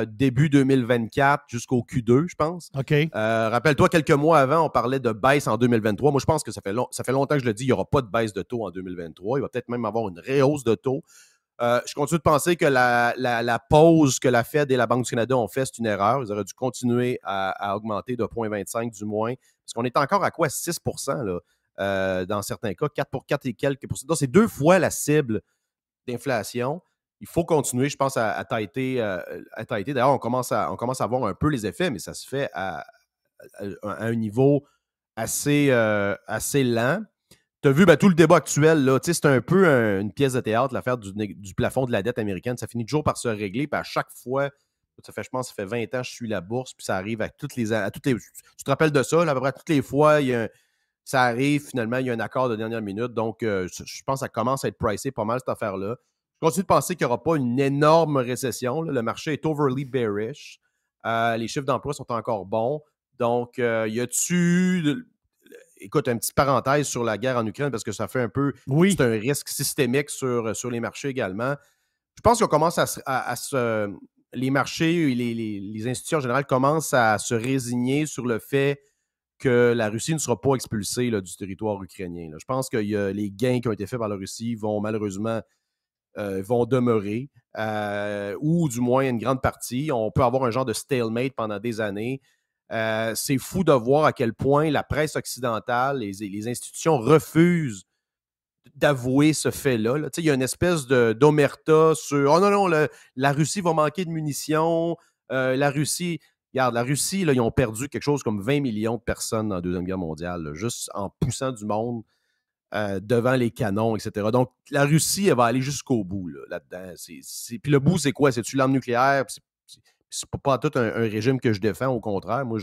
début 2024 jusqu'au Q2, je pense. OK. Rappelle-toi, quelques mois avant, on parlait de baisse en 2023. Moi, je pense que ça fait longtemps que je le dis, il n'y aura pas de baisse de taux en 2023. Il va peut-être même avoir une rehausse de taux. Je continue de penser que la pause que la Fed et la Banque du Canada ont fait, c'est une erreur. Ils auraient dû continuer à augmenter de 0,25 du moins. Parce qu'on est encore à quoi? 6 là, dans certains cas, 4 et quelques pourcents. Donc, c'est 2 fois la cible d'inflation. Il faut continuer, je pense, à tighter. D'ailleurs, on commence à voir un peu les effets, mais ça se fait à un niveau assez lent. Tu as vu tout le débat actuel, là, c'est un peu une pièce de théâtre, l'affaire du plafond de la dette américaine. Ça finit toujours par se régler, puis à chaque fois, je pense que ça fait 20 ans que je suis la bourse, puis ça arrive à toutes les... Tu te rappelles de ça, là, à peu près toutes les fois, ça arrive, finalement, il y a un accord de dernière minute. Donc, je pense que ça commence à être pricé pas mal, cette affaire-là. Je continue de penser qu'il n'y aura pas une énorme récession. Là. Le marché est overly bearish. Les chiffres d'emploi sont encore bons. Donc, y a-tu... Écoute, une petite parenthèse sur la guerre en Ukraine, parce que ça fait un peu... Oui. C'est un risque systémique sur les marchés également. Je pense qu'on commence les marchés, les institutions en général commencent à se résigner sur le fait que la Russie ne sera pas expulsée là, du territoire ukrainien. Là. Je pense que les gains qui ont été faits par la Russie vont malheureusement vont demeurer, ou du moins une grande partie. On peut avoir un genre de stalemate pendant des années. C'est fou de voir à quel point la presse occidentale, les institutions refusent d'avouer ce fait-là. Là. Il y a une espèce d'omerta sur « Oh non, la Russie va manquer de munitions. La Russie... » Regarde, la Russie, là, ils ont perdu quelque chose comme 20 millions de personnes dans la Deuxième Guerre mondiale, là, juste en poussant du monde devant les canons, etc. Donc, la Russie, elle va aller jusqu'au bout là-dedans. Puis le bout, c'est quoi? C'est-tu l'arme nucléaire? C'est pas tout un régime que je défends, au contraire. Moi,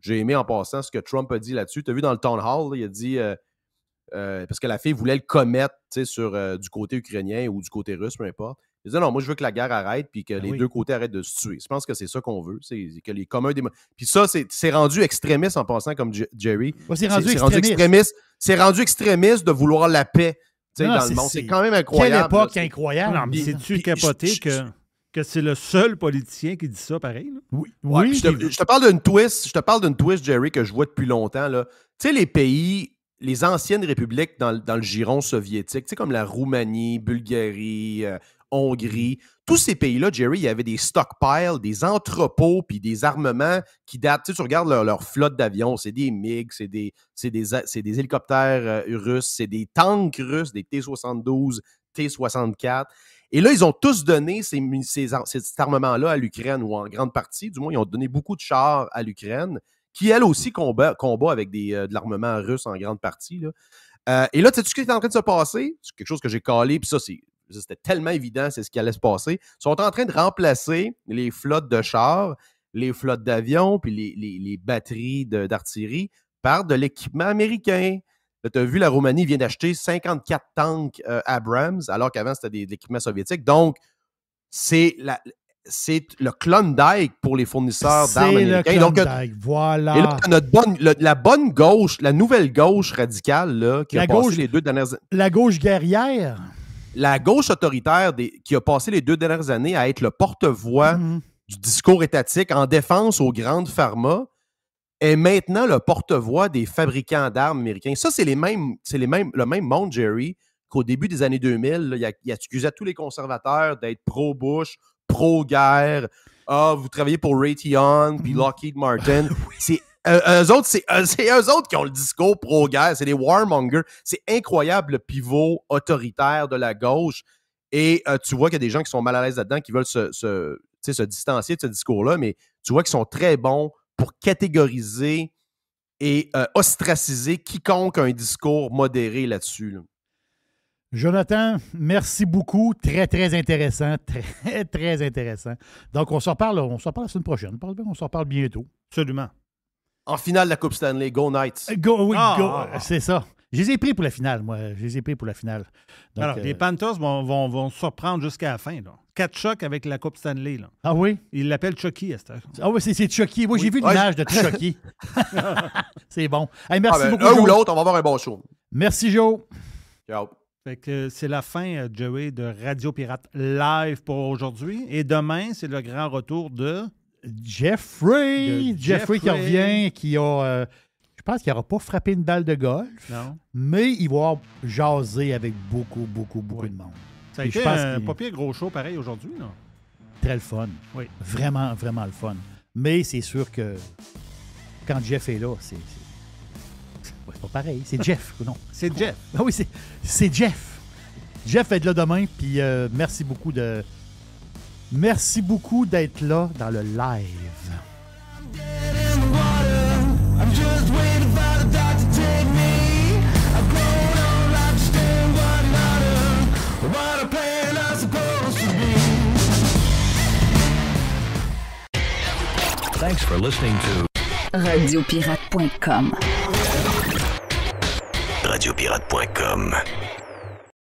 j'ai aimé en passant ce que Trump a dit là-dessus. Tu as vu dans le town hall, là, il a dit... parce que la fille voulait le commettre du côté ukrainien ou du côté russe, peu importe. Il disait non, moi je veux que la guerre arrête puis que les deux côtés arrêtent de se tuer. Je pense que c'est ça qu'on veut. C'est que les communs des... Puis ça, c'est rendu extrémiste en passant comme Jerry. Ouais, c'est rendu extrémiste. C'est rendu extrémiste de vouloir la paix dans le monde. C'est quand même incroyable. Quelle époque incroyable. Non, mais c'est-tu capoté que c'est le seul politicien qui dit ça pareil? Là? Oui. Ouais, Oui. je te parle d'une twist. Je te parle d'une twist, Jerry, que je vois depuis longtemps. Tu sais, les pays... Les anciennes républiques dans le giron soviétique, tu sais, comme la Roumanie, Bulgarie, Hongrie, tous ces pays-là, Jerry, il y avait des stockpiles, des entrepôts, puis des armements qui datent. Tu sais, tu regardes leur flotte d'avions, c'est des MiG, c'est des hélicoptères russes, c'est des tanks russes, des T-72, T-64. Et là, ils ont tous donné cet armement-là à l'Ukraine, ou en grande partie, du moins, ils ont donné beaucoup de chars à l'Ukraine, qui, elle aussi, combat avec de l'armement russe en grande partie. Là. Et là, tu sais ce qui est en train de se passer? C'est quelque chose que j'ai calé, puis ça, c'était tellement évident, c'est ce qui allait se passer. Ils sont en train de remplacer les flottes de chars, les flottes d'avions, puis les batteries d'artillerie par de l'équipement américain. Tu as vu, la Roumanie vient d'acheter 54 tanks Abrams, alors qu'avant, c'était de l'équipement soviétique. Donc, c'est le Klondike pour les fournisseurs d'armes américains. C'est le Klondike, voilà. Et là, la bonne gauche, la nouvelle gauche radicale là, qui a passé les 2 dernières années. La gauche guerrière. La gauche autoritaire qui a passé les 2 dernières années à être le porte-voix du discours étatique en défense aux grandes pharma est maintenant le porte-voix des fabricants d'armes américains. Ça, c'est le même monde, Jerry, qu'au début des années 2000, là, il accusait tous les conservateurs d'être pro-Bush, pro-guerre. Ah, vous travaillez pour Raytheon, puis Lockheed Martin. C'est eux autres qui ont le discours pro-guerre. C'est des warmongers. C'est incroyable le pivot autoritaire de la gauche. Et tu vois qu'il y a des gens qui sont mal à l'aise là-dedans, qui veulent se distancier de ce discours-là, mais tu vois qu'ils sont très bons pour catégoriser et ostraciser quiconque a un discours modéré là-dessus. Là. Jonathan, merci beaucoup. Très, très intéressant. Très, très intéressant. Donc, on s'en reparle la semaine prochaine. On s'en reparle bientôt. Absolument. En finale de la Coupe Stanley, go Knights. Go. C'est ça. Je les ai pris pour la finale, moi. Donc, alors, les Panthers vont surprendre jusqu'à la fin. Là. 4 chocs avec la Coupe Stanley. Là. Ah oui? Ils l'appellent Chucky à cette heure. Ah oui, c'est Chucky. Moi, j'ai vu l'image de Chucky. C'est bon. Hey, merci beaucoup, un Joe. ou l'autre, on va avoir un bon show. Merci, Joe. Ciao. Fait que c'est la fin, Joey, de Radio Pirate Live pour aujourd'hui. Et demain, c'est le grand retour de... Jeffrey qui revient, qui a... je pense qu'il n'aura pas frappé une balle de golf, mais il va jaser avec beaucoup de monde. Ça a été un pas pire gros show pareil aujourd'hui, là. Très le fun. Oui. Vraiment, vraiment le fun. Mais c'est sûr que quand Jeff est là, c'est pas pareil. C'est Jeff, non? C'est Jeff. Ah oui, c'est Jeff. Jeff va être là demain, puis merci beaucoup d'être là dans le live. Thanks for listening to Radiopirate.com. Radiopirate.com.